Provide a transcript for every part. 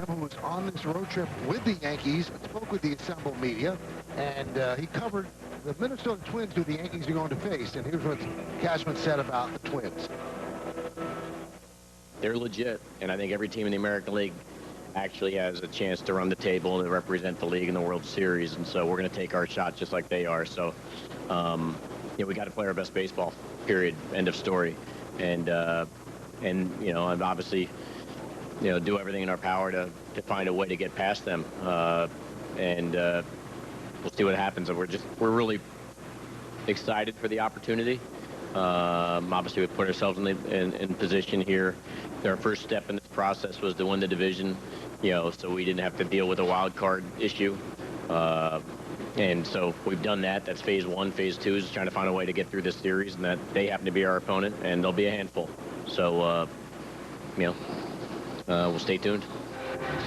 GM, who was on this road trip with the Yankees, spoke with the assembled media, and he covered the Minnesota Twins, who the Yankees are going to face. And here's what Cashman said about the Twins. They're legit, and I think every team in the American League actually has a chance to run the table and represent the league in the World Series, and so we're going to take our shot just like they are. So, we got to play our best baseball. Period. End of story. And obviously, do everything in our power to find a way to get past them. We'll see what happens. We're really excited for the opportunity. Obviously, we put ourselves in position here. Our first step in this process was to win the division, so we didn't have to deal with a wild card issue. And so we've done that. That's phase one. Phase two is trying to find a way to get through this series, and that they happen to be our opponent, and they'll be a handful. So, we'll stay tuned.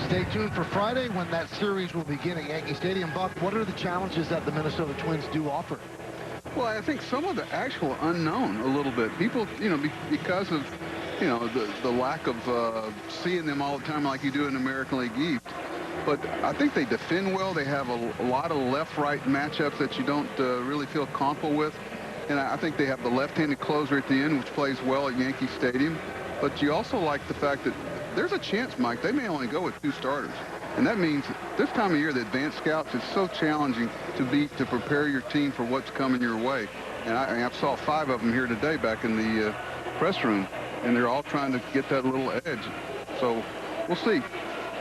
Stay tuned for Friday when that series will begin at Yankee Stadium. Buck, what are the challenges that the Minnesota Twins do offer? Well, I think some of the actual unknown a little bit. People, because of, the lack of seeing them all the time like you do in American League East. But I think they defend well. They have a lot of left-right matchups that you don't really feel comfortable with. And I think they have the left-handed closer at the end, which plays well at Yankee Stadium. But you also like the fact that there's a chance, Mike, they may only go with 2 starters. And that means this time of year, the advanced scouts, it's so challenging to prepare your team for what's coming your way. And I saw 5 of them here today back in the press room, and they're all trying to get that little edge. So we'll see.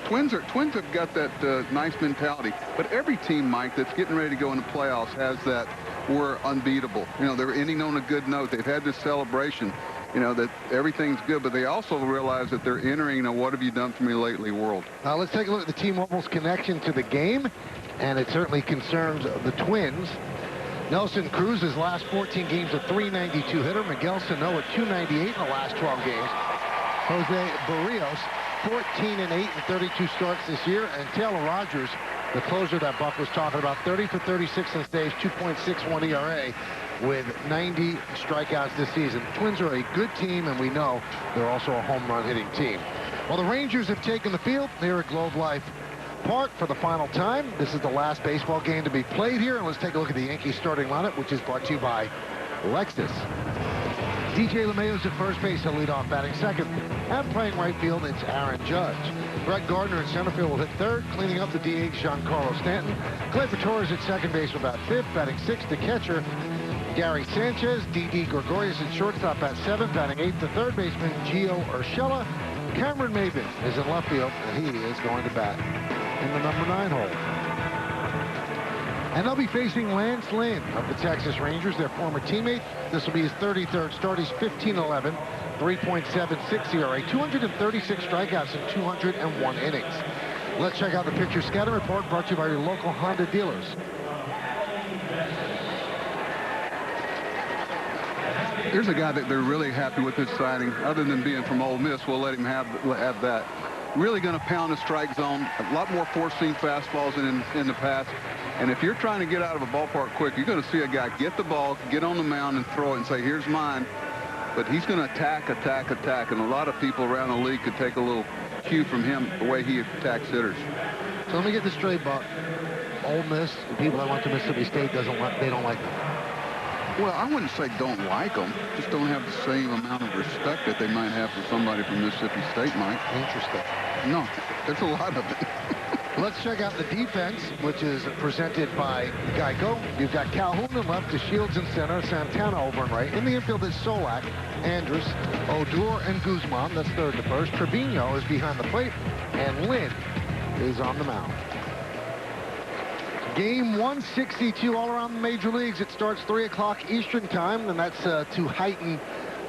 Twins have got that nice mentality. But every team, Mike, that's getting ready to go into playoffs has that we're unbeatable. They're ending on a good note. They've had this celebration. That everything's good, but they also realize that they're entering a what have you done for me lately world. Now let's take a look at the T-Mobile's connection to the game, and it certainly concerns the Twins. Nelson Cruz's last 14 games, a .392 hitter. Miguel Sano at .298 in the last 12 games. Jose Barrios, 14-8 in 32 starts this year, and Taylor Rogers, the closer that Buck was talking about, 30 for 36 in stage, 2.61 ERA. With 90 strikeouts this season. Twins are a good team, and we know they're also a home run hitting team. Well, the Rangers have taken the field here at Globe Life Park for the final time. This is the last baseball game to be played here, and let's take a look at the Yankees starting lineup, which is brought to you by Lexus. DJ LeMayo's at first base. He'll lead off batting second. And playing right field, it's Aaron Judge. Brett Gardner at center field will hit third. Cleaning up the DH, Giancarlo Stanton. Gleyber Torres at second base will bat fifth. Batting sixth, the catcher, Gary Sanchez. Didi Gregorius at shortstop at seventh. Batting eighth, the third baseman, Gio Urshela. Cameron Maybin is in left field, and he is going to bat in the number 9 hole. And they'll be facing Lance Lynn of the Texas Rangers, their former teammate. This will be his 33rd start. He's 15-11, 3.76 ERA, 236 strikeouts in 201 innings. Let's check out the pitcher scouting report brought to you by your local Honda dealers. Here's a guy that they're really happy with his signing. Other than being from Ole Miss, we'll let him have that. Really going to pound the strike zone. A lot more four-seam fastballs than in the past. And if you're trying to get out of a ballpark quick, you're going to see a guy get the ball, get on the mound, and throw it and say, here's mine. But he's going to attack. And a lot of people around the league could take a little cue from him, the way he attacks hitters. So let me get this straight, Buck. Ole Miss, the people that went to Mississippi State, they don't like them. Well, I wouldn't say don't like them. Just don't have the same amount of respect that they might have for somebody from Mississippi State, Mike. Interesting. No, there's a lot of it. Let's check out the defense, which is presented by Geico. You've got Calhoun in left, to Shields in center, Santana over and right. In the infield is Solak, Andrus, Odor, and Guzman. That's third to first. Trevino is behind the plate, and Lynn is on the mound. Game 162 all around the major leagues. It starts 3 o'clock Eastern time, and that's to heighten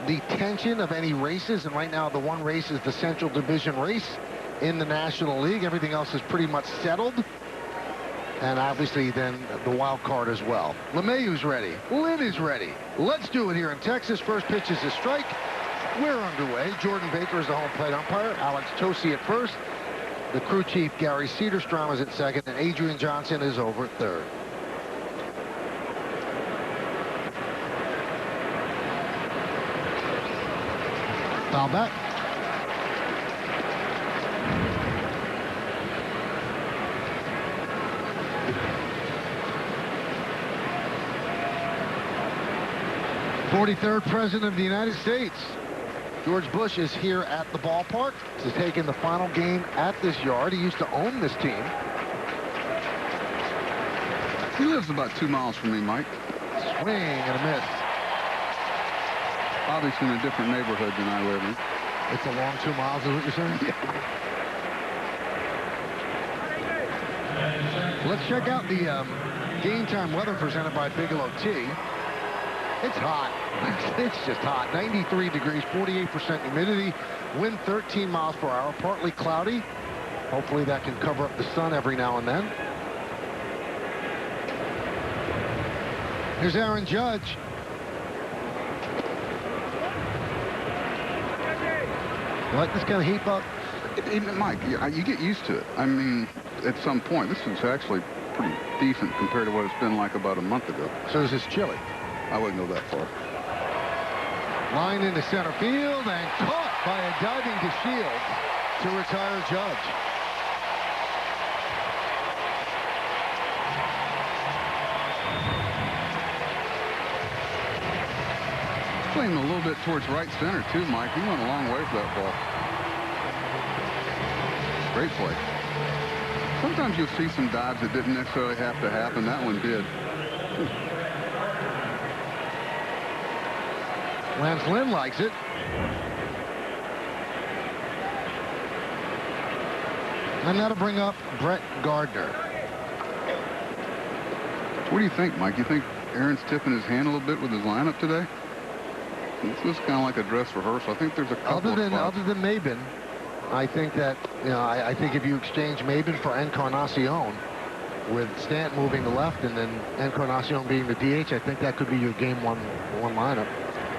the tension of any races. And right now, the one race is the Central Division race in the National League. Everything else is pretty much settled. And obviously, then, the wild card as well. LeMahieu's ready. Lynn is ready. Let's do it here in Texas. First pitch is a strike. We're underway. Jordan Baker is the home plate umpire. Alex Tosi at first. The crew chief, Gary Cedarstrom, is at second, and Adrian Johnson is over at third. Foul back. 43rd President of the United States, George Bush, is here at the ballpark to take in the final game at this yard. He used to own this team. He lives about 2 miles from me, Mike. Swing and a miss. Obviously in a different neighborhood than I live in. It's a long 2 miles, is what you're saying? Yeah. Let's check out the game time weather presented by Bigelow Tea. It's hot. It's just hot. 93 degrees, 48% humidity, wind 13 miles per hour, partly cloudy. Hopefully that can cover up the sun every now and then. Here's Aaron Judge. You like this kind of heat, Buck? Mike, you get used to it. I mean, at some point, this is actually pretty decent compared to what it's been like about a month ago. So this is chilly. I wouldn't go that far. Line into center field and caught by a diving to Shields to retire Judge. Playing a little bit towards right center, too, Mike. He went a long way for that ball. Great play. Sometimes you'll see some dives that didn't necessarily have to happen. That one did. Lance Lynn likes it. And that'll bring up Brett Gardner. What do you think, Mike? You think Aaron's tipping his hand a little bit with his lineup today? This was kind of like a dress rehearsal. I think there's a couple other of spots. than Maben, I think that, you know, I think if you exchange Maben for Encarnacion, with Stanton moving to left and then Encarnacion being the DH, I think that could be your game one lineup.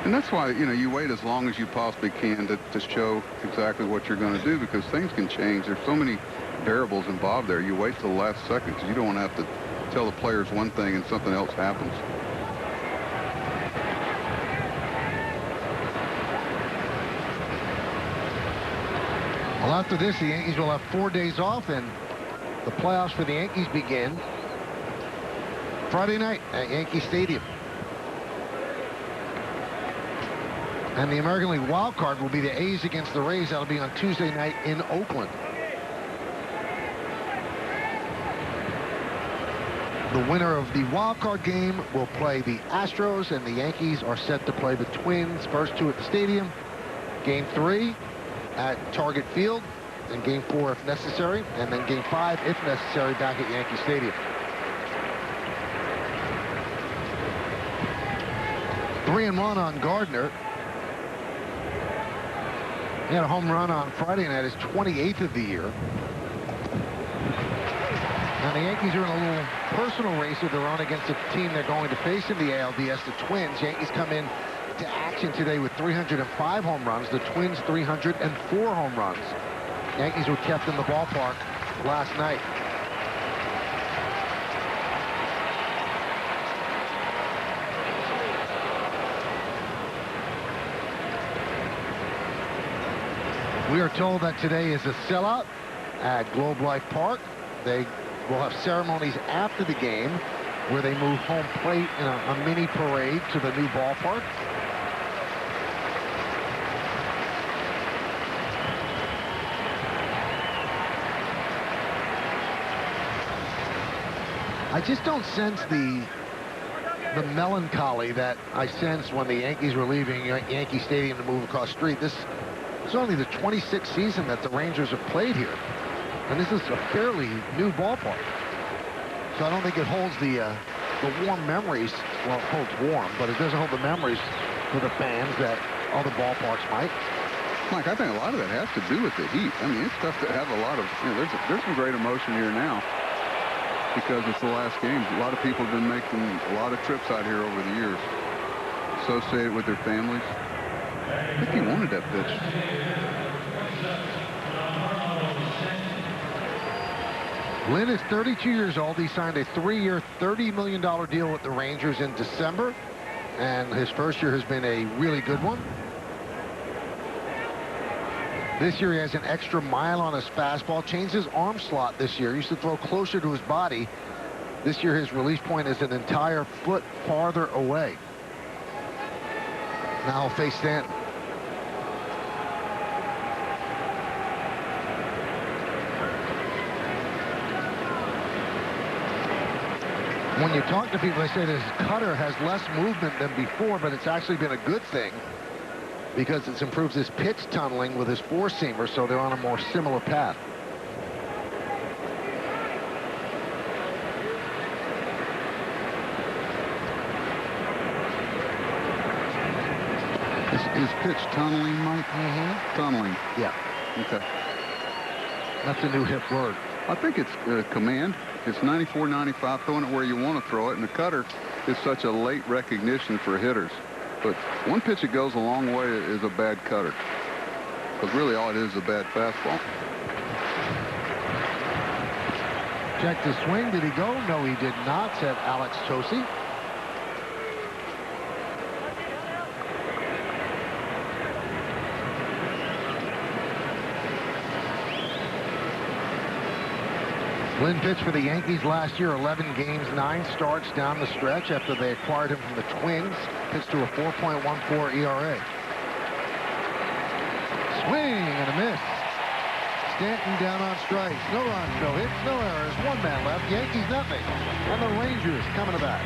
And that's why, you know, you wait as long as you possibly can to show exactly what you're going to do, because things can change. There's so many variables involved there. You wait till the last second because you don't want to have to tell the players one thing and something else happens. Well, after this, the Yankees will have 4 days off, and the playoffs for the Yankees begin Friday night at Yankee Stadium. And the American League wild card will be the A's against the Rays. That'll be on Tuesday night in Oakland. The winner of the wild card game will play the Astros, and the Yankees are set to play the Twins. First two at the stadium. Game 3 at Target Field, and Game 4 if necessary, and then Game 5 if necessary back at Yankee Stadium. 3-1 on Gardner. He had a home run on Friday night, his 28th of the year. Now the Yankees are in a little personal race of their own against the team they're going to face in the ALDS, the Twins. Yankees come in to action today with 305 home runs. The Twins 304 home runs. Yankees were kept in the ballpark last night. We are told that today is a sellout at Globe Life Park. They will have ceremonies after the game where they move home plate in a mini parade to the new ballpark. I just don't sense the melancholy that I sensed when the Yankees were leaving Yankee Stadium to move across the street. This is only the 26th season that the Rangers have played here, and this is a fairly new ballpark. So I don't think it holds the warm memories. Well, it holds warm, but it doesn't hold the memories for the fans that other ballparks might. Mike, I think a lot of that has to do with the heat. I mean, it's tough to have a lot of, you know, there's some great emotion here now because it's the last game. A lot of people have been making a lot of trips out here over the years, associated with their families. I think he wanted that pitch. Lynn is 32 years old. He signed a 3-year, $30 million deal with the Rangers in December, and his first year has been a really good one. This year he has an extra mile on his fastball, changed his arm slot this year. He used to throw closer to his body. This year his release point is an entire foot farther away. Now he'll face Stanton. When you talk to people, they say that his cutter has less movement than before, but it's actually been a good thing because it's improved his pitch tunneling with his four-seamer, so they're on a more similar path. Is pitch tunneling, Mike? Mm-hmm. Tunneling. Yeah. Okay. That's a new hip word. I think it's command. It's 94, 95, throwing it where you want to throw it, and the cutter is such a late recognition for hitters. But one pitch that goes a long way is a bad cutter. Because really all it is a bad fastball. Checked his swing. Did he go? No, he did not, said Alex Tosi. Lynn pitched for the Yankees last year, 11 games, 9 starts down the stretch after they acquired him from the Twins. Pitched to a 4.14 ERA. Swing and a miss. Stanton down on strikes. No runs, no hits, no errors. One man left. Yankees nothing. And the Rangers coming to bat.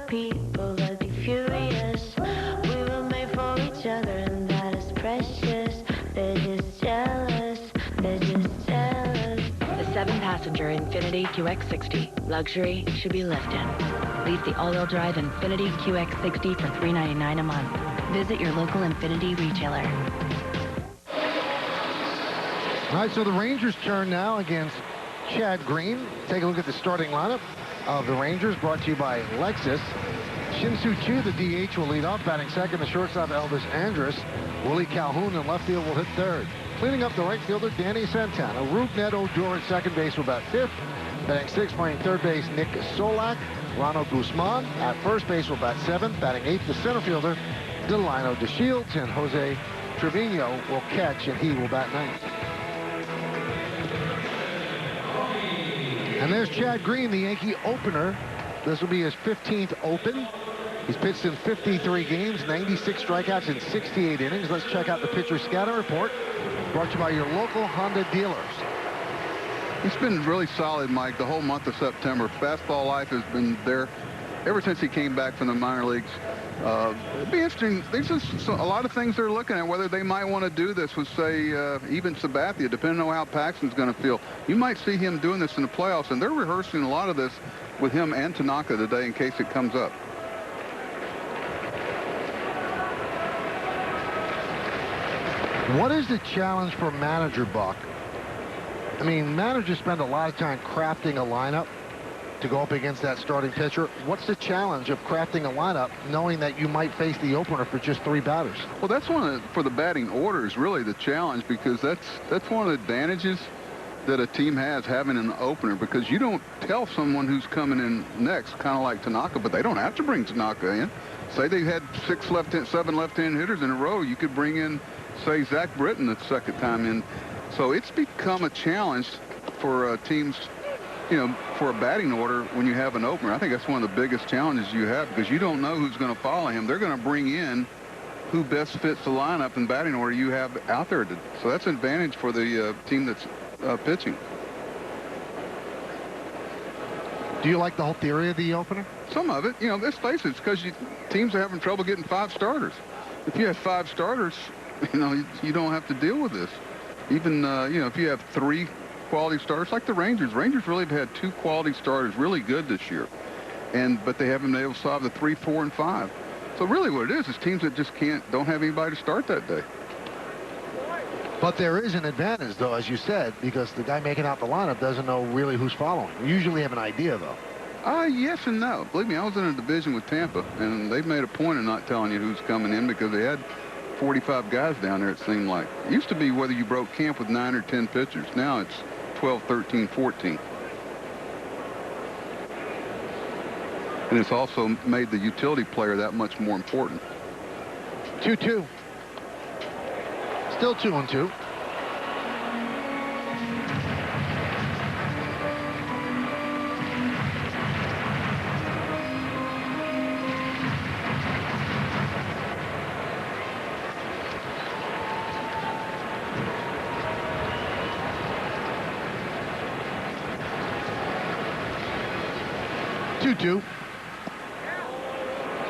People that be furious. We were made for each other, and that is precious. They're just jealous. They're just jealous. The 7-passenger Infiniti QX60. Luxury should be lived in. Lease the all-wheel drive Infiniti QX60 for $399 a month. Visit your local Infiniti retailer. All right, so the Rangers turn now against Chad Green. Take a look at the starting lineup of the Rangers, brought to you by Lexus. Shin-Soo Choo, the DH, will lead off. Batting second, the shortstop, Elvis Andrus. Willie Calhoun in left field will hit third. Cleaning up the right fielder, Danny Santana. Rougned Odor at second base will bat fifth. Batting sixth, playing third base, Nick Solak. Ronald Guzman at first base will bat seventh. Batting eighth, the center fielder, Delino DeShields. And Jose Trevino will catch, and he will bat ninth. And there's Chad Green, the Yankee opener. This will be his 15th open. He's pitched in 53 games, 96 strikeouts in 68 innings. Let's check out the pitcher scouting report, brought to you by your local Honda dealers. He's been really solid, Mike, the whole month of September. Fastball life has been there ever since he came back from the minor leagues. It'd be interesting. There's just a lot of things they're looking at, whether they might want to do this with, say, even Sabathia, depending on how Paxton's going to feel. You might see him doing this in the playoffs, and they're rehearsing a lot of this with him and Tanaka today in case it comes up. What is the challenge for manager Buck? I mean, managers spend a lot of time crafting a lineup to go up against that starting pitcher. What's the challenge of crafting a lineup knowing that you might face the opener for just 3 batters? Well, that's for the batting order is really the challenge, because that's one of the advantages that a team has, having an opener, because you don't tell someone who's coming in next, kind of like Tanaka, but they don't have to bring Tanaka in. Say they had 7 left-hand hitters in a row, you could bring in, say, Zach Britton the second time in. So it's become a challenge for teams, you know, for a batting order when you have an opener. I think that's one of the biggest challenges you have, because you don't know who's going to follow him. They're going to bring in who best fits the lineup and batting order you have out there. So that's an advantage for the team that's pitching. Do you like the whole theory of the opener? Some of it. You know, let's face it, it's because teams are having trouble getting 5 starters. If you have 5 starters, you know, you don't have to deal with this. Even, you know, if you have 3 quality starters, like the Rangers. Rangers really have had 2 quality starters really good this year. But they haven't been able to solve the 3, 4, and 5. So really what it is teams that just don't have anybody to start that day. But there is an advantage, though, as you said, because the guy making out the lineup doesn't know really who's following. You usually have an idea, though. Yes and no. Believe me, I was in a division with Tampa, and they've made a point of not telling you who's coming in because they had 45 guys down there, it seemed like. It used to be whether you broke camp with 9 or 10 pitchers. Now it's 12, 13, 14. And it's also made the utility player that much more important. 2-2. Still 2-2.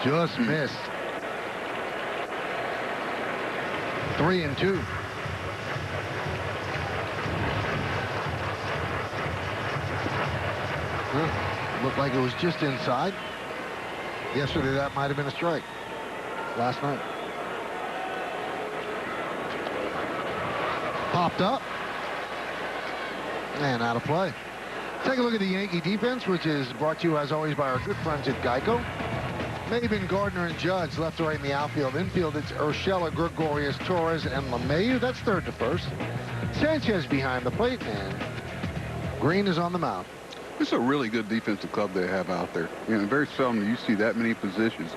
Just missed. 3-2. Looked like it was just inside. Yesterday, that might have been a strike. Last night. Popped up. And out of play. Take a look at the Yankee defense, which is brought to you, as always, by our good friends at Geico. Maben, Gardner, and Judge left to right in the outfield. Infield, it's Urshela, Gregorius, Torres, and LeMahieu. That's third to first. Sanchez behind the plate, and Green is on the mound. This is a really good defensive club they have out there. You know, very seldom do you see that many positions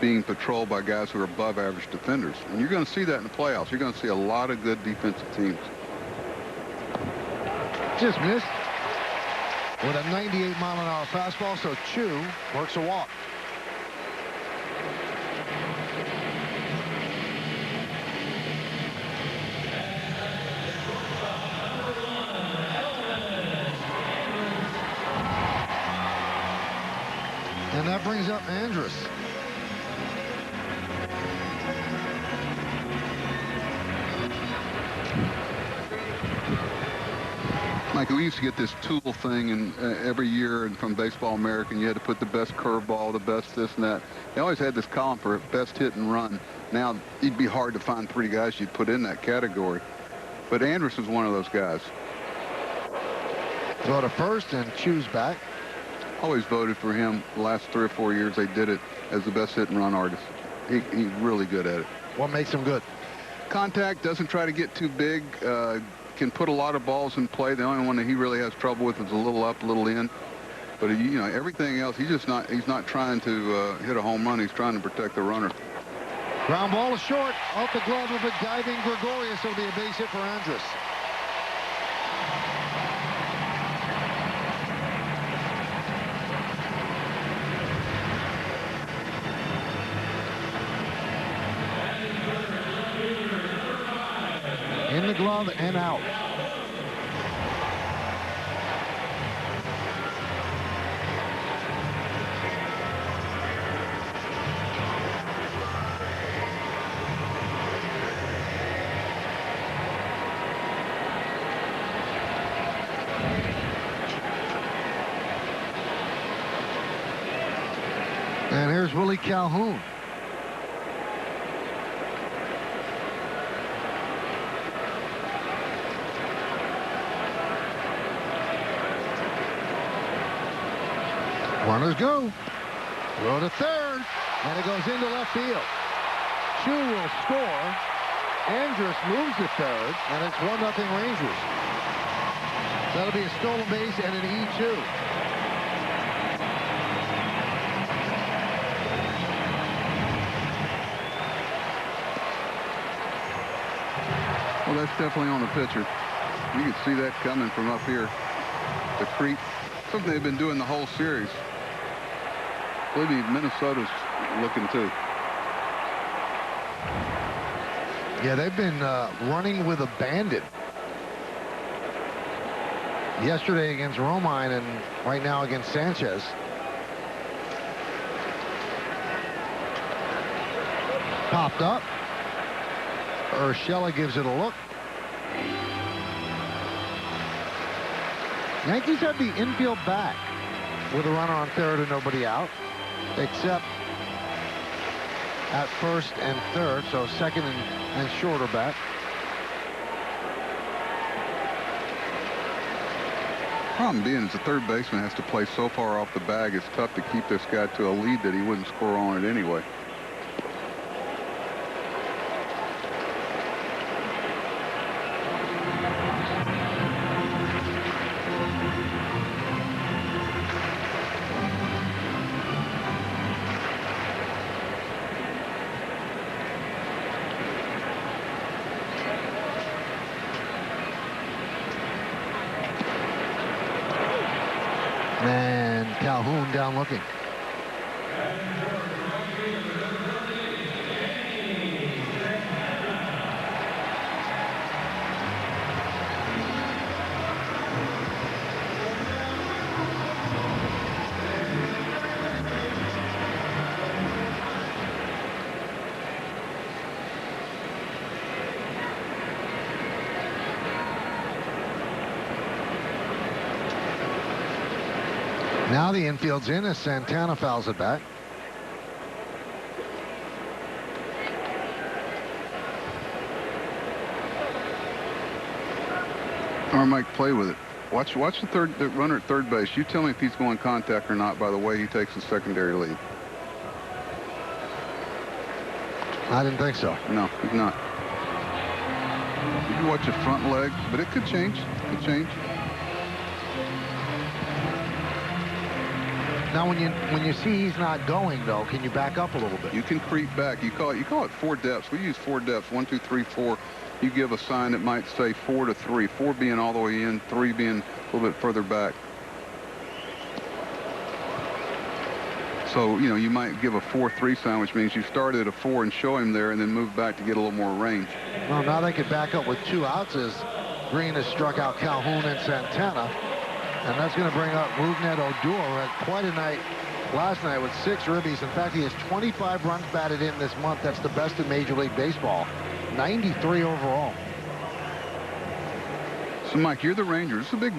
being patrolled by guys who are above average defenders. And you're going to see that in the playoffs. You're going to see a lot of good defensive teams. Just missed with a 98-mile-an-hour fastball, so Chu works a walk. And that brings up Andrus. Michael, we used to get this tool thing every year and from Baseball American. You had to put the best curveball, the best this and that. They always had this column for best hit and run. Now, it'd be hard to find 3 guys you'd put in that category. But Andrus is one of those guys. Throw to first and Chu's back. Always voted for him. The last 3 or 4 years, they did it as the best hit and run artist. He's really good at it. What makes him good? Contact, doesn't try to get too big, can put a lot of balls in play. The only one that he really has trouble with is a little up, a little in. But, you know, everything else, he's not trying to hit a home run. He's trying to protect the runner. Ground ball is short. Off the glove of a diving Gregorius. It'll be a base hit for Andrus. In the glove and out. And here's Willie Calhoun. Runners go. Throw to third. And it goes into left field. Chu will score. Andrus moves to third. And it's 1-0 Rangers. That'll be a stolen base and an E2. Well, that's definitely on the pitcher. You can see that coming from up here. The creep. Something they've been doing the whole series. I believe Minnesota's looking too. Yeah, they've been running with a bandit. Yesterday against Romine and right now against Sanchez. Popped up. Urshela gives it a look. Yankees have the infield back with a runner on third and nobody out, except at first and third, so second and short are back. Problem being is the third baseman has to play so far off the bag, it's tough to keep this guy to a lead that he wouldn't score on it anyway. And Calhoun down looking. Now the infield's in as Santana fouls it back. Or Mike, play with it. Watch the runner at third base. You tell me if he's going contact or not by the way he takes the secondary lead. I didn't think so. No, he's not. You can watch the front leg, but it could change. It could change. Now, when you see he's not going, though, can you back up a little bit? You can creep back. You call it 4 depths. We use 4 depths. 1, 2, 3, 4. You give a sign that might say 4 to 3. 4 being all the way in, 3 being a little bit further back. So, you know, you might give a 4-3 sign, which means you started at a 4 and show him there and then move back to get a little more range. Well, now they could back up with 2 outs as Green has struck out Calhoun and Santana. And that's going to bring up Rougned Odor, who had quite a night last night with 6 ribbies. In fact, he has 25 runs batted in this month. That's the best in Major League Baseball. 93 overall. So, Mike, you're the Rangers. It's a big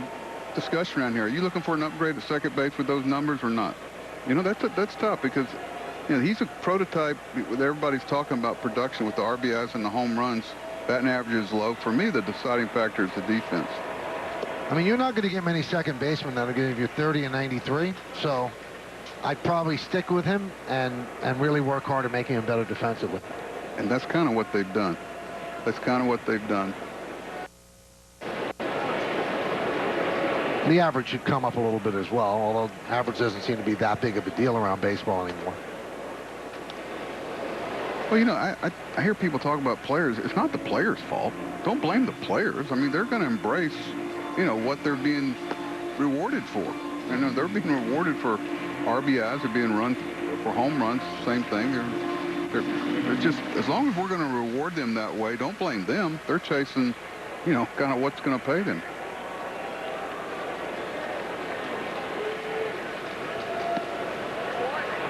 discussion around here. Are you looking for an upgrade at second base with those numbers or not? You know, that's tough because, you know, he's a prototype. Everybody's talking about production with the RBIs and the home runs. Batting average is low. For me, the deciding factor is the defense. I mean, you're not going to get many second basemen that are going to give you 30 and 93. So I'd probably stick with him and really work hard at making him better defensively. And that's kind of what they've done. That's kind of what they've done. The average should come up a little bit as well, although average doesn't seem to be that big of a deal around baseball anymore. Well, you know, I hear people talk about players. It's not the players' fault. Don't blame the players. I mean, they're going to embrace, you know, what they're being rewarded for. You know, they're being rewarded for RBIs. They're being run for home runs. Same thing. They're just, as long as we're going to reward them that way, don't blame them. They're chasing, you know, kind of what's going to pay them.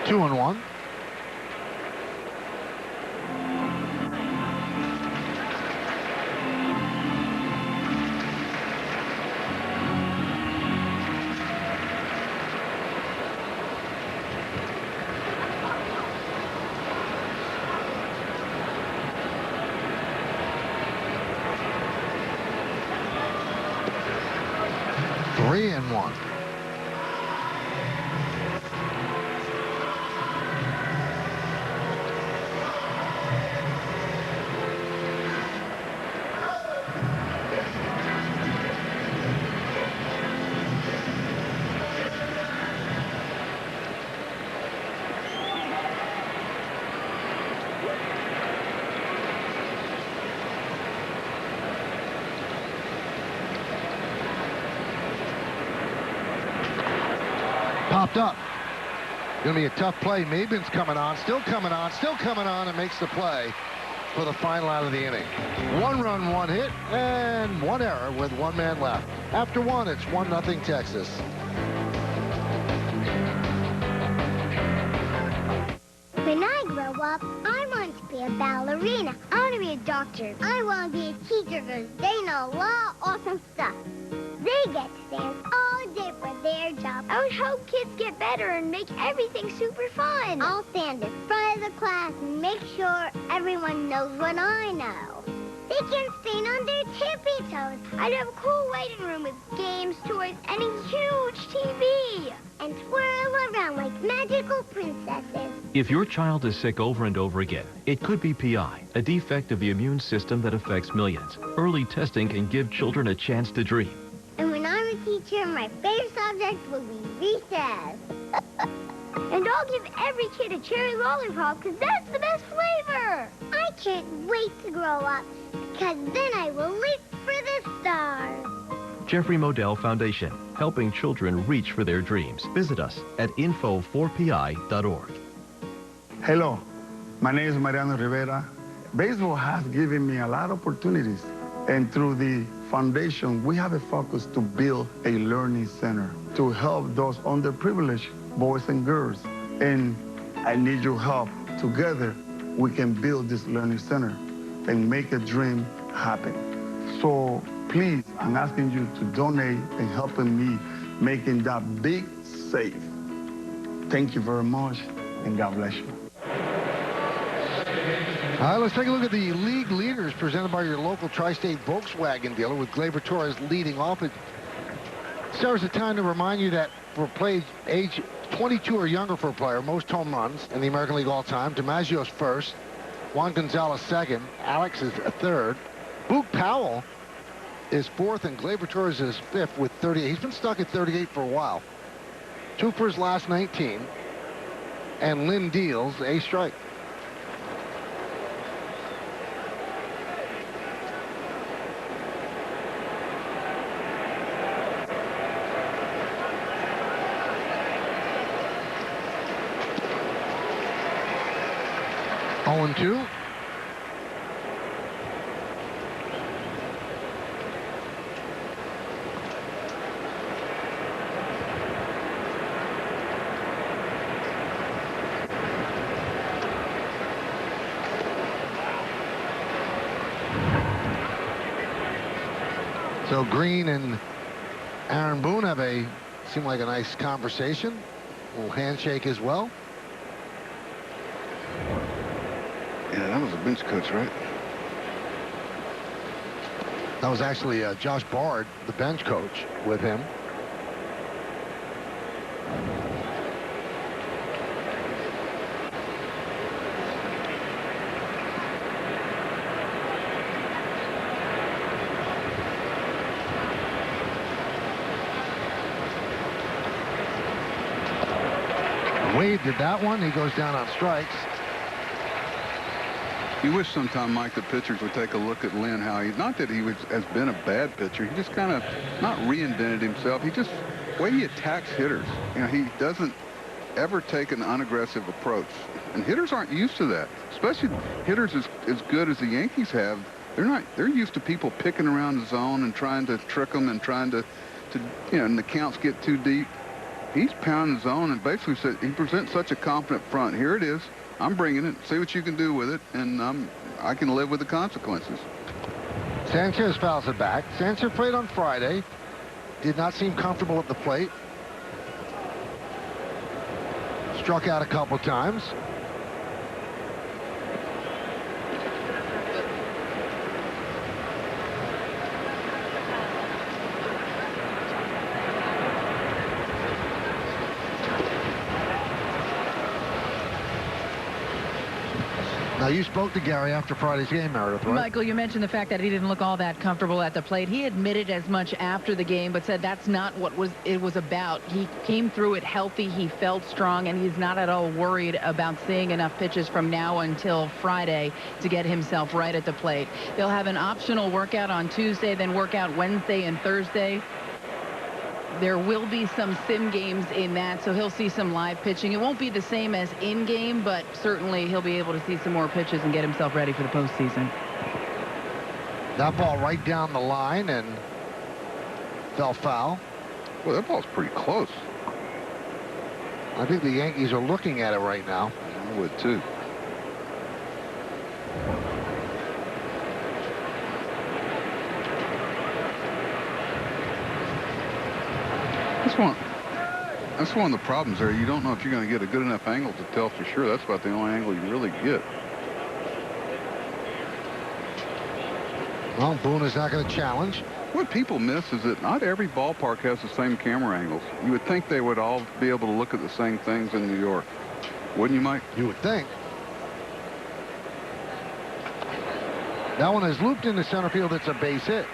Two and one. Three and one. Popped up. Going to be a tough play. Mabin's coming on, still coming on, and makes the play for the final out of the inning. 1 run, 1 hit, and 1 error with 1 man left. After 1, it's 1-0 Texas. When I grow up, I want to be a ballerina. I want to be a doctor. I want to be a teacher because they know a lot of awesome stuff. They get to stand all day for their job. I would hope kids get better and make everything super fun. I'll stand in front of the class and make sure everyone knows what I know. They can stand on their tippy toes. I'd have a cool waiting room with games, toys, and a huge TV. And twirl around like magical princesses. If your child is sick over and over again, it could be PI, a defect of the immune system that affects millions. Early testing can give children a chance to dream. And when I'm a teacher, my favorite subject will be recess. And I'll give every kid a cherry lollipop because that's the best flavor. I can't wait to grow up because then I will leap for the stars. Jeffrey Modell Foundation, helping children reach for their dreams. Visit us at info4pi.org. Hello, my name is Mariano Rivera. Baseball has given me a lot of opportunities, and through the foundation, we have a focus to build a learning center to help those underprivileged boys and girls. And I need your help. Together, we can build this learning center and make a dream happen. So please, I'm asking you to donate and helping me making that big safe. Thank you very much, and God bless you. All right, let's take a look at the league leaders presented by your local Tri-State Volkswagen dealer with Gleyber Torres leading off. It serves a time to remind you that for play age 22 or younger for a player, most home runs in the American League all time. DiMaggio's first, Juan Gonzalez second, Alex is third. Boog Powell is fourth, and Gleyber Torres is fifth with 38. He's been stuck at 38 for a while. 2 for his last 19. And Lynn Deals a strike. Oh, and 2. So Green and Aaron Boone have seem like a nice conversation. A little handshake as well. Yeah, that was a bench coach, right? That was actually Josh Bard, the bench coach, with him. Wade did that one. He goes down on strikes. You wish sometime, Mike, the pitchers would take a look at Lynn, how not that he has been a bad pitcher. He just kind of not reinvented himself. He just, the way he attacks hitters, you know, he doesn't ever take an unaggressive approach. And hitters aren't used to that, especially hitters as good as the Yankees have. They're used to people picking around the zone and trying to trick them and trying to you know, and the counts get too deep. He's pounding the zone and basically said he presents such a confident front. Here it is. I'm bringing it. See what you can do with it, and I can live with the consequences. Sanchez fouls it back. Sanchez played on Friday. Did not seem comfortable at the plate. Struck out a couple times. Now, you spoke to Gary after Friday's game, Meredith, right? Michael, you mentioned the fact that he didn't look all that comfortable at the plate. He admitted as much after the game, but said that's not what it was about. He came through it healthy. He felt strong, and he's not at all worried about seeing enough pitches from now until Friday to get himself right at the plate. They'll have an optional workout on Tuesday, then workout Wednesday and Thursday. There will be some sim games in that, so he'll see some live pitching. It won't be the same as in-game, but certainly he'll be able to see some more pitches and get himself ready for the postseason. That ball right down the line and fell foul. Well, that ball's pretty close. I think the Yankees are looking at it right now. I would, too. That's one of the problems there. You don't know if you're going to get a good enough angle to tell for sure. That's about the only angle you really get. Well, Boone is not going to challenge. What people miss is that not every ballpark has the same camera angles. You would think they would all be able to look at the same things in New York. Wouldn't you, Mike? You would think. That one is looped into center field. It's a base hit.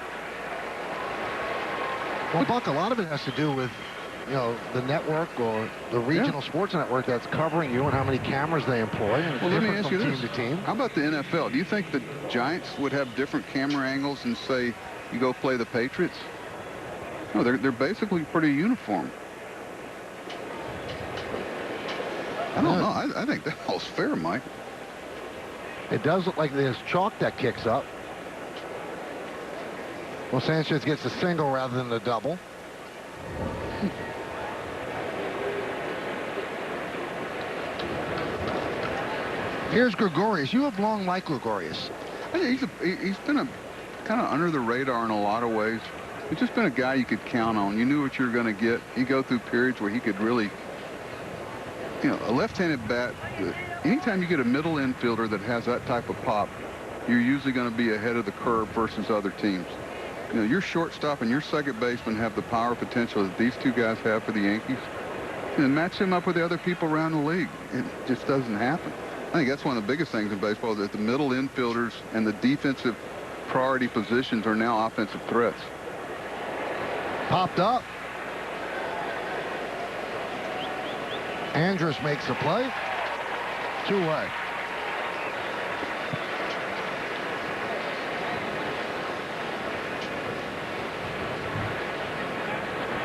Well, Buck, a lot of it has to do with, you know, the network or the regional sports network that's covering you and how many cameras they employ. And it's well, let me different ask you from this. team to team. How about the NFL? Do you think the Giants would have different camera angles than, say, you go play the Patriots? No, they're basically pretty uniform. I don't know. I think that all's fair, Mike. It does look like there's chalk that kicks up. Well, Sanchez gets a single rather than a double. Here's Gregorius. You have long liked Gregorius. He's been a kind of under the radar in a lot of ways. He's just been a guy you could count on. You knew what you were going to get. He'd go through periods where he could really, you know, a left-handed bat. Anytime you get a middle infielder that has that type of pop, you're usually going to be ahead of the curve versus other teams. You know, your shortstop and your second baseman have the power potential that these two guys have for the Yankees. And match them up with the other people around the league. It just doesn't happen. I think that's one of the biggest things in baseball, that the middle infielders and the defensive priority positions are now offensive threats. Popped up. Andrus makes the play. 2-away.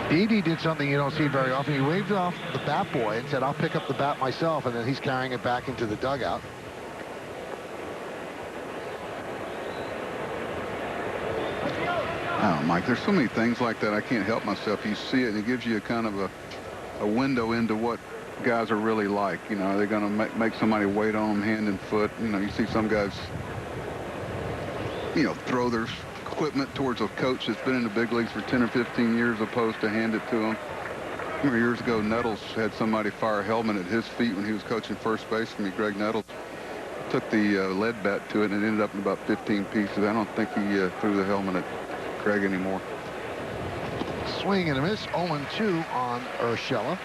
Didi did something you don't see very often. He waved off the bat boy and said, "I'll pick up the bat myself," and then he's carrying it back into the dugout. Oh, Mike, there's so many things like that. I can't help myself. You see it, and it gives you a kind of a window into what guys are really like. You know, are they going to make somebody wait on them hand and foot? You know, you see some guys, you know, throw their equipment towards a coach that's been in the big leagues for 10 or 15 years opposed to hand it to him. I remember years ago, Nettles had somebody fire a helmet at his feet when he was coaching first base for me. Greg Nettles took the lead bat to it, and it ended up in about 15 pieces. I don't think he threw the helmet at Greg anymore. Swing and a miss. 0-2 on Urshela.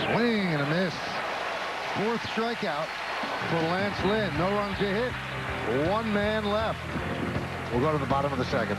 Swing and a miss. Fourth strikeout for Lance Lynn. No runs to hit. One man left. We'll go to the bottom of the second.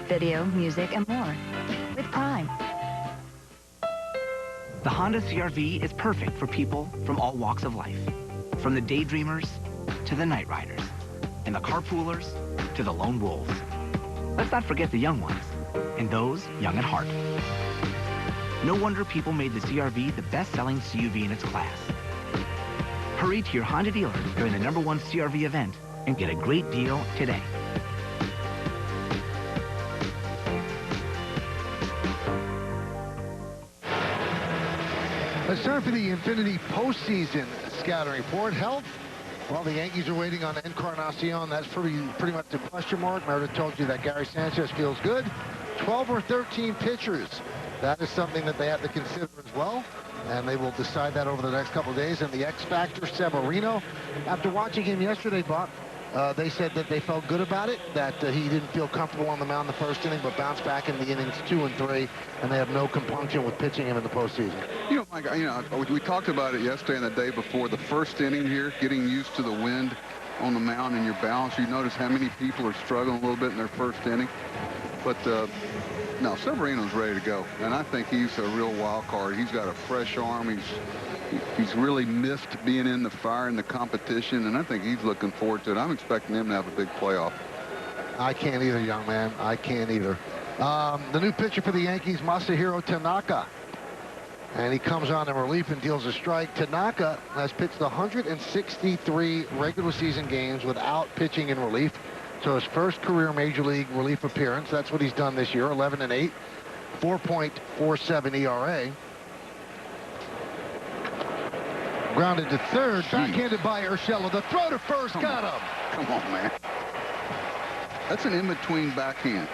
Video, music, and more with Prime. The Honda CR-V is perfect for people from all walks of life, from the daydreamers to the night riders, and the carpoolers to the lone wolves. Let's not forget the young ones, and those young at heart. No wonder people made the CR-V the best-selling CUV in its class. Hurry to your Honda dealer during the #1 CR-V event and get a great deal today. It's time for the Infinity postseason scouting report. Health, well, the Yankees are waiting on Encarnacion. That's pretty much a question mark. Meredith told you that Gary Sanchez feels good. 12 or 13 pitchers. That is something that they have to consider as well. And they will decide that over the next couple of days. And the X Factor, Severino. After watching him yesterday, Bob, They said that they felt good about it, that he didn't feel comfortable on the mound in the first inning, but bounced back in the innings 2 and 3, and they have no compunction with pitching him in the postseason. Mike, we talked about it yesterday and the day before. The first inning here, getting used to the wind on the mound and your balance. You notice how many people are struggling a little bit in their first inning. But no, Severino's ready to go, and I think he's a real wild card. He's got a fresh arm. He's really missed being in the fire in the competition, and I think he's looking forward to it. I'm expecting him to have a big playoff. I can't either, young man. I can't either. The new pitcher for the Yankees, Masahiro Tanaka. And he comes on in relief and deals a strike. Tanaka has pitched 163 regular season games without pitching in relief. So his first career major league relief appearance. That's what he's done this year, 11-8, 4.47 ERA. Grounded to third, backhanded by Urshela. The throw to first got him. Come on, man. That's an in-between backhand.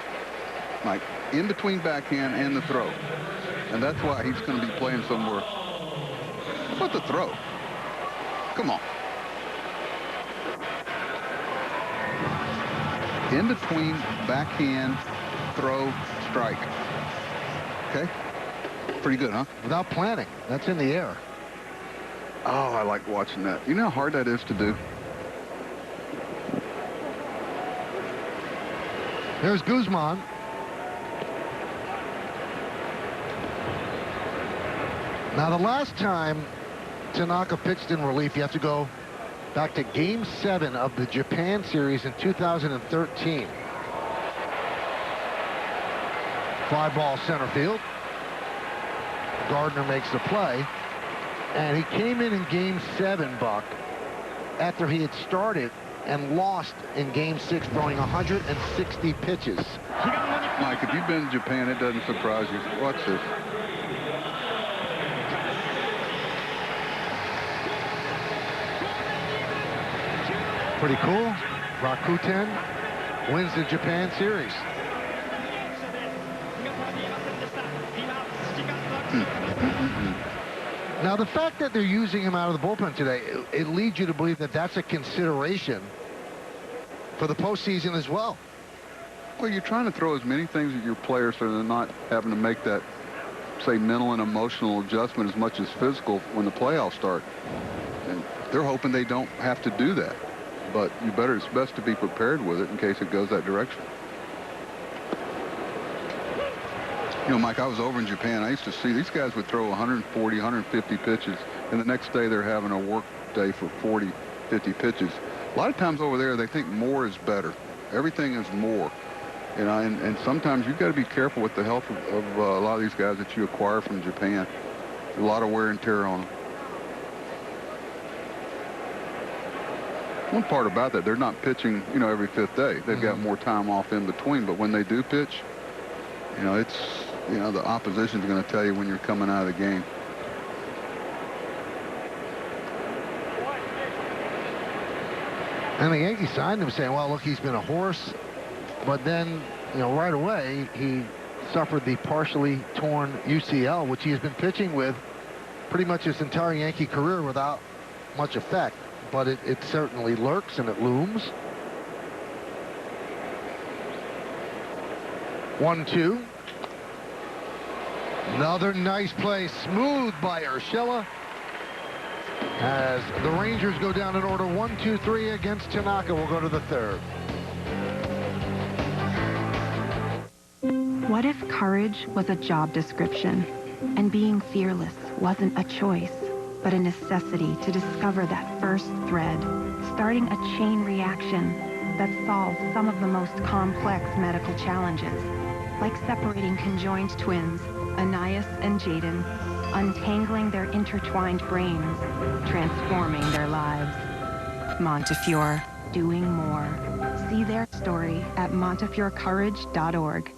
Mike, in-between backhand and the throw. And that's why he's going to be playing somewhere. What the throw? Come on. In-between backhand, throw, strike. Okay? Pretty good, huh? Without planning. That's in the air. Oh, I like watching that. You know how hard that is to do? There's Guzman. Now, the last time Tanaka pitched in relief, you have to go back to Game 7 of the Japan series in 2013. Fly ball center field. Gardner makes the play. And he came in Game 7, Buck, after he had started and lost in Game 6, throwing 160 pitches. Mike, if you've been to Japan, it doesn't surprise you. Watch this. Pretty cool. Rakuten wins the Japan series. Now, the fact that they're using him out of the bullpen today, it leads you to believe that that's a consideration for the postseason as well. Well, you're trying to throw as many things at your players so they're not having to make that, say, mental and emotional adjustment as much as physical when the playoffs start. And they're hoping they don't have to do that. But it's best to be prepared with it in case it goes that direction. You know, Mike, I was over in Japan. I used to see these guys would throw 140, 150 pitches, and the next day they're having a work day for 40, 50 pitches. A lot of times over there, they think more is better. Everything is more. You know, and sometimes you've got to be careful with the health of a lot of these guys that you acquire from Japan. A lot of wear and tear on them. One part about that, they're not pitching, you know, every 5th day. They've got more time off in between, but when they do pitch, you know, the opposition's going to tell you when you're coming out of the game. And the Yankees signed him saying, well, look, he's been a horse. But then, you know, right away, he suffered the partially torn UCL, which he has been pitching with pretty much his entire Yankee career without much effect. But it certainly lurks and it looms. 1-2. Another nice play, smooth by Urshela. As the Rangers go down in order 1-2-3 against Tanaka. We'll go to the 3rd. What if courage was a job description and being fearless wasn't a choice, but a necessity to discover that first thread, starting a chain reaction that solves some of the most complex medical challenges, like separating conjoined twins, Anais and Jaden, untangling their intertwined brains, transforming their lives. Montefiore, doing more. See their story at montefiorecourage.org.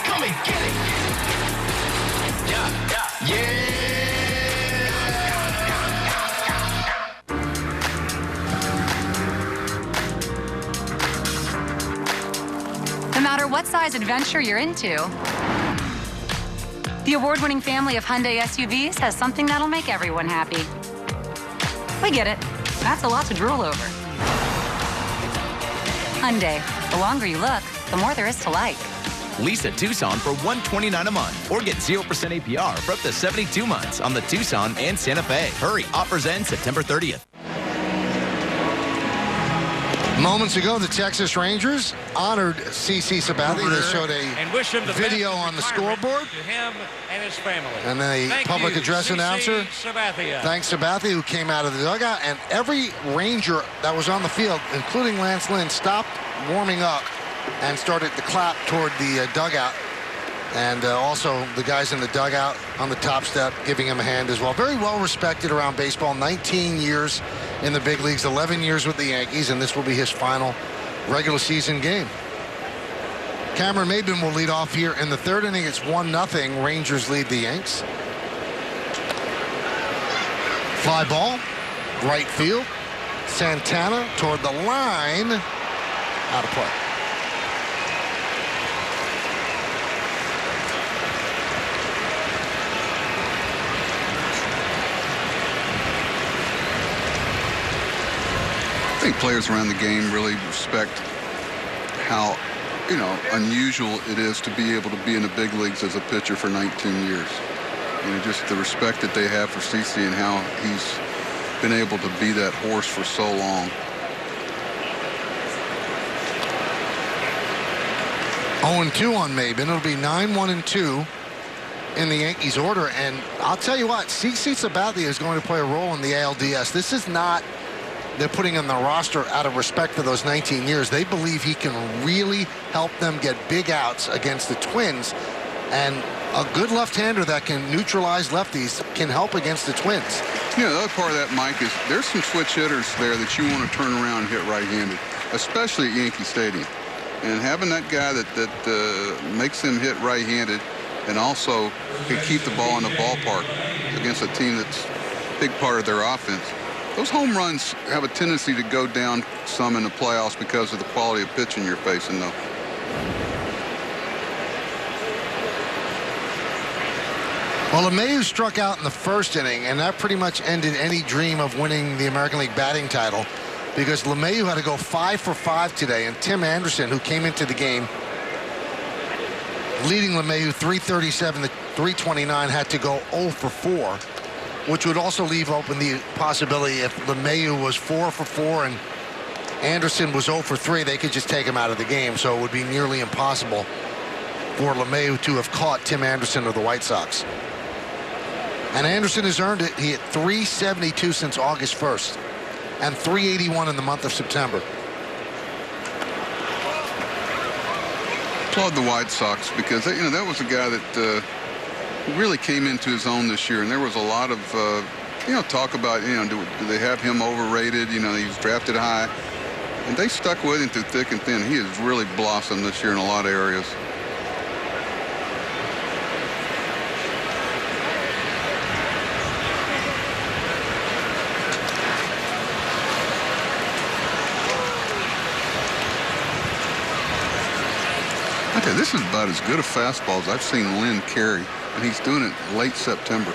Come and get it. Yeah. size adventure you're into. The award-winning family of Hyundai SUVs has something that'll make everyone happy. We get it. That's a lot to drool over. Hyundai. The longer you look, the more there is to like. Lease a Tucson for $129 a month or get 0% APR for up to 72 months on the Tucson and Santa Fe. Hurry, offers end September 30th. Moments ago, the Texas Rangers honored C.C. Sabathia. They showed a video on the scoreboard. To him and his family. And then a public address announcer. Sabathia. Thanks, Sabathia, who came out of the dugout. And every Ranger that was on the field, including Lance Lynn, stopped warming up and started to clap toward the dugout. And also the guys in the dugout on the top step giving him a hand as well. Very well respected around baseball. 19 years in the big leagues, 11 years with the Yankees, and this will be his final regular season game. Cameron Maben will lead off here in the third inning. It's 1-0. Rangers lead the Yanks. Fly ball, right field. Santana toward the line. Out of play. I think players around the game really respect how, unusual it is to be able to be in the big leagues as a pitcher for 19 years. Just the respect that they have for CC and how he's been able to be that horse for so long. 0-2 on Maben. It'll be 9-1-2 in the Yankees order. And I'll tell you what, C.C. Sabathia is going to play a role in the ALDS. This is not they're putting him on the roster out of respect for those 19 years. They believe he can really help them get big outs against the Twins. And a good left-hander that can neutralize lefties can help against the Twins. The other part of that, Mike, is there's some switch hitters there that you want to turn around and hit right-handed, especially at Yankee Stadium. And having that guy that makes them hit right-handed and also can keep the ball in the ballpark against a team that's a big part of their offense. Those home runs have a tendency to go down some in the playoffs because of the quality of pitching you're facing, though. Well, LeMahieu struck out in the first inning, and that pretty much ended any dream of winning the American League batting title because LeMahieu had to go 5 for 5 today, and Tim Anderson, who came into the game leading LeMahieu 337 to 329, had to go 0 for 4. Which would also leave open the possibility if LeMahieu was 4 for 4 and Anderson was 0 for 3, they could just take him out of the game. So it would be nearly impossible for LeMahieu to have caught Tim Anderson of the White Sox. And Anderson has earned it. He hit 372 since August 1st and 381 in the month of September. Applaud the White Sox because that was a guy that really came into his own this year, and there was a lot of talk about do they have him overrated? He was drafted high, and they stuck with him through thick and thin. He has really blossomed this year in a lot of areas. Okay, this is about as good a fastball as I've seen Lynn carry. And he's doing it late September.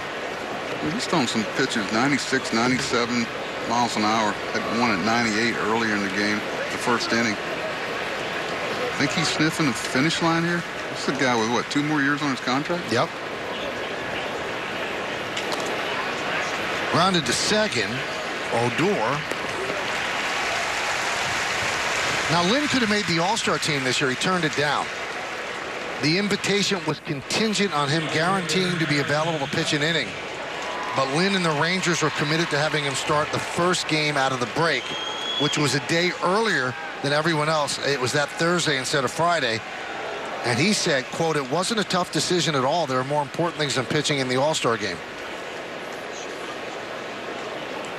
He's throwing some pitches, 96, 97 miles an hour. Had one at 98 earlier in the game, the first inning. I think he's sniffing the finish line here. This is a guy with, what, 2 more years on his contract? Yep. Grounded to second. Odor. Now, Lynn could have made the All-Star team this year. He turned it down. The invitation was contingent on him guaranteeing to be available to pitch an inning. But Lynn and the Rangers were committed to having him start the first game out of the break, which was a day earlier than everyone else. It was that Thursday instead of Friday. And he said, quote, "It wasn't a tough decision at all. There are more important things than pitching in the All-Star game."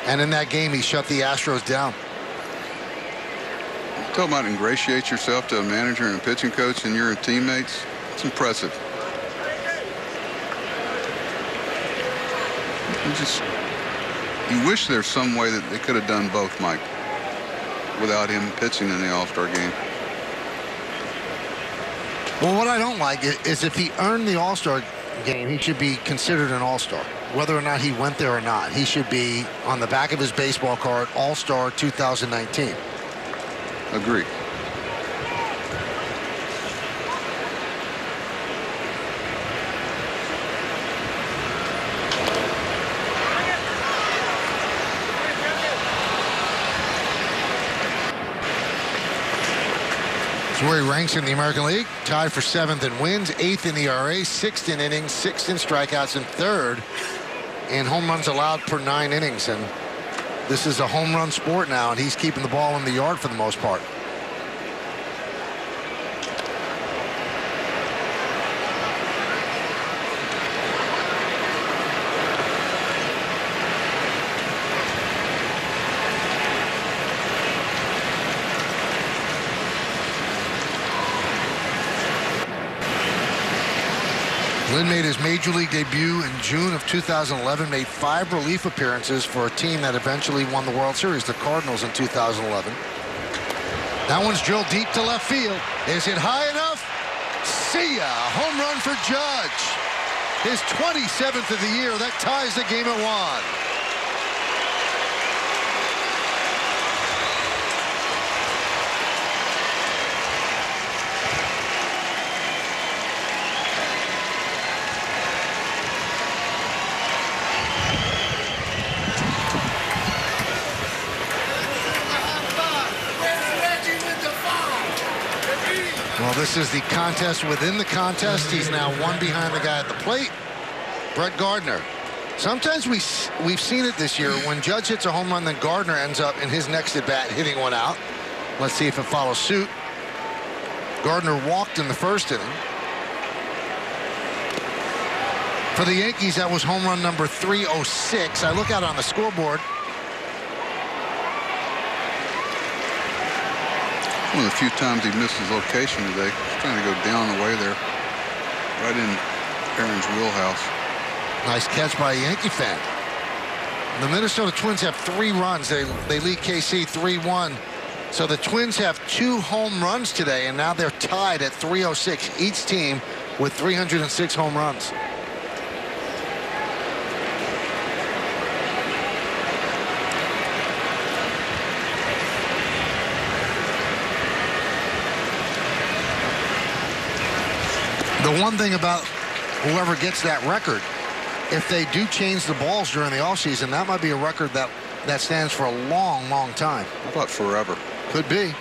And in that game, he shut the Astros down. Talk about ingratiate yourself to a manager and a pitching coach and your teammates. It's impressive. You wish there's some way that they could have done both, Mike, without him pitching in the All-Star game. Well, what I don't like is if he earned the All-Star game, he should be considered an All-Star. Whether or not he went there or not, he should be on the back of his baseball card, All-Star 2019. Agree. It's where he ranks in the American League. Tied for 7th in wins, 8th in ERA, 6th in innings, 6th in strikeouts, and 3rd in home runs allowed per 9 innings. And this is a home run sport now, and he's keeping the ball in the yard for the most part. Lynn made his Major League debut in June of 2011, made 5 relief appearances for a team that eventually won the World Series, the Cardinals, in 2011. That one's drilled deep to left field. Is it high enough? See ya! Home run for Judge. His 27th of the year. That ties the game at 1. Well, this is the contest within the contest. He's now 1 behind the guy at the plate, Brett Gardner. Sometimes we've seen it this year. When Judge hits a home run, then Gardner ends up in his next at-bat hitting one out. Let's see if it follows suit. Gardner walked in the first inning. For the Yankees, that was home run number 306. I look out on the scoreboard. One of the few times he missed his location today. He's trying to go down the way there. Right in Aaron's wheelhouse. Nice catch by a Yankee fan. The Minnesota Twins have 3 runs. They lead KC 3-1. So the Twins have 2 home runs today, and now they're tied at 306, each team with 306 home runs. The one thing about whoever gets that record, if they do change the balls during the offseason, that might be a record that stands for a long, long time. How about forever? Could be.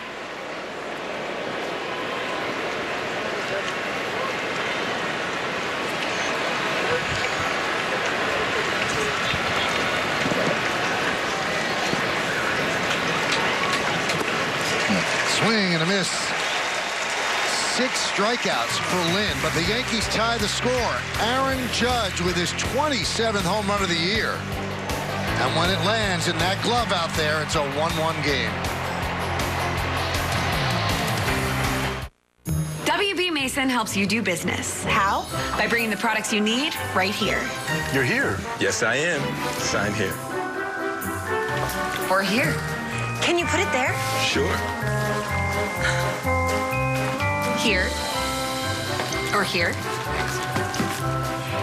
Swing and a miss. 6 strikeouts for Lynn, but the Yankees tie the score. Aaron Judge with his 27th home run of the year. And when it lands in that glove out there, it's a 1-1 game. WB Mason helps you do business. How? By bringing the products you need right here. You're here. Yes, I am. Sign here. Or here. Can you put it there? Sure. Here. Or here.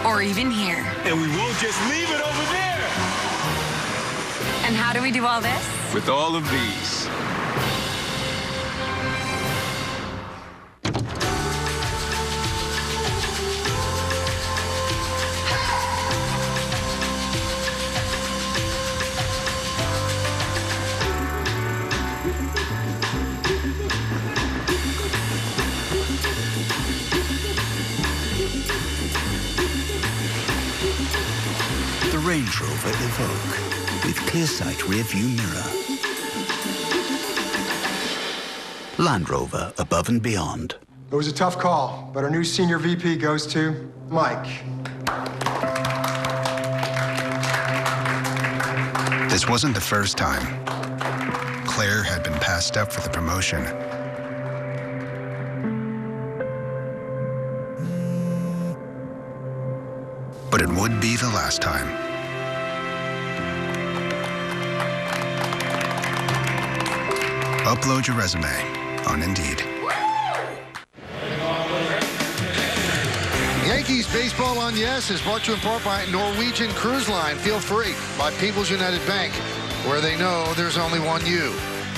Or even here. And we won't just leave it over there. And how do we do all this? With all of these. Range Rover Evoque with ClearSight rear view mirror. Land Rover above and beyond. It was a tough call, but our new senior VP goes to Mike. This wasn't the first time Claire had been passed up for the promotion. But it would be the last time. Upload your resume on Indeed. Yankees Baseball on Yes is brought to you in part by Norwegian Cruise Line. Feel free. By People's United Bank, where they know there's only one you.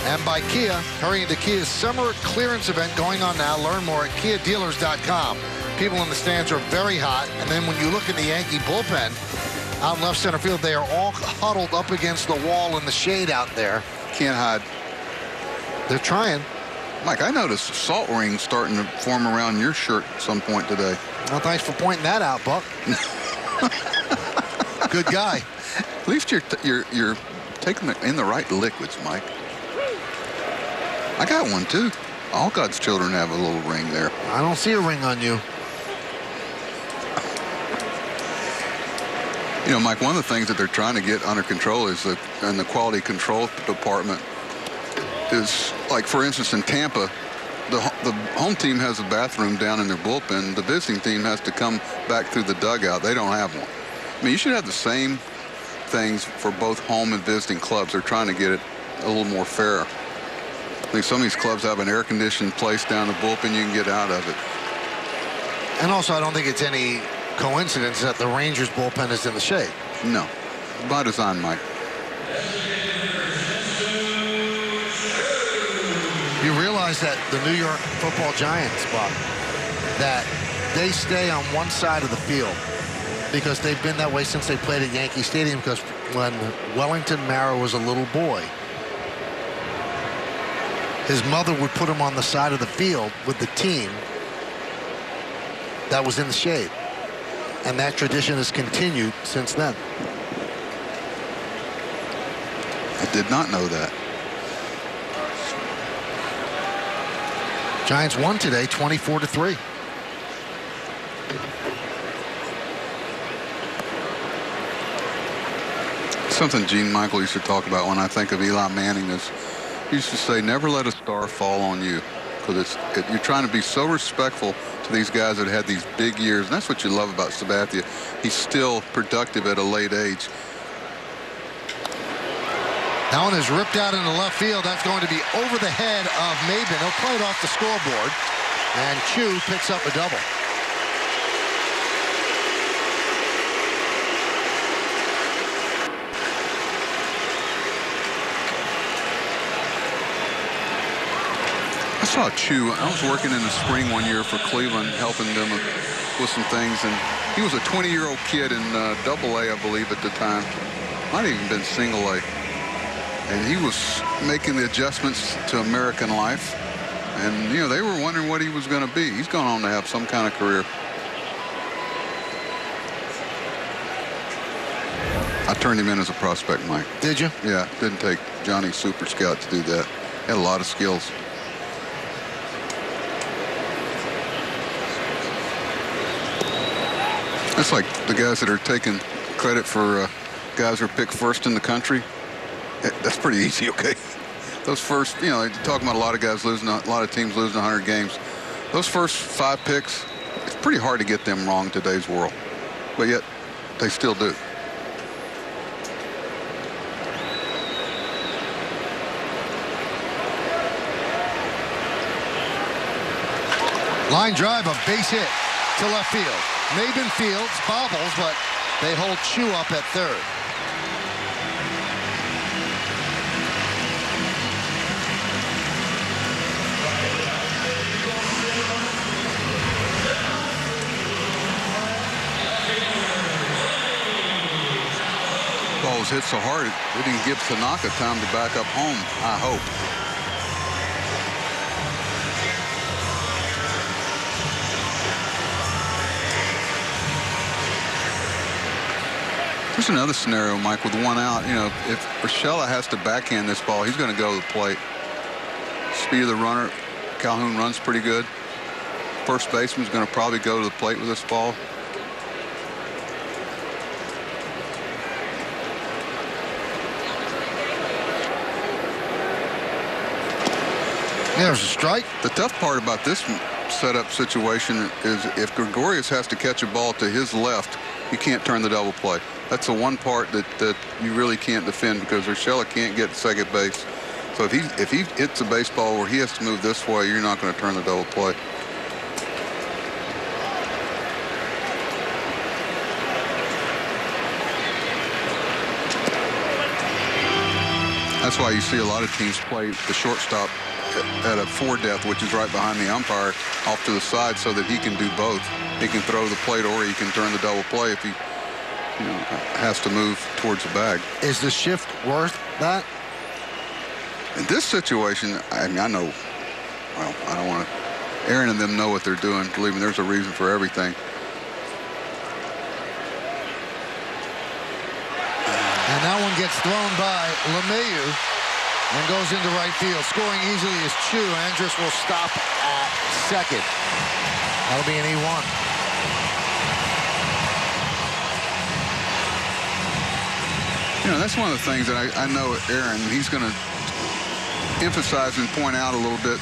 And by Kia. Hurry into Kia's summer clearance event going on now. Learn more at KiaDealers.com. People in the stands are very hot. And then when you look in the Yankee bullpen, out in left center field, they are all huddled up against the wall in the shade out there. Can't hide. They're trying. Mike, I noticed salt rings starting to form around your shirt at some point today. Well, thanks for pointing that out, Buck. Good guy. At least you're taking in the right liquids, Mike. I got one too. All God's children have a little ring there. I don't see a ring on you. You know, Mike, one of the things that they're trying to get under control is in the quality control department is, like, for instance, in Tampa, the home team has a bathroom down in their bullpen. The visiting team has to come back through the dugout. They don't have one. I mean, you should have the same things for both home and visiting clubs. They're trying to get it a little more fair. I think some of these clubs have an air-conditioned place down the bullpen. You can get out of it. And also, I don't think it's any coincidence that the Rangers bullpen is in the shade. No. By design, Mike. You realize that the New York Football Giants, Bob, that they stay on one side of the field because they've been that way since they played at Yankee Stadium, because when Wellington Mara was a little boy, his mother would put him on the side of the field with the team that was in the shade. And that tradition has continued since then. I did not know that. Giants won today, 24-3. Something Gene Michael used to talk about when I think of Eli Manning is, he used to say, never let a star fall on you, because you're trying to be so respectful to these guys that had these big years. And that's what you love about Sabathia. He's still productive at a late age. That one is ripped out into left field. That's going to be over the head of Maben. He'll play it off the scoreboard. And Chu picks up a double. I saw Chu. I was working in the spring one year for Cleveland, helping them with some things, and he was a 20-year-old kid in Double-A, I believe, at the time. Might have even been Single-A. And he was making the adjustments to American life, and you know, they were wondering what he was going to be. He's gone on to have some kind of career. I turned him in as a prospect, Mike. Did you? Yeah, didn't take Johnny Super Scout to do that. Had a lot of skills. That's like the guys that are taking credit for guys who are picked first in the country. That's pretty easy, okay? Those first, you know, you're talking about a lot of guys losing, a lot of teams losing 100 games. Those first 5 picks, it's pretty hard to get them wrong in today's world. But yet, they still do. Line drive, a base hit to left field. Maben fields, bobbles, but they hold Chu up at third. Ball was hit so hard, it didn't give Tanaka time to back up home, I hope. There's another scenario, Mike, with one out. You know, if Urshela has to backhand this ball, he's going to go to the plate. Speed of the runner, Calhoun runs pretty good. First baseman's going to probably go to the plate with this ball. There's a strike. The tough part about this setup situation is if Gregorius has to catch a ball to his left, you can't turn the double play. That's the one part that you really can't defend, because Urshela can't get to second base. So if he hits a baseball where he has to move this way, you're not going to turn the double play. That's why you see a lot of teams play the shortstop at a 4 depth, which is right behind the umpire, off to the side, so that he can do both. He can throw the plate, or he can turn the double play if he has to move towards the bag. Is the shift worth that? In this situation, I mean, I know, well, I don't want to, Aaron and them know what they're doing. Believe me, there's a reason for everything. And that one gets thrown by LeMahieu and goes into right field. Scoring easily is Chu. Andrus will stop at second. That'll be an E1. That's one of the things that I know Aaron, he's going to emphasize and point out a little bit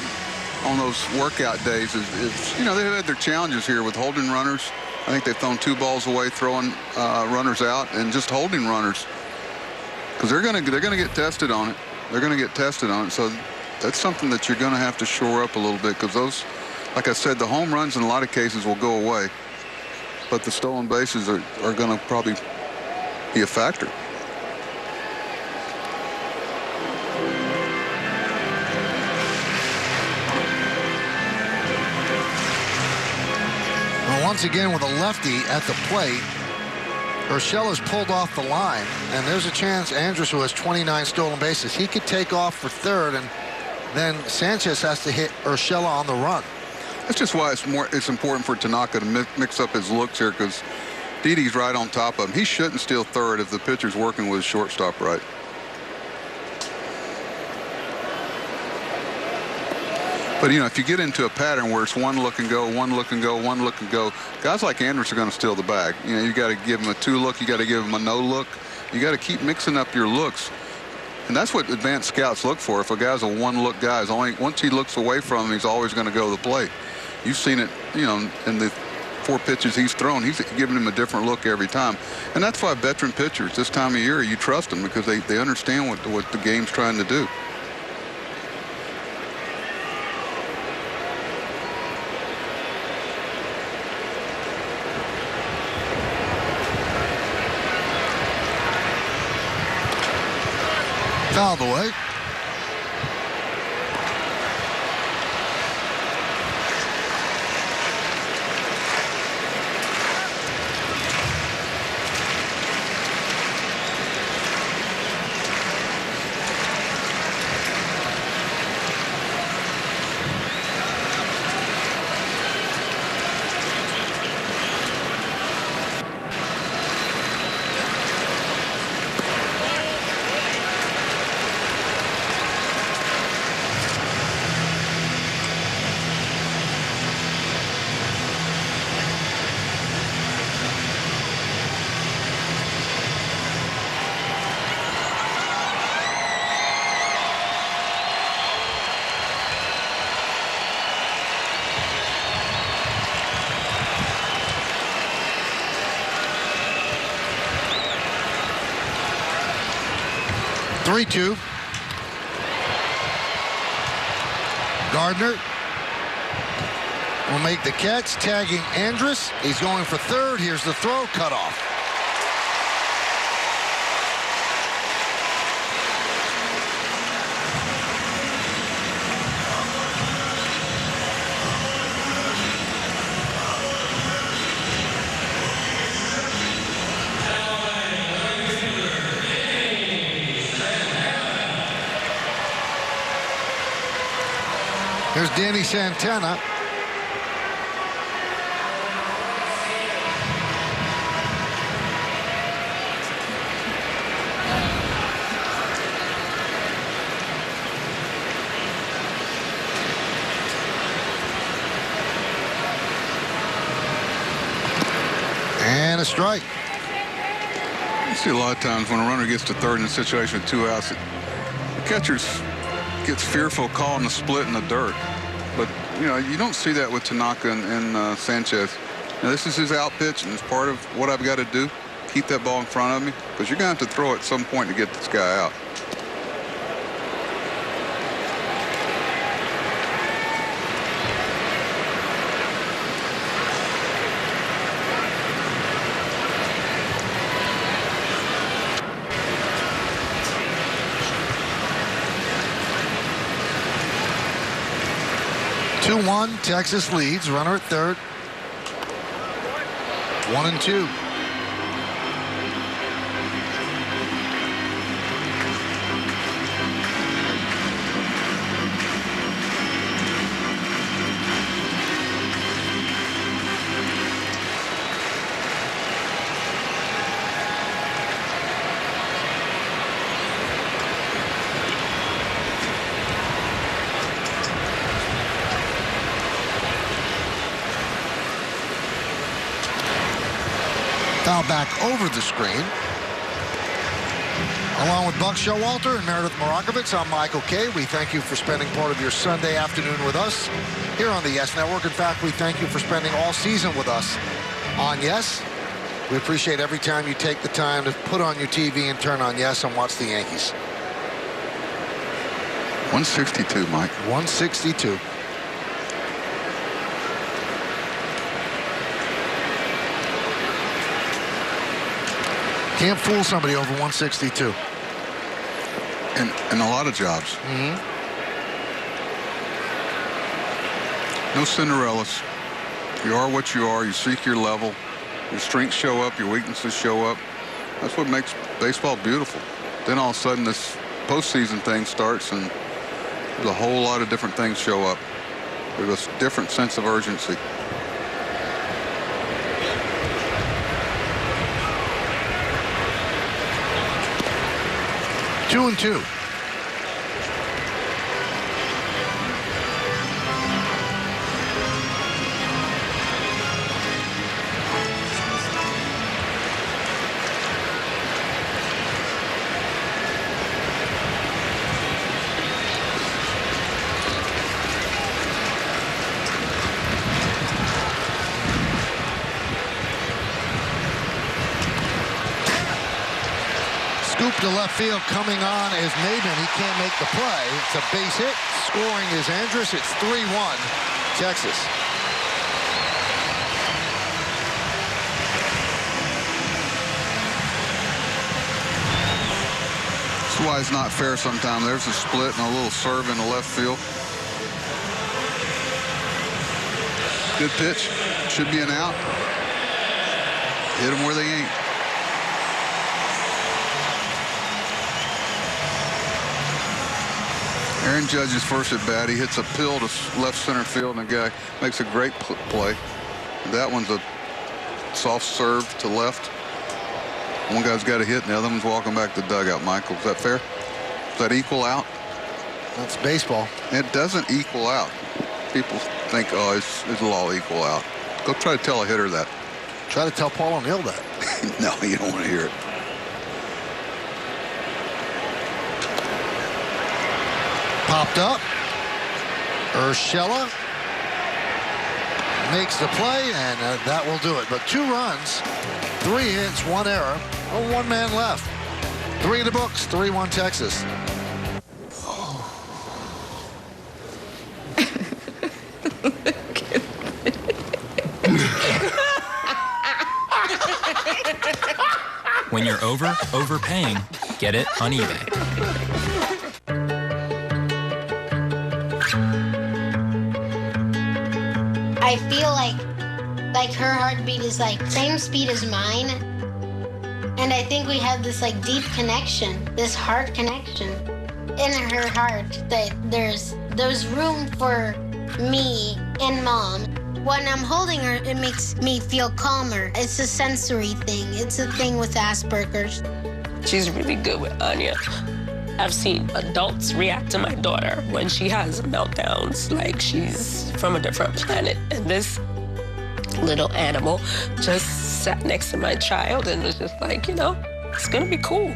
on those workout days is they've had their challenges here with holding runners. I think they've thrown 2 balls away, throwing runners out, and just holding runners, because they're going to get tested on it. They're going to get tested on it. So that's something that you're going to have to shore up a little bit, because those, like I said, the home runs in a lot of cases will go away, but the stolen bases are going to probably be a factor. Once again with a lefty at the plate, Urshela's pulled off the line, and there's a chance Andrus, who has 29 stolen bases, he could take off for third, and then Sanchez has to hit Urshela on the run. That's just why it's important for Tanaka to mix up his looks here, because Didi's right on top of him. He shouldn't steal third if the pitcher's working with his shortstop right. But, if you get into a pattern where it's one look and go, one look and go, one look and go, guys like Andrus are going to steal the bag. You got to give him a 2 look. You got to give him a no look. You got to keep mixing up your looks. And that's what advanced scouts look for. If a guy's a 1 look guy, once he looks away from him, he's always going to go to the plate. You've seen it, in the 4 pitches he's thrown. He's giving him a different look every time. And that's why veteran pitchers, this time of year, you trust them, because they understand what the game's trying to do. Fouled away. Three-two. Gardner will make the catch, tagging Andrus. He's going for third. Here's the throw, cut off. Here's Danny Santana. And a strike. You see a lot of times when a runner gets to third in a situation with 2 outs, the catcher's gets fearful calling the split in the dirt. But, you don't see that with Tanaka and Sanchez. This is his out pitch, and it's part of what I've got to do. Keep that ball in front of me, because you're going to have to throw at some point to get this guy out. 2-1, Texas leads. Runner at third. 1-2. Foul back over the screen. Along with Buck Showalter and Meredith Morakovitz, I'm Michael Kay. We thank you for spending part of your Sunday afternoon with us here on the Yes Network. In fact, we thank you for spending all season with us on Yes. We appreciate every time you take the time to put on your TV and turn on Yes and watch the Yankees. 162, Mike. 162. Can't fool somebody over 162. In a lot of jobs. No Cinderellas. You are what you are. You seek your level. Your strengths show up. Your weaknesses show up. That's what makes baseball beautiful. Then all of a sudden this postseason thing starts and there's a whole lot of different things show up. There's a different sense of urgency. Two and two. Scoop to left field coming on is Maben. He can't make the play. It's a base hit. Scoring is Andrus. It's 3-1 Texas. That's why it's not fair sometimes. There's a split and a little serve in the left field. Good pitch. Should be an out. Hit them where they ain't. Aaron Judge's first at bat. He hits a pill to left center field, and the guy makes a great play. That one's a soft serve to left. One guy's got a hit, and the other one's walking back to the dugout. Michael, is that fair? Does that equal out? That's baseball. It doesn't equal out. People think, oh, it'll all equal out. Go try to tell a hitter that. Try to tell Paul O'Neill that. No, you don't want to hear it. Popped up. Urshela makes the play, and that will do it. But 2 runs, 3 hits, 1 error, 1 man left. 3 in the books, 3-1 Texas. When you're overpaying, get it on eBay. I feel like her heartbeat is like same speed as mine. And I think we have this like deep connection, this heart connection in her heart, that there's room for me and Mom. When I'm holding her, it makes me feel calmer. It's a sensory thing. It's a thing with Asperger's. She's really good with Anya. I've seen adults react to my daughter when she has meltdowns like she's from a different planet. And this little animal just sat next to my child and was just like, you know, it's gonna be cool.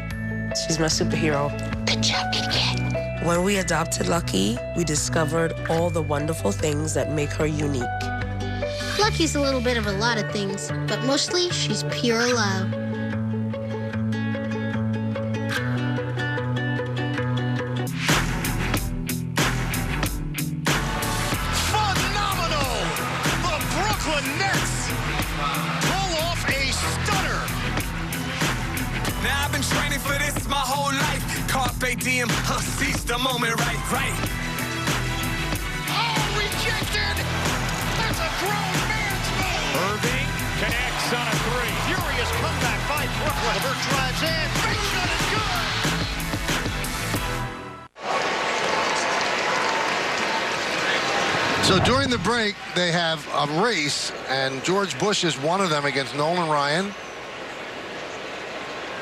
She's my superhero. Good job, Kitty Cat. When we adopted Lucky, we discovered all the wonderful things that make her unique. Lucky's a little bit of a lot of things, but mostly she's pure love. Phenomenal! The Brooklyn Nets pull off a stunner. Now I've been training for this my whole life. Carpe diem, seize the moment, right. Oh, rejection! Houston! That's a grown man's move! Irving connects on a three. Furious comeback by Brooklyn. LeVert drives in. Big shot is good! So during the break, they have a race, and George Bush is one of them against Nolan Ryan.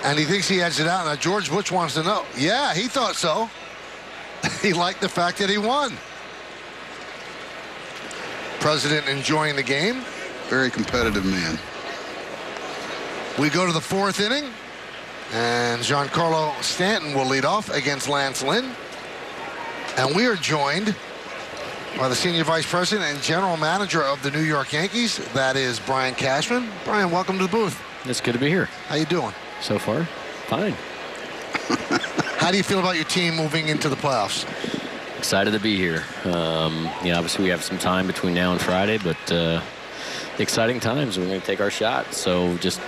And he thinks he edged it out. Now, George Bush wants to know. Yeah, he thought so. He liked the fact that he won. President enjoying the game. Very competitive man. We go to the fourth inning, and Giancarlo Stanton will lead off against Lance Lynn. And we are joined by the Senior Vice President and General Manager of the New York Yankees. That is Brian Cashman. Brian, welcome to the booth. It's good to be here. How you doing? So far, fine. How do you feel about your team moving into the playoffs? Excited to be here. Obviously we have some time between now and Friday, but exciting times. We're going to take our shot. So just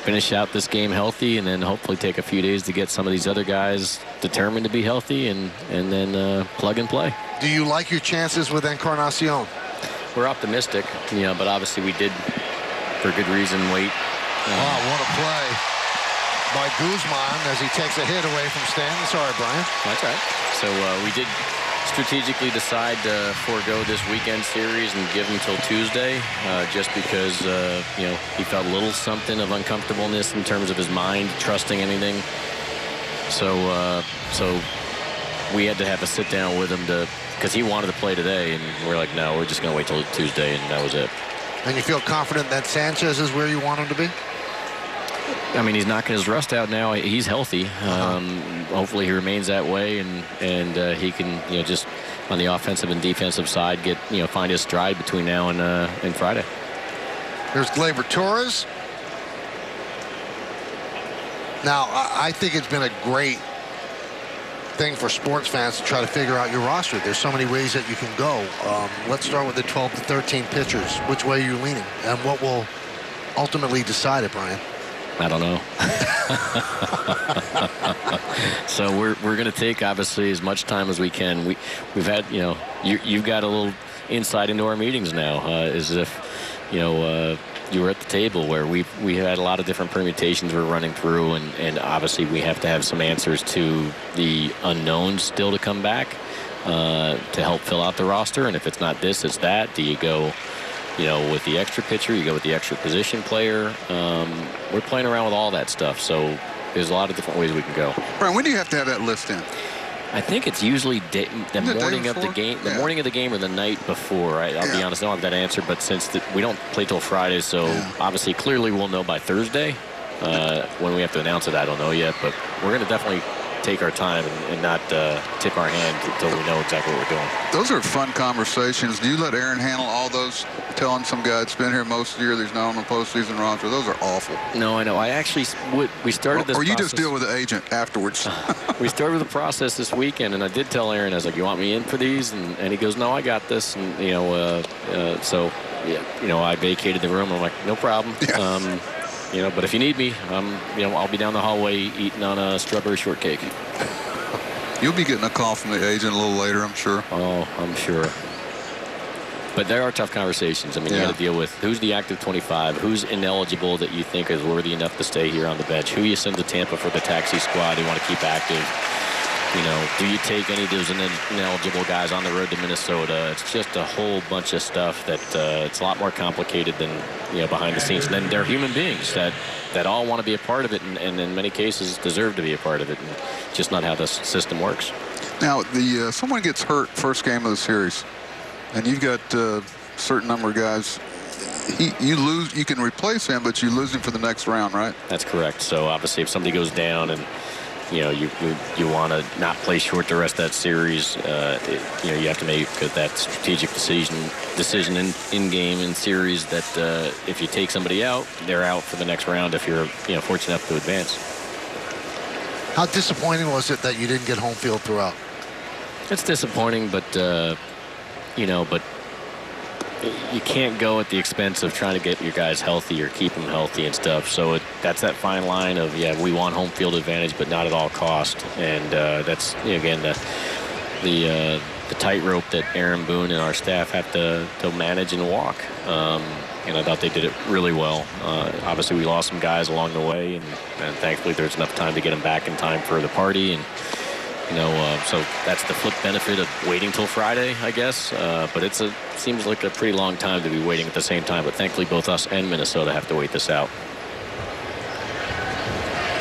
finish out this game healthy, and then hopefully take a few days to get some of these other guys determined to be healthy, and then plug and play. Do you like your chances with Encarnacion? We're optimistic, but obviously we did, for good reason, wait. Wow, what a play by Guzman as he takes a hit away from Stanton. Sorry, Brian. That's right. So we did strategically decide to forego this weekend series and give him till Tuesday, just because he felt a little something of uncomfortableness in terms of his mind trusting anything. So we had to have a sit down with him because he wanted to play today, and we're like, no, we're just going to wait till Tuesday, and that was it. And you feel confident that Sanchez is where you want him to be? I mean, he's knocking his rust out now. He's healthy. Hopefully he remains that way, and he can, just on the offensive and defensive side, find his stride between now and Friday. There's Gleyber Torres. Now, I think it's been a great thing for sports fans to try to figure out your roster. There's so many ways that you can go. Let's start with the 12 to 13 pitchers. Which way are you leaning, and what will ultimately decide it, Brian? I don't know. So we're going to take, obviously, as much time as we can. We've had, you've got a little insight into our meetings now, as if, you were at the table where we had a lot of different permutations we're running through, and obviously we have to have some answers to the unknowns still to come back to help fill out the roster. And if it's not this, it's that. Do you go, with the extra pitcher? You go with the extra position player? We're playing around with all that stuff, so there's a lot of different ways we can go. Brian, when do you have to have that list in? I think it's usually the morning of the game, morning of the game or the night before. I'll be honest, I don't have that answer, but since we don't play till Friday, so obviously clearly we'll know by Thursday. When we have to announce it, I don't know yet, but we're going to definitely take our time and not tip our hand until we know exactly what we're doing. Those are fun conversations. Do you let Aaron handle all those, telling some guy that's been here most of the year, there's not on the postseason roster? Those are awful. No, I know. I actually, we started this Or you process. just deal with the agent afterwards. We started the process this weekend, and I did tell Aaron, I was like, you want me in for these? And he goes, no, I got this. And, so, yeah, I vacated the room. I'm like, no problem. Yeah. But if you need me, I'll be down the hallway eating on a strawberry shortcake. You'll be getting a call from the agent a little later, I'm sure. Oh, I'm sure. But there are tough conversations. I mean, you got to deal with who's the active 25, who's ineligible that you think is worthy enough to stay here on the bench, who you send to Tampa for the taxi squad you want to keep active. Do you take any of those ineligible guys on the road to Minnesota? It's just a whole bunch of stuff that it's a lot more complicated than behind the scenes. And then they're human beings that all want to be a part of it, and in many cases deserve to be a part of it, and just not how the system works. Now, someone gets hurt first game of the series, and you've got a certain number of guys. You can replace him, but you lose him for the next round, right? That's correct. So obviously, if somebody goes down and you want to not play short the rest of that series, you have to make that strategic decision in game and series that if you take somebody out, they're out for the next round if you're fortunate enough to advance. How disappointing was it that you didn't get home field throughout? It's disappointing, but you can't go at the expense of trying to get your guys healthy or keep them healthy and stuff. So that's that fine line of, we want home field advantage, but not at all cost. And that's, again, the tightrope that Aaron Boone and our staff have to manage and walk. And I thought they did it really well. Obviously, we lost some guys along the way, and thankfully there's enough time to get them back in time for the party. And so that's the flip benefit of waiting till Friday, I guess. But it seems like a pretty long time to be waiting at the same time. But thankfully, both us and Minnesota have to wait this out.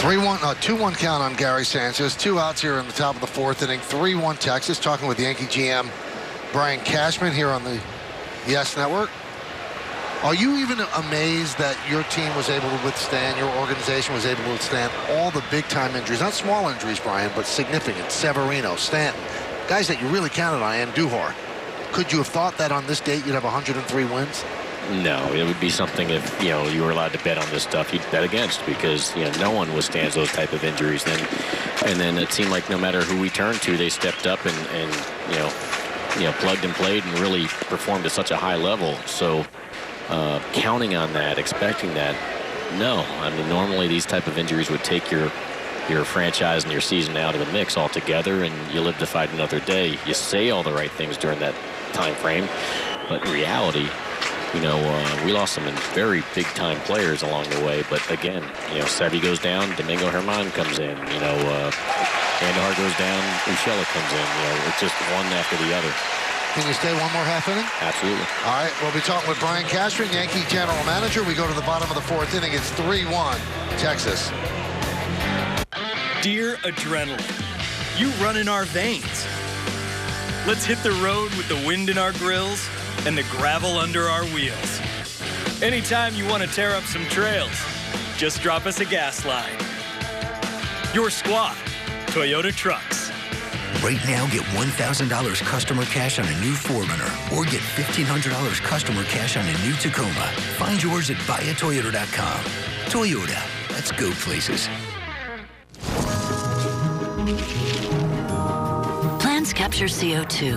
2-1 count on Gary Sanchez. 2 outs here in the top of the 4th inning. 3-1 Texas. Talking with Yankee GM Brian Cashman here on the Yes Network. Are you even amazed that your team was able to withstand, your organization was able to withstand all the big-time injuries? Not small injuries, Brian, but significant. Severino, Stanton, guys that you really counted on, and Duhar. Could you have thought that on this date you'd have 103 wins? No, it would be something if, you were allowed to bet on this stuff, you'd bet against, because, no one withstands those type of injuries. And then it seemed like no matter who we turned to, they stepped up and plugged and played and really performed at such a high level. So counting on that, expecting that, no. I mean, normally these type of injuries would take your franchise and your season out of the mix altogether, and you live to fight another day. You say all the right things during that time frame, but in reality, we lost some very big-time players along the way. But again, Sevy goes down, Domingo Germán comes in, Andujar goes down, Urshela comes in. It's just one after the other. Can you stay one more half inning? Absolutely. All right, we'll be talking with Brian Cashman, Yankee General Manager. We go to the bottom of the 4th inning. It's 3-1, Texas. Dear adrenaline, you run in our veins. Let's hit the road with the wind in our grills and the gravel under our wheels. Anytime you want to tear up some trails, just drop us a gas line. Your squad, Toyota Trucks. Right now, get $1,000 customer cash on a new 4Runner or get $1,500 customer cash on a new Tacoma. Find yours at buyatoyota.com. Toyota, let's go places. Plants capture CO2.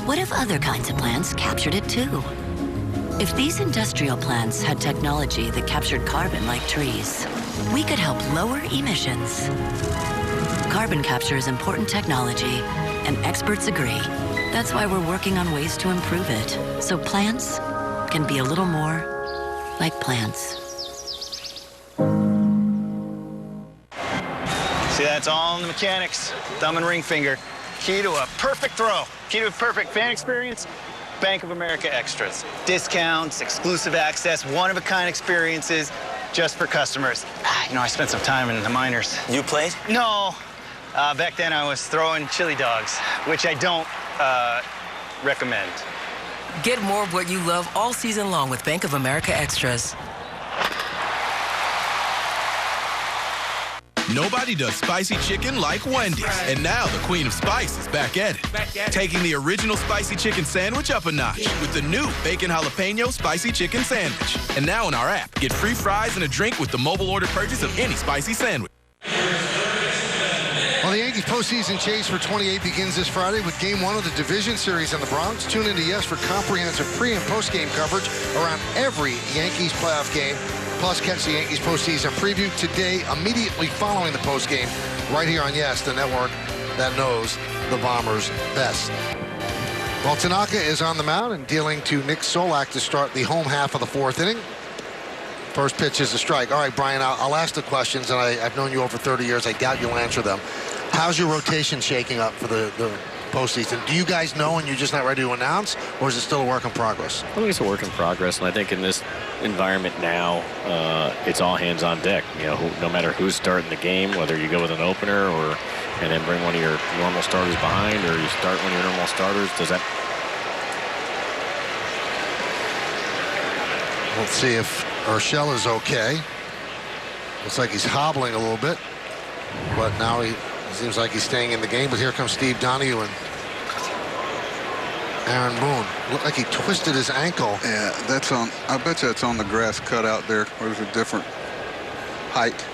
What if other kinds of plants captured it too? If these industrial plants had technology that captured carbon like trees, we could help lower emissions. Carbon capture is important technology, and experts agree. That's why we're working on ways to improve it, so plants can be a little more like plants. See, that's all in the mechanics. Thumb and ring finger. Key to a perfect throw. Key to a perfect fan experience. Bank of America Extras. Discounts, exclusive access, one-of-a-kind experiences just for customers. I spent some time in the minors. You played? No. Back then I was throwing chili dogs, which I don't recommend. Get more of what you love all season long with Bank of America Extras. Nobody does spicy chicken like Wendy's. And now the Queen of Spice is back at it. Taking the original spicy chicken sandwich up a notch with the new Bacon Jalapeno Spicy Chicken Sandwich. And now in our app, get free fries and a drink with the mobile order purchase of any spicy sandwich. Well, the Yankees postseason chase for 28 begins this Friday with Game 1 of the Division Series in the Bronx. Tune into Yes for comprehensive pre- and post-game coverage around every Yankees playoff game. Plus, catch the Yankees postseason preview today, immediately following the postgame, right here on Yes, the network that knows the Bombers best. Well, Tanaka is on the mound and dealing to Nick Solak to start the home half of the 4th inning. First pitch is a strike. All right, Brian, I'll ask the questions, and I've known you over 30 years. I doubt you'll answer them. How's your rotation shaking up for the postseason? Do you guys know and you're just not ready to announce, or is it still a work in progress? I think it's a work in progress, and I think in this environment now, it's all hands on deck. No matter who's starting the game, whether you go with an opener and then bring one of your normal starters behind, or you start one of your normal starters, does that? Let's see if Urshela is okay. Looks like he's hobbling a little bit, but now he seems like he's staying in the game. But here comes Steve Donahue and Aaron Boone. Looked like he twisted his ankle. Yeah, that's on. I bet you it's on the grass cut out there, where there's a different height.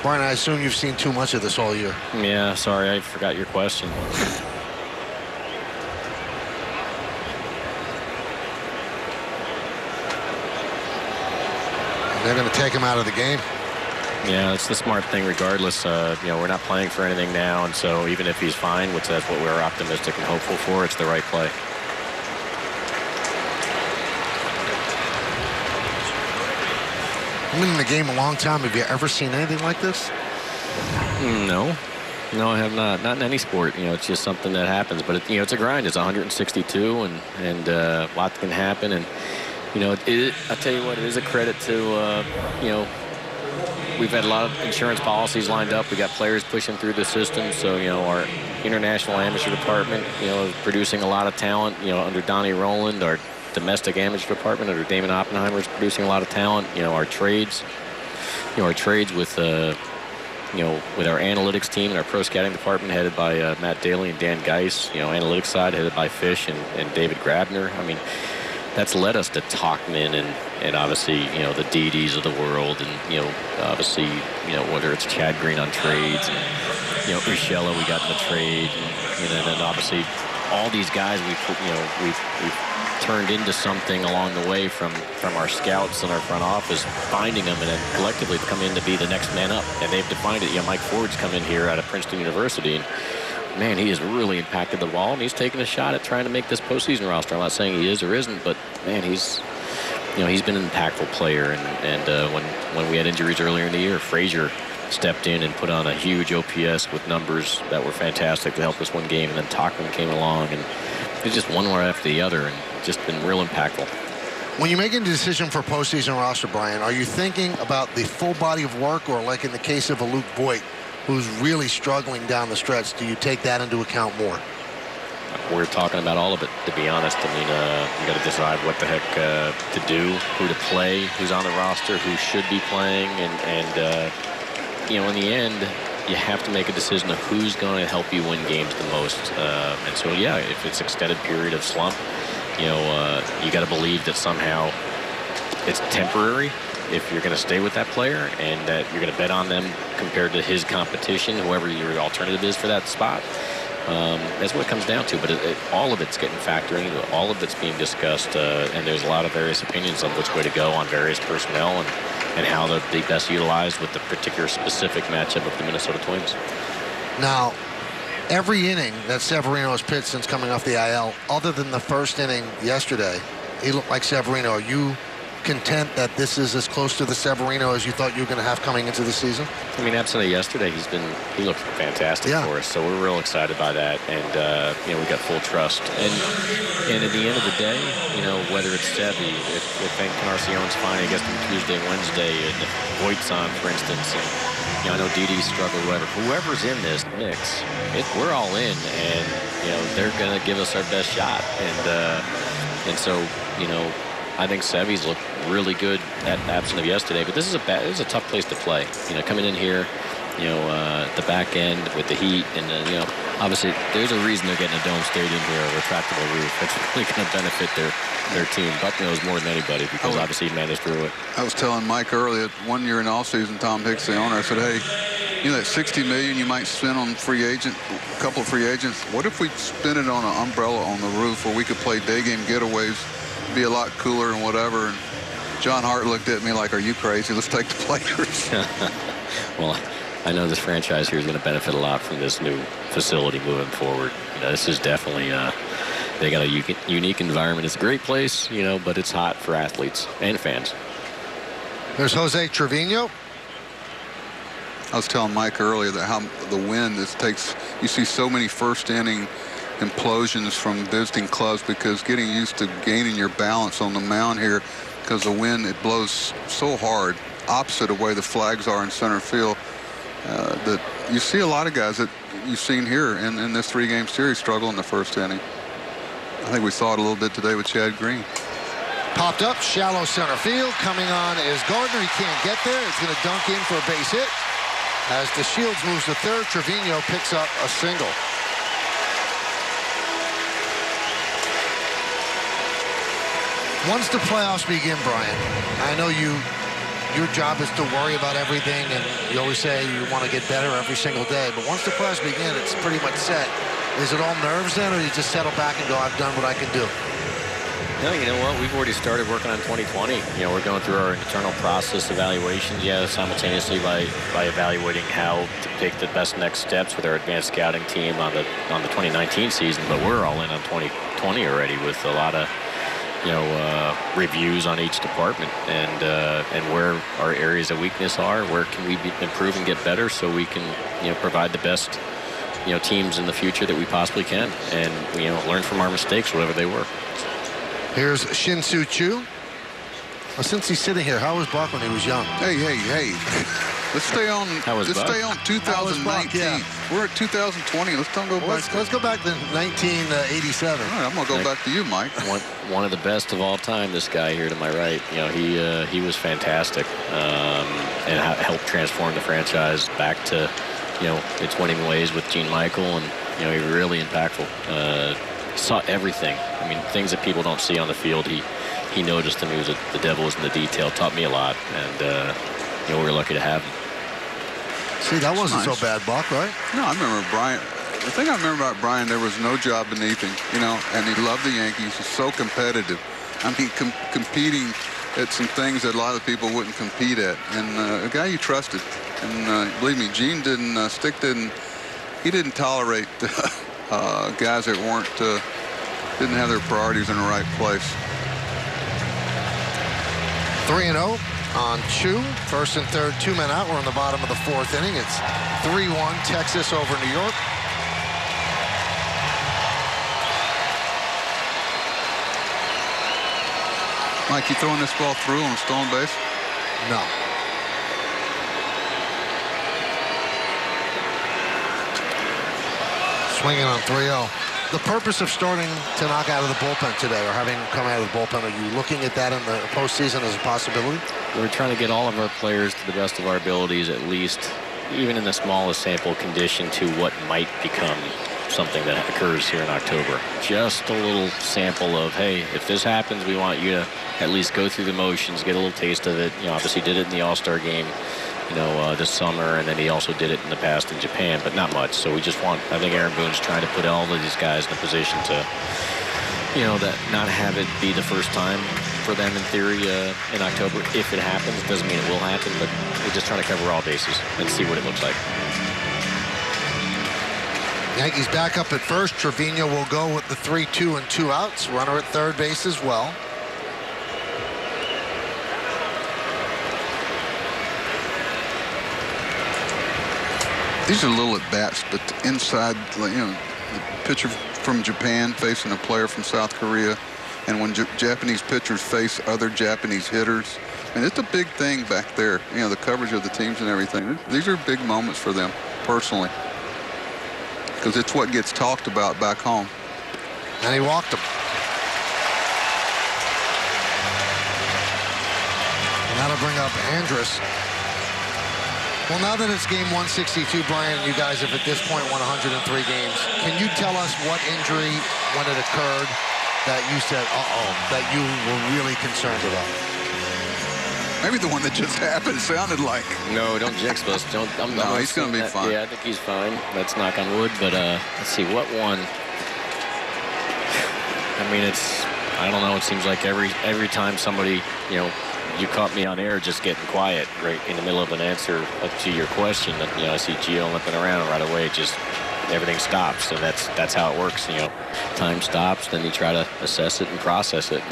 Brian, I assume you've seen too much of this all year. Yeah, sorry, I forgot your question. They're going to take him out of the game. Yeah, it's the smart thing regardless. We're not playing for anything now, and so even if he's fine, which that's what we're optimistic and hopeful for, it's the right play. I've been in the game a long time. Have you ever seen anything like this? No, I have not. Not in any sport. It's just something that happens. But it's a grind. It's 162, and a lot can happen. And I tell you what, it is a credit to we've had a lot of insurance policies lined up. We got players pushing through the system. So our international amateur department, is producing a lot of talent. Under Donnie Rowland, our domestic amateur department under Damon Oppenheimer is producing a lot of talent. Our trades, with with our analytics team and our pro scouting department headed by Matt Daly and Dan Geis. Analytics side headed by Fish and David Grabner. I mean, that's led us to Talkman and obviously the DDs of the world, and obviously whether it's Chad Green on trades and Urshela we got in the trade, and then obviously all these guys we've turned into something along the way from our scouts and our front office, finding them and then collectively come in to be the next man up. And they've defined it. Mike Ford's come in here out of Princeton University, and man, he has really impacted the ball, and he's taken a shot at trying to make this postseason roster. I'm not saying he is or isn't, but man, he's been an impactful player. And when we had injuries earlier in the year, Frazier stepped in and put on a huge OPS with numbers that were fantastic to help us win game. And then Talkman came along, and it's just one more after the other, and just been real impactful. When you're making a decision for postseason roster, Brian, are you thinking about the full body of work, or like in the case of a Luke Voigt, who's really struggling down the stretch, do you take that into account more? We're talking about all of it, to be honest. I mean, you got to decide what the heck to do, who to play, who's on the roster, who should be playing, and in the end, you have to make a decision of who's going to help you win games the most. And so, yeah, if it's extended period of slump, you got to believe that somehow it's temporary if you're going to stay with that player, and that you're going to bet on them compared to his competition, whoever your alternative is for that spot. That's what it comes down to. But all of it's getting factored into it. All of it's being discussed, and there's a lot of various opinions on which way to go on various personnel and how they'll be best utilized with the particular specific matchup of the Minnesota Twins. Now, every inning that Severino has pitched since coming off the IL, other than the first inning yesterday, he looked like Severino. Are you content that this is as close to the Severino as you thought you were going to have coming into the season? I mean, absent of yesterday, he looked fantastic for us, so we're real excited by that, and we got full trust. And at the end of the day, whether it's Sevy, if Encarnacion's fine against him Tuesday, Wednesday, and if Voigt's on, for instance, and I know Didi's struggled, whoever's in this mix, we're all in, and they're going to give us our best shot, and so I think Sevy's looked really good at absent of yesterday, but this is a tough place to play. Coming in here, the back end with the heat, and obviously there's a reason they're getting a dome stadium here, a retractable roof. That's really going to benefit their team. Buck knows more than anybody because obviously he managed through it. I was telling Mike earlier, one year in off season, Tom Hicks, the owner, I said, hey, that $60 million you might spend on a couple of free agents. What if we spend it on an umbrella on the roof where we could play day game getaways? Be a lot cooler and whatever. And John Hart looked at me like, are you crazy? Let's take the players. Well, I know this franchise here is going to benefit a lot from this new facility moving forward. This is definitely they got a unique environment. It's a great place, but it's hot for athletes and fans. There's Jose Trevino. I was telling Mike earlier that how the wind takes. You see so many first inning implosions from visiting clubs because getting used to gaining your balance on the mound here, because the wind, it blows so hard opposite of where the flags are in center field, that you see a lot of guys that you've seen here in this three-game series struggle in the first inning. I think we saw it a little bit today with Chad Green. Popped up, shallow center field. Coming on is Gardner. He can't get there. He's going to dunk in for a base hit. As DeShields moves to third, Trevino picks up a single. Once the playoffs begin, Brian, I know your job is to worry about everything, and you always say you want to get better every single day, but once the playoffs begin, it's pretty much set. Is it all nerves then, or you just settle back and go, I've done what I can do? No, you know what? We've already started working on 2020. You know, we're going through our internal process evaluations, simultaneously by evaluating how to pick the best next steps with our advanced scouting team on the 2019 season. But we're all in on 2020 already with a lot of, reviews on each department and where our areas of weakness are, where can we improve and get better so we can, provide the best, teams in the future that we possibly can and, learn from our mistakes, whatever they were. Here's Shin-Soo Choo. Well, since he's sitting here, how was Buck when he was young? Hey. Let's stay on 2019. Yeah. We're at 2020. Let's don't go back. Let's go back to 1987. All right, I'm going to go back to you, Mike. One of the best of all time, this guy here to my right. He was fantastic and helped transform the franchise back to, its winning ways with Gene Michael. And, he was really impactful. Saw everything. I mean, things that people don't see on the field. He noticed them. The devil was in the detail. Taught me a lot, and we were lucky to have him. See, that wasn't so bad, Buck, right? No, I remember Brian. The thing I remember about Brian, there was no job beneath him, and he loved the Yankees. He's so competitive. I mean, competing at some things that a lot of people wouldn't compete at, and a guy you trusted. And believe me, Gene he didn't tolerate guys that didn't have their priorities in the right place. 3-0 on Choo. First and third, 2 men out. We're in the bottom of the 4th inning. It's 3-1 Texas over New York. Mike, you throwing this ball through on a stolen base? No. Swinging on 3-0. The purpose of starting to knock out of the bullpen today, or having come out of the bullpen, are you looking at that in the postseason as a possibility? We're trying to get all of our players to the best of our abilities, at least, even in the smallest sample condition, to what might become something that occurs here in October. Just a little sample of, hey, if this happens, we want you to at least go through the motions, get a little taste of it. Obviously did it in the All-Star game, this summer, and then he also did it in the past in Japan, but not much. So we just I think Aaron Boone's trying to put all of these guys in a position to, that not have it be the first time for them in theory in October. If it happens, it doesn't mean it will happen, but we're just trying to cover all bases and see what it looks like. Yankees back up at first. Trevino will go with the 3-2 and 2 outs. Runner at third base as well. These are little at-bats, but inside, the pitcher from Japan facing a player from South Korea, and when Japanese pitchers face other Japanese hitters, and it's a big thing back there. The coverage of the teams and everything. These are big moments for them personally, because it's what gets talked about back home. And he walked him. And that'll bring up Andrus. Well, now that it's game 162, Brian, you guys have at this point won 103 games. Can you tell us what injury, when it occurred, that you said, that you were really concerned about? Maybe the one that just happened sounded like. No, don't jinx us. No, he's going to be fine. Yeah, I think he's fine. Let's knock on wood. But let's see, what one? I mean, I don't know. It seems like every time somebody, you caught me on air just getting quiet right in the middle of an answer to your question. And, I see Gio limping around right away. Just everything stops, and that's how it works. Time stops, then you try to assess it and process it,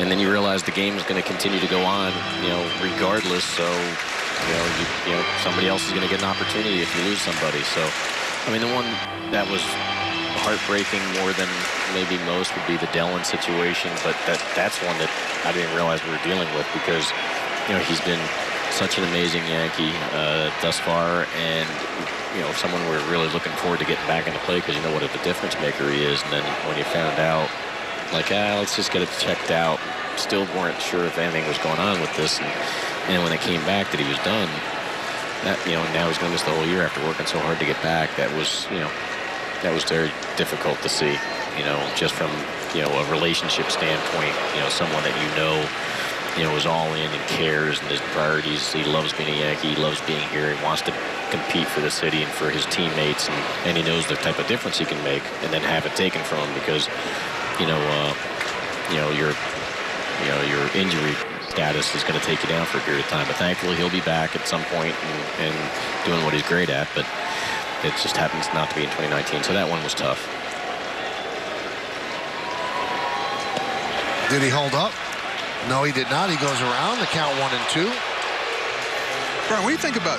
and then you realize the game is going to continue to go on, regardless. So, somebody else is going to get an opportunity if you lose somebody. So, I mean, the one that was heartbreaking more than maybe most would be the Dellin situation, but that's one that I didn't realize we were dealing with, because he's been such an amazing Yankee thus far, and someone we're really looking forward to getting back into play, because you know what a difference maker he is. And then when you found out, like, let's just get it checked out, still weren't sure if anything was going on with this, and when it came back that he was done, that now he's going to miss the whole year after working so hard to get back. That was very difficult to see, just from, a relationship standpoint, someone that is all in and cares, and his priorities. He loves being a Yankee. He loves being here. He wants to compete for the city and for his teammates, and he knows the type of difference he can make, and then have it taken from him because, your injury status is going to take you down for a period of time. But thankfully, he'll be back at some point and doing what he's great at. But it just happens not to be in 2019. So that one was tough. Did he hold up? No, he did not. He goes around. The count 1-2. Brian, what do you think about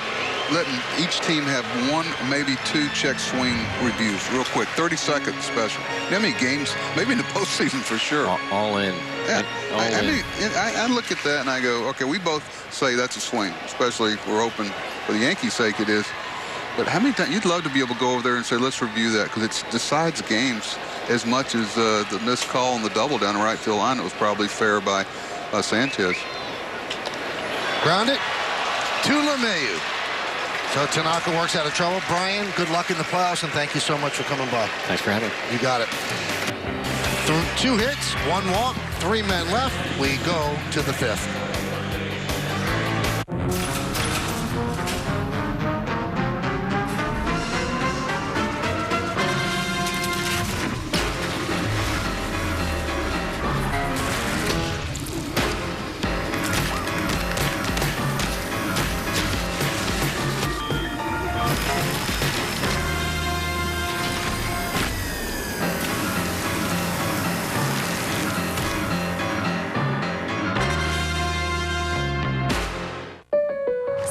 letting each team have one, maybe two check swing reviews real quick, 30 seconds special? How many games, maybe in the postseason for sure. All in. Yeah. I mean, I look at that and I go, okay, we both say that's a swing, especially if we're hoping for the Yankees' sake it is. But how many times, you'd love to be able to go over there and say, let's review that, because it decides games as much as the missed call on the double down the right field line. It was probably fair by Sanchez. Grounded to LeMahieu. So Tanaka works out of trouble. Brian, good luck in the playoffs, and thank you so much for coming by. Thanks for having me. You got it. Through 2 hits, 1 walk, 3 men left. We go to the 5th.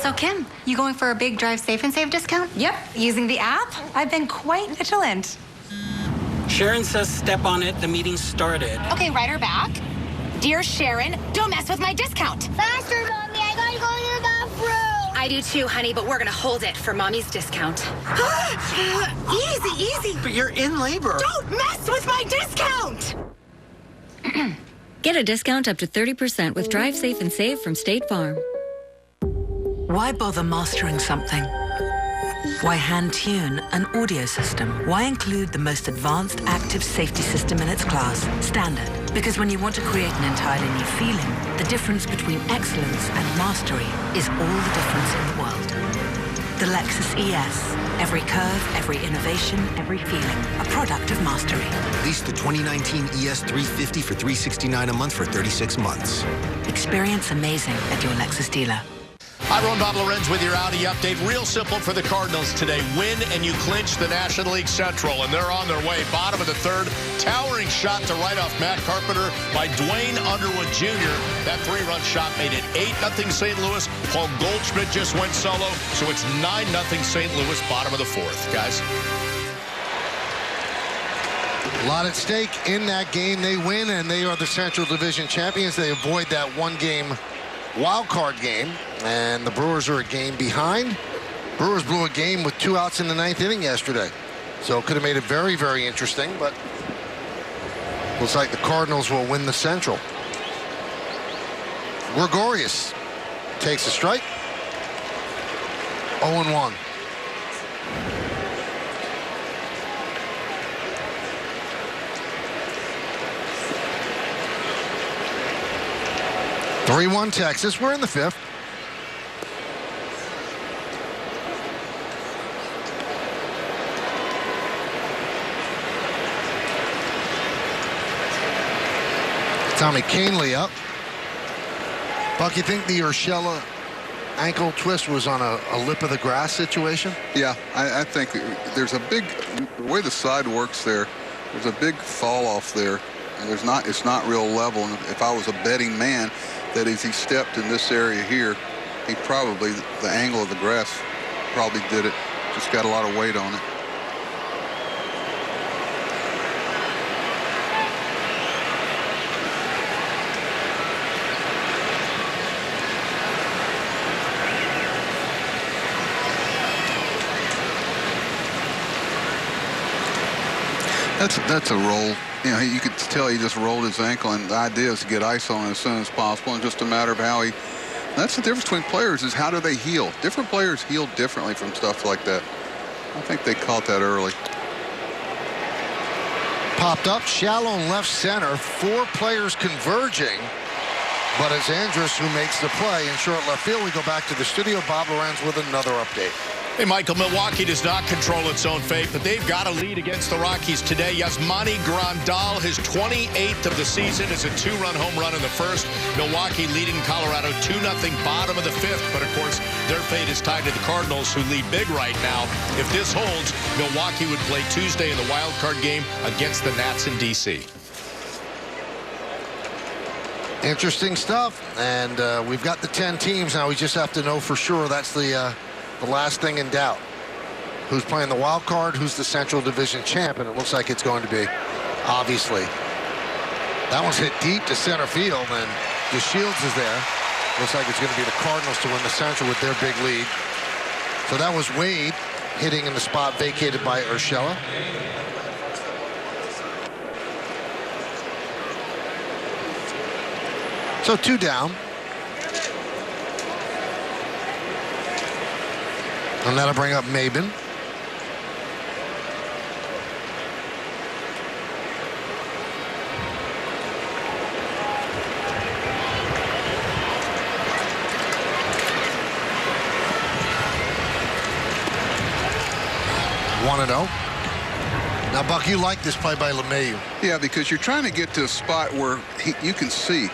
So, Kim, you going for a big Drive Safe and Save discount? Yep, using the app. I've been quite vigilant. Sharon says step on it. The meeting started. Okay, write her back. Dear Sharon, don't mess with my discount. Faster, Mommy. I gotta go to the bathroom. I do too, honey, but we're gonna hold it for Mommy's discount. Easy. But you're in labor. Don't mess with my discount! Get a discount up to 30% with Drive Safe and Save from State Farm. Why bother mastering something? Why hand-tune an audio system? Why include the most advanced active safety system in its class, Standard? Because when you want to create an entirely new feeling, the difference between excellence and mastery is all the difference in the world. The Lexus ES. Every curve, every innovation, every feeling. A product of mastery. Lease the 2019 ES 350 for $369 a month for 36 months. Experience amazing at your Lexus dealer. Hi, everyone. Bob Lorenz with your Audi update. Real simple for the Cardinals today. Win and you clinch the National League Central, and they're on their way. Bottom of the 3rd. Towering shot to right off Matt Carpenter by Dwayne Underwood Jr. That 3-run shot made it 8-0 St. Louis. Paul Goldschmidt just went solo, so it's 9-0 St. Louis, bottom of the 4th, guys. A lot at stake in that game. They win, and they are the Central Division champions. They avoid that 1-game wild card game, and the Brewers are a game behind. Brewers blew a game with 2 outs in the 9th inning yesterday, so it could have made it very, very interesting, but looks like the Cardinals will win the Central. Gregorius takes a strike. 0-1. Three-1 Texas. We're in the 5th. Tommy Canely up. Buck, you think the Urshela ankle twist was on a lip of the grass situation? Yeah, I think there's a big, the way the side works there, there's a big fall off there. And it's not real level. And if I was a betting man, that as he stepped in this area here, he probably, the angle of the grass probably did it. Just got a lot of weight on it. That's a roll. You know, you could tell he just rolled his ankle, and the idea is to get ice on it as soon as possible, and just a matter of how he. That's the difference between players, is how do they heal? Different players heal differently from stuff like that. I think they caught that early. Popped up, shallow in left center. 4 players converging, but it's Andrus who makes the play in short left field. We go back to the studio. Bob Lorenz with another update. Hey, Michael, Milwaukee does not control its own fate, but they've got a lead against the Rockies today. Yasmani Grandal, his 28th of the season, is a 2-run home run in the first. Milwaukee leading Colorado 2-0, bottom of the fifth. But, of course, their fate is tied to the Cardinals, who lead big right now. If this holds, Milwaukee would play Tuesday in the wild card game against the Nats in D.C. Interesting stuff. And we've got the 10 teams now. We just have to know for sure. That's the last thing in doubt. Who's playing the wild card? Who's the Central Division champ? And it looks like it's going to be, obviously. That one's hit deep to center field, and DeShields is there. Looks like it's going to be the Cardinals to win the Central with their big lead. So that was Wade hitting in the spot vacated by Urshela. So 2 down. And that'll bring up Maben. One and 0. Now, Buck, you like this play by LeMahieu. Yeah, because you're trying to get to a spot where you can see.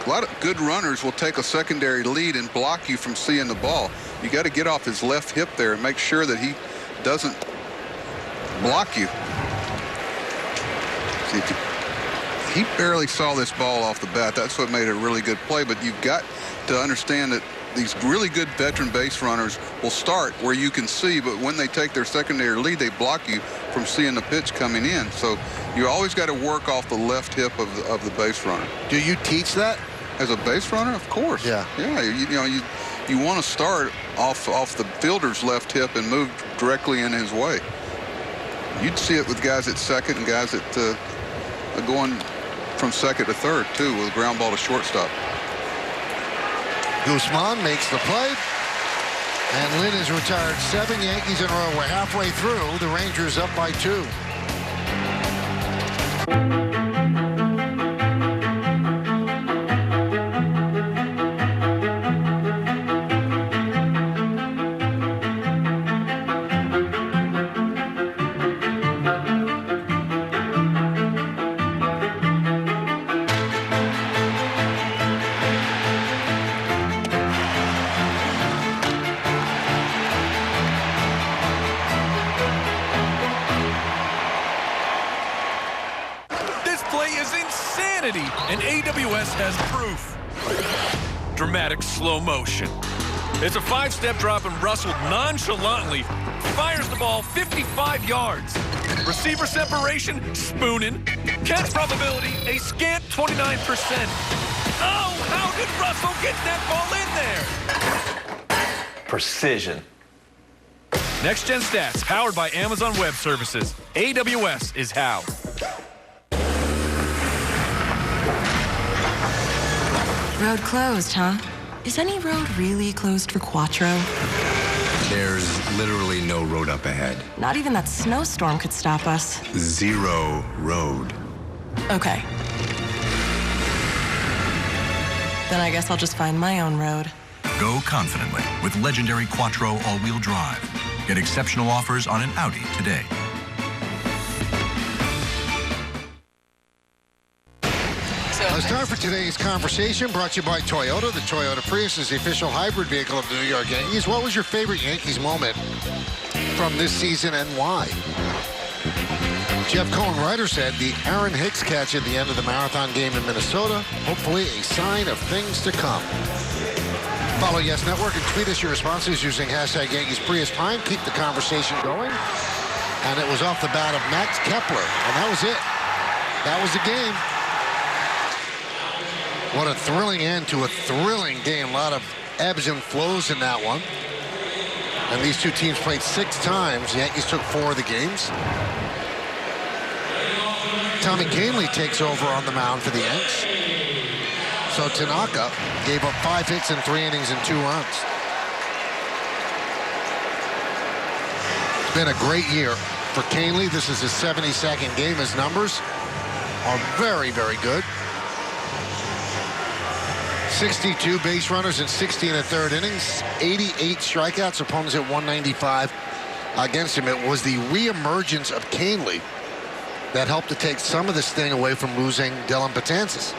A lot of good runners will take a secondary lead and block you from seeing the ball. You got to get off his left hip there and make sure that he doesn't block you. See, he barely saw this ball off the bat. That's what made it a really good play. But you've got to understand that these really good veteran base runners will start where you can see, but when they take their secondary lead, they block you from seeing the pitch coming in. So you always got to work off the left hip of the base runner. Do you teach that? As a base runner, of course. Yeah. Yeah, you want to start off the fielder's left hip and move directly in his way. You'd see it with guys at second and guys that going from second to third, too, with a ground ball to shortstop. Guzman makes the play. And Lynn has retired 7 Yankees in a row. We're halfway through. The Rangers up by 2. And AWS has proof. Dramatic slow motion. It's a 5-step drop, and Russell nonchalantly fires the ball 55 yards. Receiver separation, spooning. Catch probability, a scant 29%. Oh, how did Russell get that ball in there? Precision. Next-gen stats powered by Amazon Web Services. AWS is how. Road closed, huh? Is any road really closed for Quattro? There's literally no road up ahead. Not even that snowstorm could stop us. Zero road. Okay. Then I guess I'll just find my own road. Go confidently with legendary Quattro all-wheel drive. Get exceptional offers on an Audi today. It's time for today's conversation, brought to you by Toyota. The Toyota Prius is the official hybrid vehicle of the New York Yankees. What was your favorite Yankees moment from this season and why? Jeff Cohen-Ryder said the Aaron Hicks catch at the end of the marathon game in Minnesota, hopefully a sign of things to come. Follow Yes Network and tweet us your responses using hashtag Yankees Prius Prime. Keep the conversation going. And it was off the bat of Max Kepler, and that was it. That was the game. What a thrilling end to a thrilling game. A lot of ebbs and flows in that one. And these two teams played 6 times. The Yankees took 4 of the games. Tommy Kahnle takes over on the mound for the Yanks. So Tanaka gave up 5 hits in 3 innings and 2 runs. It's been a great year for Kahnle. This is his 72nd game. His numbers are very, very good. 62 base runners and 60 in the third innings, 88 strikeouts, opponents at 195 against him. It was the reemergence of Canely that helped to take some of the sting away from losing Dylan Betances.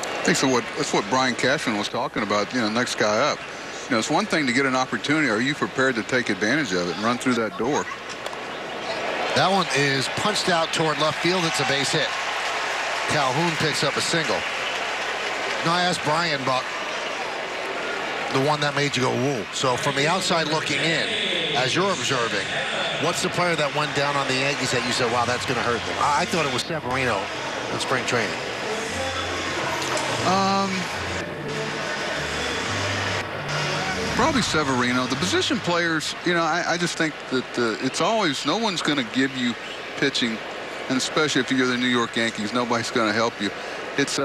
I think so. That's what Brian Cashman was talking about, next guy up. It's one thing to get an opportunity. Are you prepared to take advantage of it and run through that door? That one is punched out toward left field. It's a base hit. Calhoun picks up a single. Now I asked Brian about the one that made you go, whoa. So from the outside looking in, as you're observing, what's the player that went down on the Yankees that you said, wow, that's going to hurt them? I thought it was Severino in spring training. Probably Severino. The position players, I just think that it's always, no one's going to give you pitching, and especially if you're the New York Yankees, nobody's going to help you. It's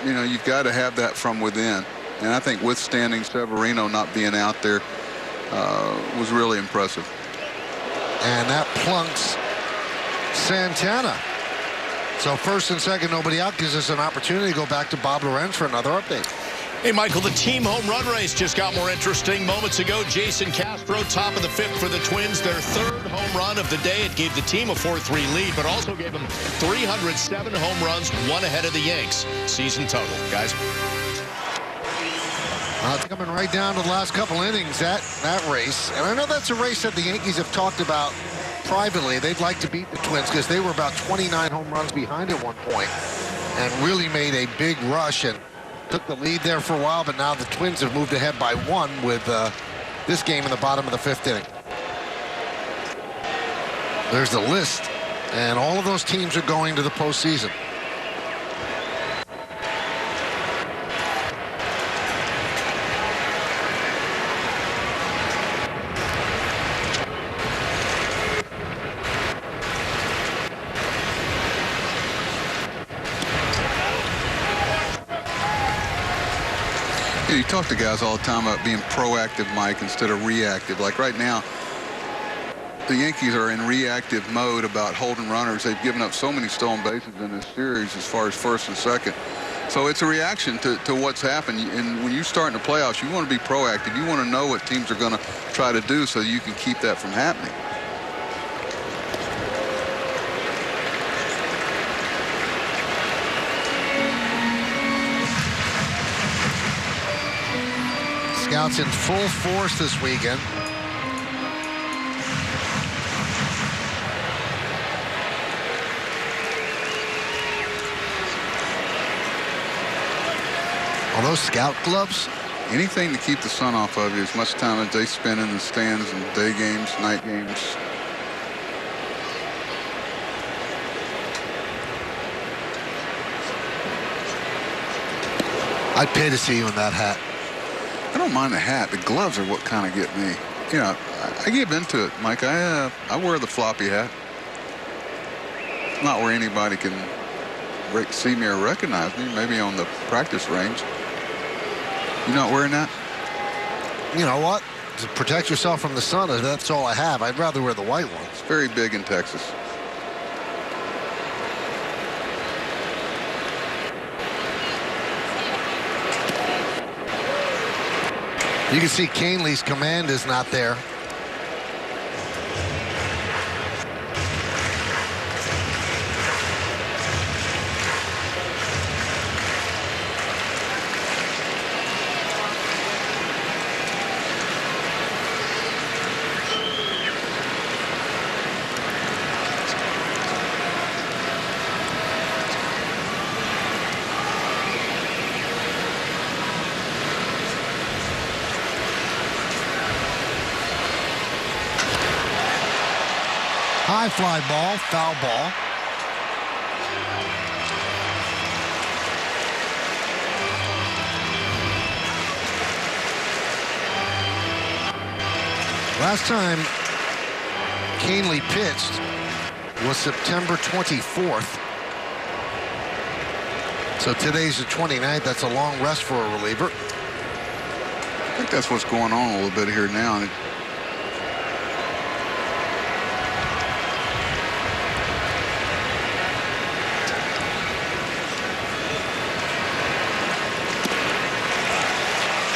you've got to have that from within. And I think withstanding Severino not being out there was really impressive. And that plunks Santana. So first and second, nobody out, gives us an opportunity to go back to Bob Lorenz for another update. Hey, Michael, the team home run race just got more interesting. Moments ago, Jason Castro, top of the fifth for the Twins, their third home run of the day. It gave the team a 4-3 lead, but also gave them 307 home runs, one ahead of the Yanks. Season total, guys. It's coming right down to the last couple innings, that race. And I know that's a race that the Yankees have talked about privately. They'd like to beat the Twins because they were about 29 home runs behind at one point and really made a big rush and took the lead there for a while, but now the Twins have moved ahead by one with this game in the bottom of the fifth inning. There's the list, and all of those teams are going to the postseason. You talk to guys all the time about being proactive, Mike, instead of reactive. Like right now, the Yankees are in reactive mode about holding runners. They've given up so many stolen bases in this series as far as first and second. So it's a reaction to what's happened. And when you start in the playoffs, you want to be proactive. You want to know what teams are going to try to do so you can keep that from happening. Scouts in full force this weekend. Are those scout gloves? Anything to keep the sun off of you, as much time as they spend in the stands and day games, night games. I'd pay to see you in that hat. I don't mind the hat. The gloves are what kind of get me. I give into it, Mike. I wear the floppy hat. Not where anybody can see me or recognize me. Maybe on the practice range. You not wearing that? You know what? To protect yourself from the sun, that's all I have. I'd rather wear the white one. It's very big in Texas. You can see Canely's command is not there. High fly ball, foul ball. Last time Canely pitched was September 24th. So today's the 29th. That's a long rest for a reliever. I think that's what's going on a little bit here now.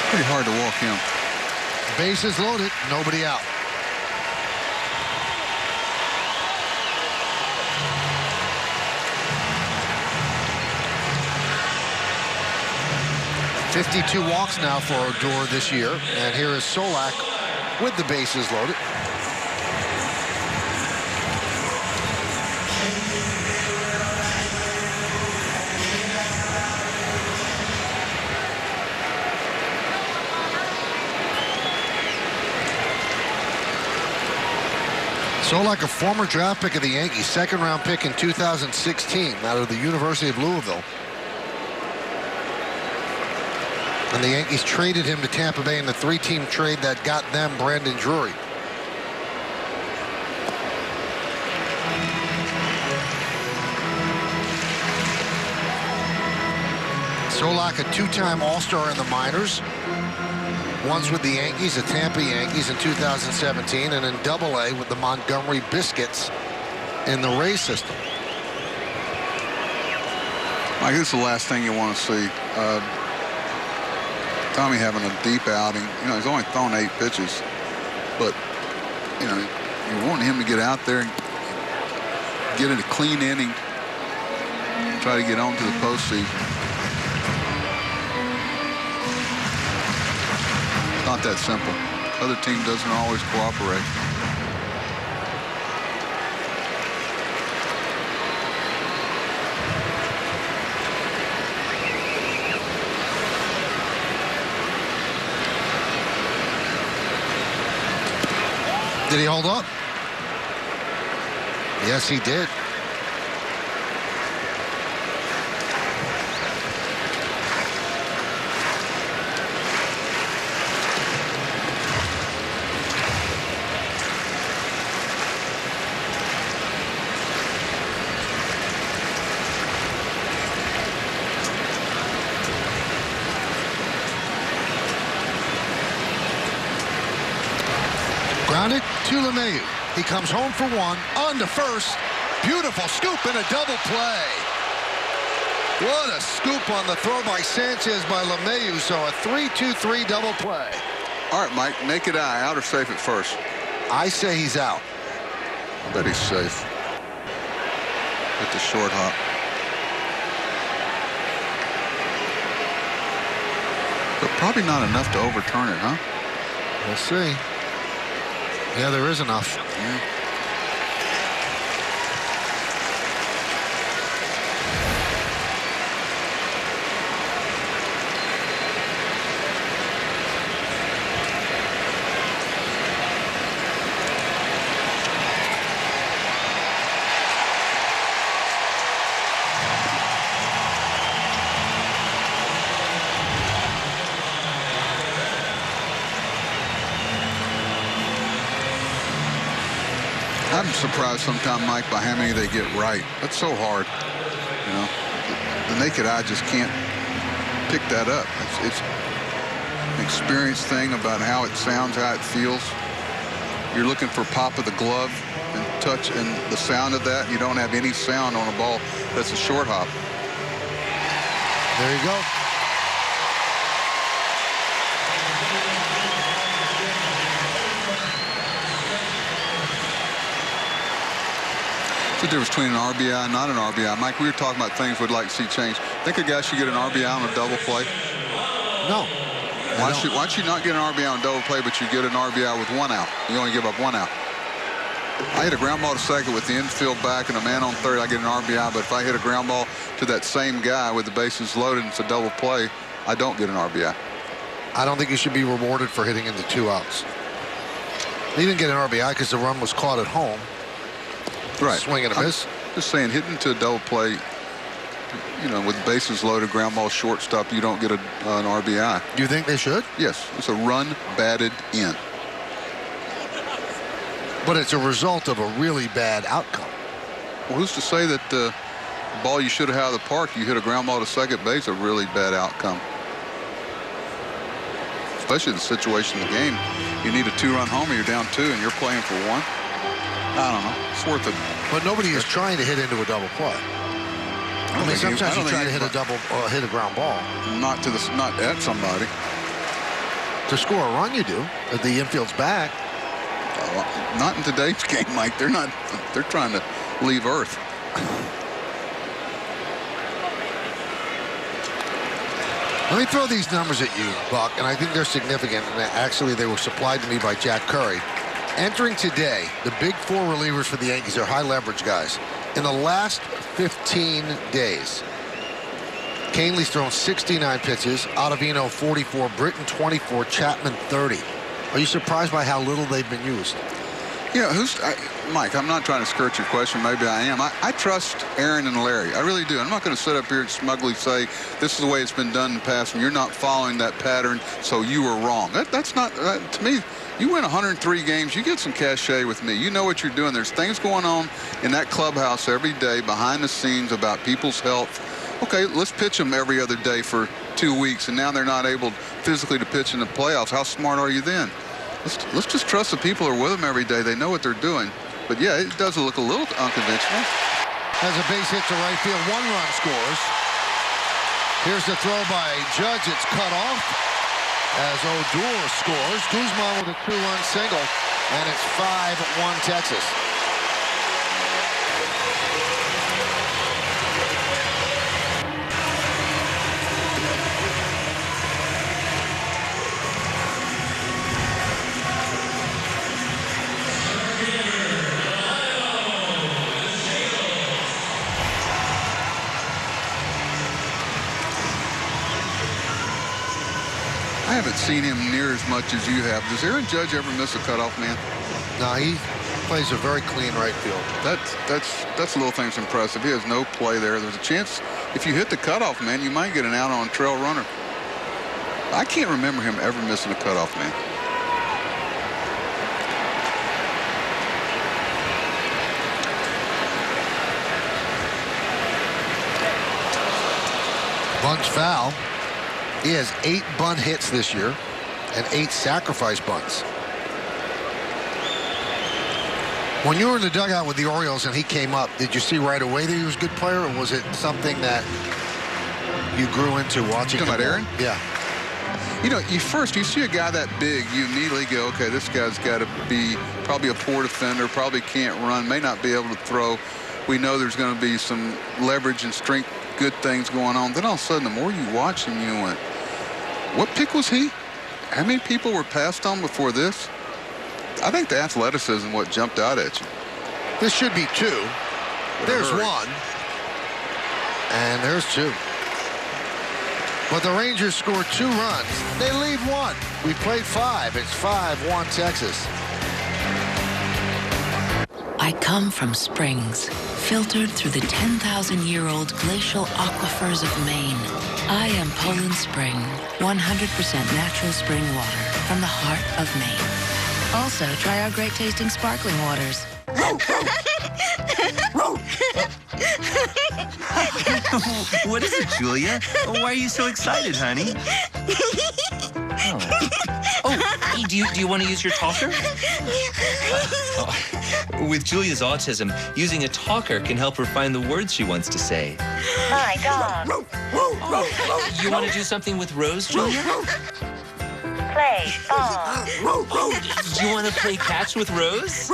Pretty hard to walk him. Bases loaded, nobody out. .52 walks now for Odor this year, and here is Solak with the bases loaded. Solak, a former draft pick of the Yankees, second-round pick in 2016 out of the University of Louisville. And the Yankees traded him to Tampa Bay in the three-team trade that got them Brandon Drury. Solak, a two-time All-Star in the minors. Once with the Yankees, the Tampa Yankees in 2017, and in Double-A with the Montgomery Biscuits in the Rays system. Mike, this is the last thing you want to see. Tommy having a deep outing. You know, he's only thrown 8 pitches, but you know, you're wanting him to get out there and get in a clean inning, try to get on to the postseason. Not that simple. Other team doesn't always cooperate. Did he hold up? Yes, he did. Grounded to LeMahieu. He comes home for one, on to first. Beautiful scoop and a double play. What a scoop on the throw by Sanchez by LeMahieu. So a 3-2-3 double play. All right, Mike, naked eye, out or safe at first? I say he's out. I bet he's safe. With the short hop. But probably not enough to overturn it, huh? We'll see. Yeah, there is enough. Yeah. I'm surprised sometimes, Mike, by how many they get right. That's so hard. You know, the naked eye just can't pick that up. It's an experience thing about how it sounds, how it feels. You're looking for pop of the glove and touch and the sound of that. You don't have any sound on a ball that's a short hop. There you go. What's the difference between an RBI and not an RBI? Mike, we were talking about things we'd like to see change. Think a guy should get an RBI on a double play? No. Why should you not get an RBI on a double play, but you get an RBI with 1 out? You only give up 1 out. I hit a ground ball to second with the infield back and a man on third, I get an RBI. But if I hit a ground ball to that same guy with the bases loaded and it's a double play, I don't get an RBI. I don't think you should be rewarded for hitting into 2 outs. He didn't get an RBI because the run was caught at home. Right. Swing and a miss. Just saying, hitting to a double play, you know, with bases loaded, ground ball, shortstop, you don't get an RBI. Do you think they should? Yes. It's a run batted in. But it's a result of a really bad outcome. Well, who's to say that the ball you should have had out of the park, you hit a ground ball to second base, a really bad outcome? Especially the situation of the game. You need a 2-run homer, you're down 2, and you're playing for 1. I don't know. It's worth it. But nobody is trying to hit into a double play. I mean, sometimes you try to hit a double, hit a ground ball. Not at somebody. To score a run, you do. If the infield's back. Not in today's game, Mike. They're not. They're trying to leave Earth. Let me throw these numbers at you, Buck, and I think they're significant. And actually, they were supplied to me by Jack Curry. Entering today, the big four relievers for the Yankees are high leverage guys. In the last 15 days, Canley's thrown 69 pitches, Ottavino 44, Britton 24, Chapman 30. Are you surprised by how little they've been used? Yeah, Mike, I'm not trying to skirt your question. Maybe I am. I trust Aaron and Larry. I really do. I'm not going to sit up here and smugly say this is the way it's been done in the past and you're not following that pattern, so you were wrong. That's not, to me, you win 103 games, you get some cachet with me. You know what you're doing. There's things going on in that clubhouse every day behind the scenes about people's health. Okay, let's pitch them every other day for 2 weeks, and now they're not able physically to pitch in the playoffs. How smart are you then? Let's just trust the people who are with them every day. They know what they're doing. But, yeah, it does look a little unconventional. Has a base hit to right field. 1 run scores. Here's the throw by Judge. It's cut off as Odor scores. Guzman with a 2-run single, and it's 5-1 Texas. I haven't seen him near as much as you have. Does Aaron Judge ever miss a cutoff man? No, he plays a very clean right field. That's a little thing's impressive. He has no play there. There's a chance if you hit the cutoff man, you might get an out on a trail runner. I can't remember him ever missing a cutoff man. Bunt's foul. He has 8 bunt hits this year and 8 sacrifice bunts. When you were in the dugout with the Orioles and he came up, did you see right away that he was a good player, or was it something that you grew into watching? You talking about Aaron? Yeah. You know, you see a guy that big, you immediately go, okay, this guy's got to be probably a poor defender, probably can't run, may not be able to throw. We know there's going to be some leverage and strength, good things going on. Then all of a sudden, the more you watch him, you went, what pick was he? How many people were passed on before this? I think the athleticism what jumped out at you. This should be 2. There's 1. And there's 2. But the Rangers score 2 runs. They leave 1. We played 5. It's 5-1 Texas. I come from springs, filtered through the 10,000-year-old glacial aquifers of Maine. I am Poland Spring, 100% natural spring water from the heart of Maine. Also, try our great-tasting sparkling waters. What is it, Julia? Why are you so excited, honey? Hey, do you want to use your talker? With Julia's autism, using a talker can help her find the words she wants to say. My dog. You want to do something with Rose, Julia? Play ball. Do you want to play catch with Rose?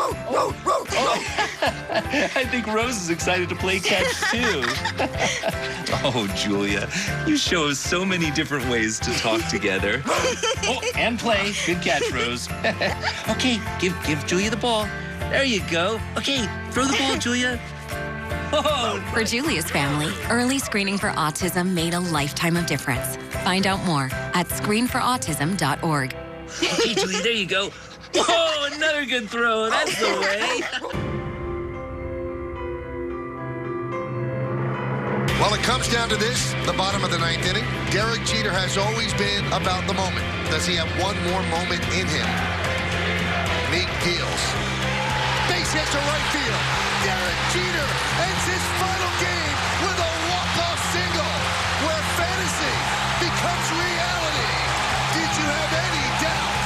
I think Rose is excited to play catch, too. Oh, Julia, you show us so many different ways to talk together. Oh, and play. Good catch, Rose. Okay, give Julia the ball. There you go. Okay, throw the ball, Julia. Oh. For Julia's family, early screening for autism made a lifetime of difference. Find out more at screenforautism.org. Okay, Julia, there you go. Oh, another good throw. That's the way. Well, it comes down to this, the bottom of the 9th inning. Derek Jeter has always been about the moment. Does he have one more moment in him? Meek deals. Base hit to right field. Derek Jeter ends his final game with a walk-off single where fantasy becomes reality. Did you have any doubt?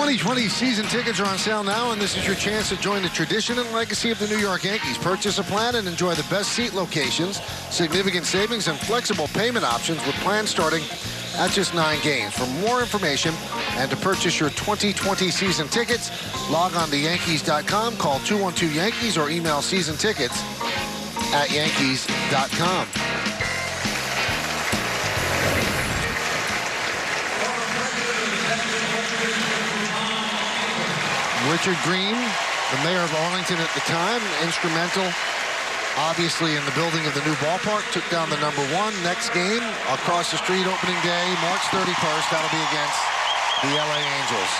2020 season tickets are on sale now, and this is your chance to join the tradition and legacy of the New York Yankees. Purchase a plan and enjoy the best seat locations, significant savings, and flexible payment options with plans starting at just 9 games. For more information and to purchase your 2020 season tickets, log on to Yankees.com, call 212-YANKEES, or email seasontickets@Yankees.com. Richard Green, the mayor of Arlington at the time, instrumental, obviously, in the building of the new ballpark, took down the #1. Next game, across the street, opening day, March 31st. That'll be against the LA Angels.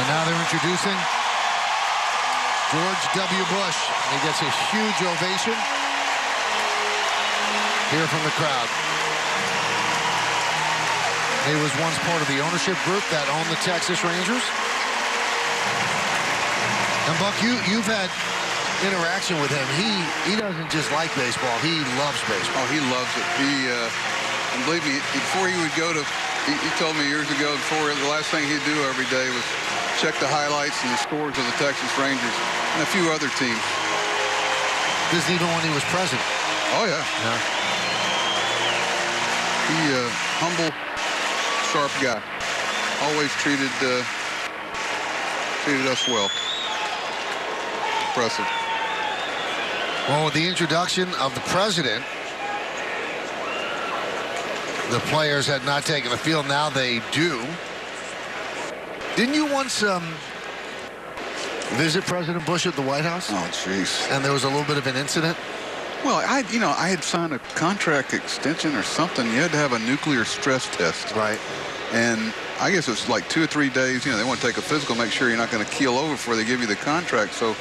And now they're introducing George W. Bush. He gets a huge ovation here from the crowd. He was once part of the ownership group that owned the Texas Rangers. And Buck, you've had interaction with him. He doesn't just like baseball. He loves baseball. Oh, he loves it. And believe me, before he would go to, he told me years ago, before the last thing he'd do every day was check the highlights and the scores of the Texas Rangers and a few other teams. This is even when he was president. Oh, yeah. He, humble, sharp guy. Always treated us well. Impressive. Well, with the introduction of the president, the players had not taken the field. Now they do. Didn't you once visit President Bush at the White House? Oh, jeez. And there was a little bit of an incident? Well, I had signed a contract extension or something. You had to have a nuclear stress test. Right. And I guess it's like 2 or 3 days. They want to take a physical, make sure you're not going to keel over before they give you the contract. So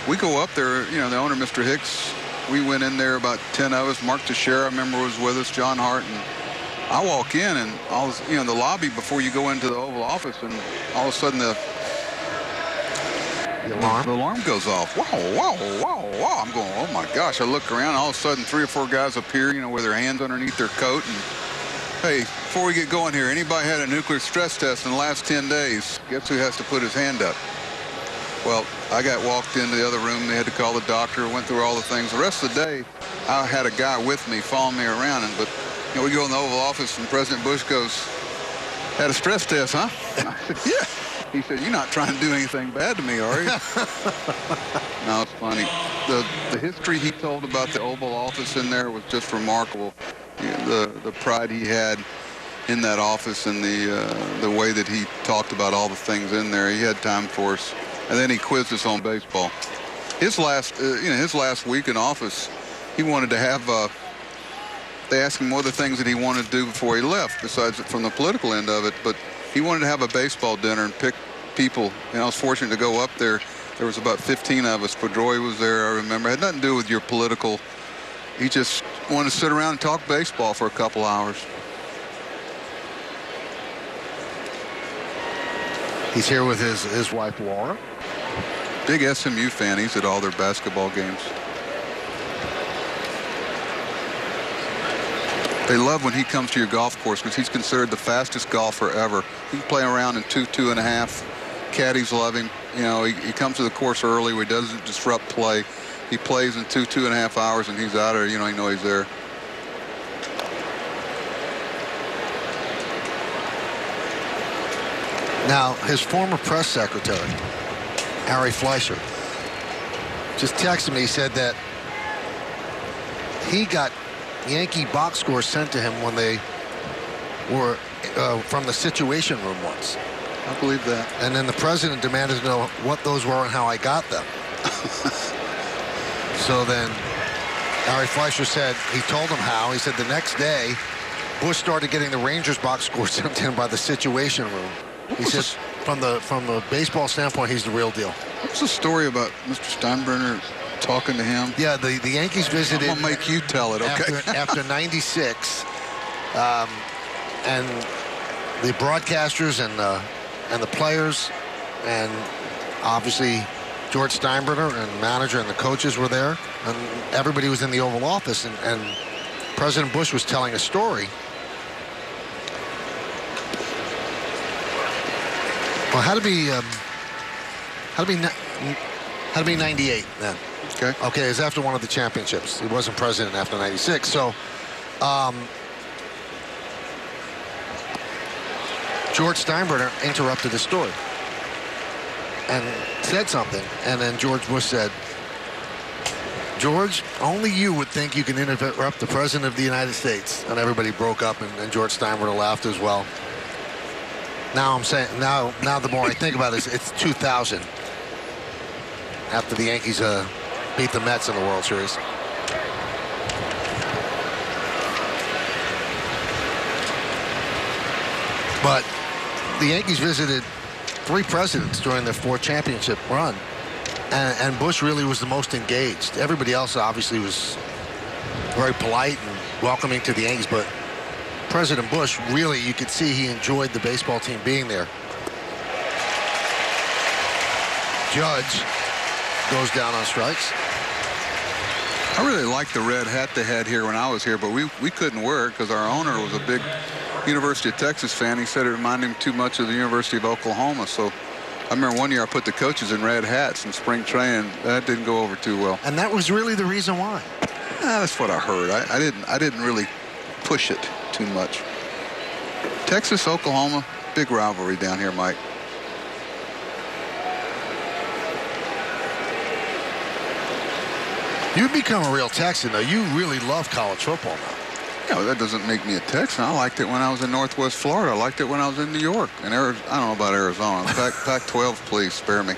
we go up there, the owner, Mr. Hicks, we went in there, about 10 of us. Mark Teixeira, I remember, was with us, John Hart, and I walk in, and all this, the lobby before you go into the Oval Office, and all of a sudden the alarm goes off. Wow, wow, wow, wow. I'm going, oh my gosh. I look around, all of a sudden 3 or 4 guys appear, with their hands underneath their coat. And hey, before we get going here, anybody had a nuclear stress test in the last 10 days? Guess who has to put his hand up? Well, I got walked into the other room. They had to call the doctor, went through all the things. The rest of the day, I had a guy with me following me around. But we go in the Oval Office, and President Bush goes, had a stress test, huh? And I said, yeah. He said, you're not trying to do anything bad to me, are you? No, it's funny. The history he told about the Oval Office in there was just remarkable. The pride he had in that office, and the way that he talked about all the things in there. He had time for us. And then he quizzed us on baseball. His last week in office, he wanted to have, they asked him what are the things that he wanted to do before he left, besides from the political end of it, but he wanted to have a baseball dinner and pick people. And I was fortunate to go up there. There was about 15 of us. Pedroia was there, I remember. It had nothing to do with your political. He just wanted to sit around and talk baseball for a couple hours. He's here with his wife, Laura. Big SMU fan. He's at all their basketball games. They love when he comes to your golf course because he's considered the fastest golfer ever. He can play around in 2.5. Caddies love him. He comes to the course early where he doesn't disrupt play. He plays in 2.5 hours, and he's out there. You know he's there. Now, his former press secretary, Harry Fleischer, just texted me. He said that he got Yankee box scores sent to him when they were from the Situation Room once. I believe that. And then the president demanded to know what those were and how I got them. So then Harry Fleischer said he told him how. He said the next day, Bush started getting the Rangers box scores sent to him by the Situation Room. He said from the baseball standpoint, he's the real deal. What's the story about Mr. Steinbrenner talking to him? Yeah, the Yankees visited. I'm going to make you tell it, okay? After 96, and the broadcasters and the players, and obviously George Steinbrenner and the manager and the coaches were there, and everybody was in the Oval Office, and President Bush was telling a story. Well, how to be 98 then. Okay, it was after one of the championships. He wasn't president after 96. So George Steinbrenner interrupted the story and said something, and then George Bush said, George, only you would think you can interrupt the President of the United States. And everybody broke up, and George Steinbrenner laughed as well. Now I'm saying, now the more I think about it, it's 2000. After the Yankees beat the Mets in the World Series. But the Yankees visited 3 presidents during their 4th championship run. And Bush really was the most engaged. Everybody else obviously was very polite and welcoming to the Yankees, but President Bush, really, you could see he enjoyed the baseball team being there. Judge goes down on strikes. I really liked the red hat they had here when I was here, but we couldn't wear it because our owner was a big University of Texas fan. He said it reminded him too much of the University of Oklahoma. So I remember one year I put the coaches in red hats in spring training. That didn't go over too well. And that was really the reason why? That's what I heard. I didn't really push it too much. Texas, Oklahoma, big rivalry down here, Mike. You've become a real Texan, though. You really love college football now. Yeah, well, that doesn't make me a Texan. I liked it when I was in Northwest Florida. I liked it when I was in New York. And I don't know about Arizona. Pac-12, please, spare me.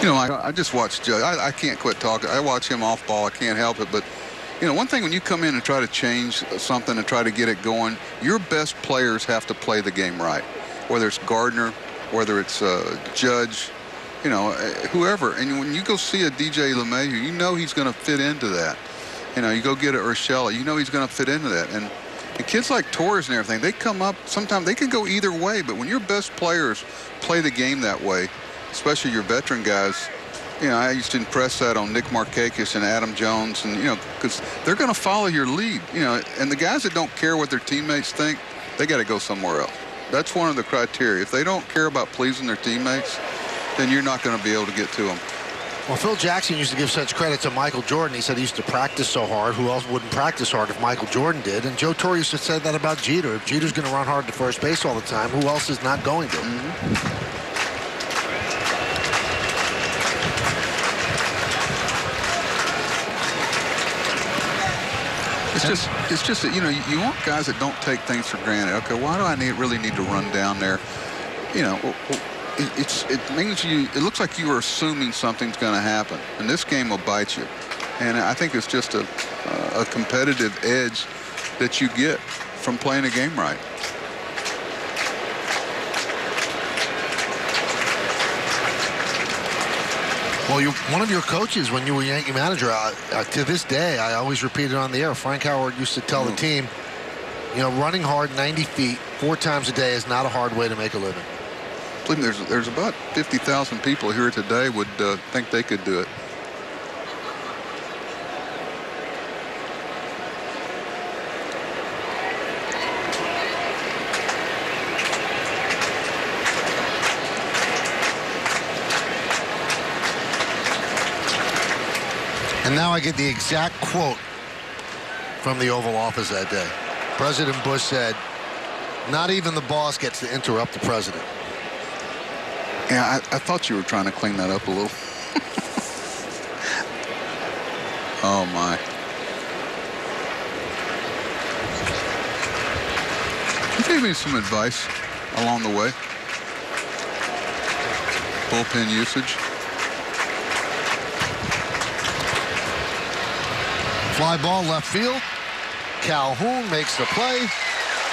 You know, I just watch Judge. I can't quit talking. I watch him off ball. I can't help it. But, you know, one thing when you come in and try to change something and try to get it going, your best players have to play the game right. Whether it's Gardner, whether it's Judge, you know, whoever. And when you go see a DJ LeMahieu, you know he's going to fit into that. You know, you go get a Urshela, you know he's going to fit into that. And kids like Torres and everything, they come up, sometimes they can go either way. But when your best players play the game that way, especially your veteran guys, you know, I used to impress that on Nick Markakis and Adam Jones, and, you know, because they're going to follow your lead, you know. And the guys that don't care what their teammates think, they got to go somewhere else. That's one of the criteria. If they don't care about pleasing their teammates, then you're not going to be able to get to them. Well, Phil Jackson used to give such credit to Michael Jordan. He said he used to practice so hard. Who else wouldn't practice hard if Michael Jordan did? And Joe Torre used to say that about Jeter. If Jeter's going to run hard to first base all the time, who else is not going to? It's just that, you know, you want guys that don't take things for granted. Okay, why do I really need to run down there? You know, it means it looks like you are assuming something's going to happen, and this game will bite you. And I think it's just a competitive edge that you get from playing a game right. Well, one of your coaches when you were Yankee manager, to this day, I always repeat it on the air. Frank Howard used to tell the team, you know, running hard 90 feet 4 times a day is not a hard way to make a living. There's about 50,000 people here today would think they could do it. And now I get the exact quote from the Oval Office that day. President Bush said, "Not even the boss gets to interrupt the president." Yeah, I thought you were trying to clean that up a little. Oh, my. You gave me some advice along the way. Bullpen usage. Fly ball left field. Calhoun makes the play.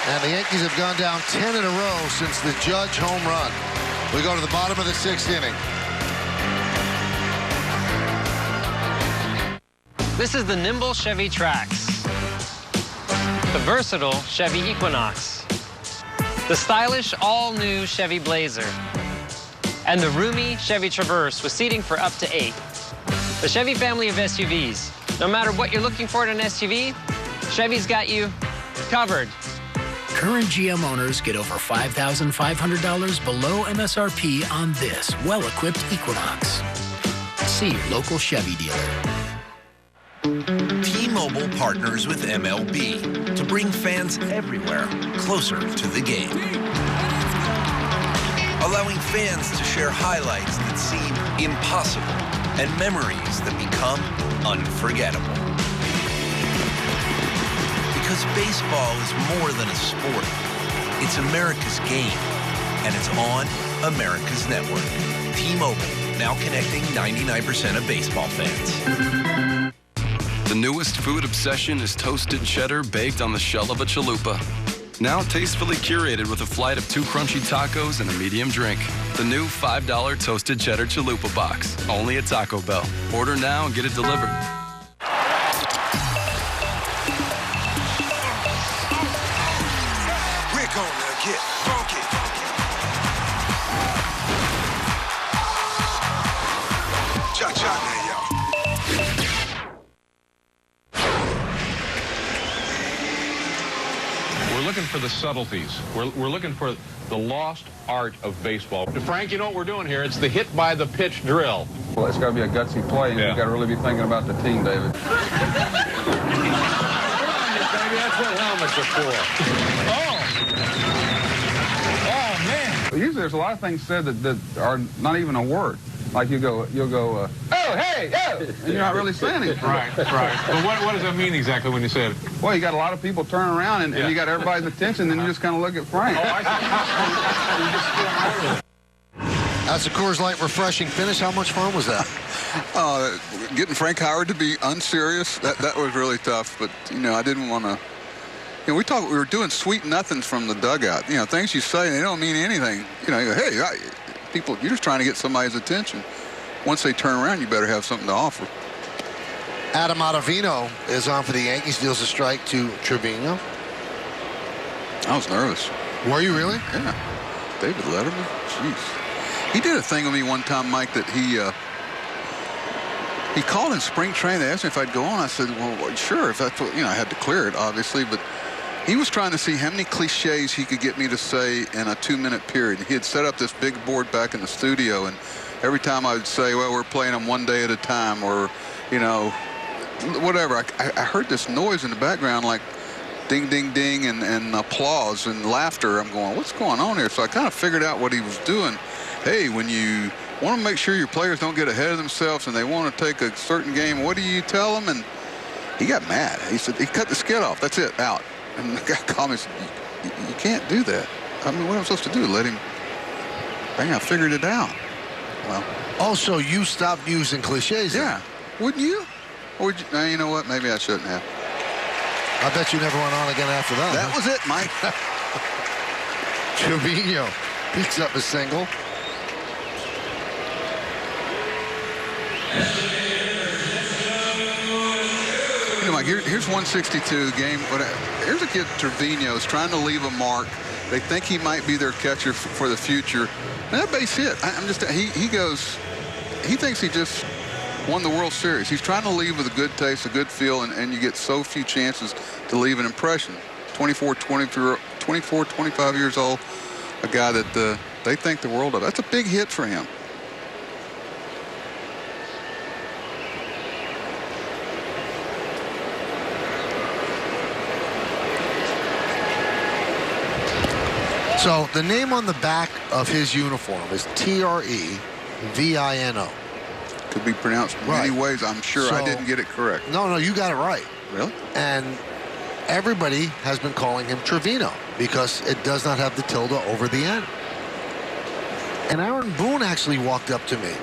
And the Yankees have gone down 10 in a row since the Judge home run. We go to the bottom of the 6th inning. This is the nimble Chevy Trax, the versatile Chevy Equinox, the stylish all-new Chevy Blazer, and the roomy Chevy Traverse with seating for up to 8. The Chevy family of SUVs. No matter what you're looking for in an SUV, Chevy's got you covered. Current GM owners get over $5,500 below MSRP on this well-equipped Equinox. See your local Chevy dealer. T-Mobile partners with MLB to bring fans everywhere closer to the game. Allowing fans to share highlights that seem impossible and memories that become unforgettable. Because baseball is more than a sport. It's America's game, and it's on America's network. T-Mobile, now connecting 99% of baseball fans. The newest food obsession is toasted cheddar baked on the shell of a chalupa. Now tastefully curated with a flight of 2 crunchy tacos and a medium drink. The new $5 toasted cheddar chalupa box, only at Taco Bell. Order now and get it delivered. We're gonna get funky. Cha-cha now, y'all. We're looking for the subtleties. We're looking for the lost art of baseball. Frank, you know what we're doing here? It's the hit by the pitch drill. Well, it's got to be a gutsy play, and you've got to really be thinking about the team, David. Baby, that's what helmets are for. Oh, man. Usually there's a lot of things said that are not even a word. Like you'll go, oh, hey, oh, and you're not really saying it. Right. But what does that mean exactly when you say it? Well, you got a lot of people turning around, and you got everybody's attention, and you just kind of look at Frank. Oh, I see. That's a Coors Light refreshing finish. How much fun was that? Getting Frank Howard to be unserious, that was really tough. But, I didn't want to. We were doing sweet nothings from the dugout. Things you say, they don't mean anything. You go, hey, people, you're just trying to get somebody's attention. Once they turn around, you better have something to offer. Adam Ottavino is on for the Yankees, deals a strike to Trevino. I was nervous. Were you really? Yeah. David Letterman? Jeez. He did a thing with me one time, Mike, that he called in spring training. They asked me if I'd go on. I said, well, sure, if that's what, I had to clear it, obviously, but he was trying to see how many cliches he could get me to say in a 2-minute period. He had set up this big board back in the studio, and every time I would say, well, we're playing them one day at a time, or, whatever. I heard this noise in the background, like ding, ding, ding, and applause and laughter. I'm going, what's going on here? So I kind of figured out what he was doing. Hey, when you want to make sure your players don't get ahead of themselves and they want to take a certain game, what do you tell them? And he got mad. He said, he cut the skid off. That's it, out. And the guy called me and said, you can't do that. I mean, what am I supposed to do? Let him? Dang, I figured it out. Well. Oh, so you stopped using cliches? Yeah. Wouldn't you? Or would you? Now, you know what? Maybe I shouldn't have. I bet you never went on again after that. That was it, Mike. Trevino picks up a single. Mike, here's 162 game. Here's a kid, Trevino, is trying to leave a mark. They think he might be their catcher for the future. And that base hit. He thinks he just won the World Series. He's trying to leave with a good taste, a good feel, and you get so few chances to leave an impression. 24, 25 years old, a guy that they think the world of. That's a big hit for him. So the name on the back of his uniform is Trevino. Could be pronounced many ways. I'm sure I didn't get it correct. No, you got it right. Really? And everybody has been calling him Trevino because it does not have the tilde over the end. And Aaron Boone actually walked up to me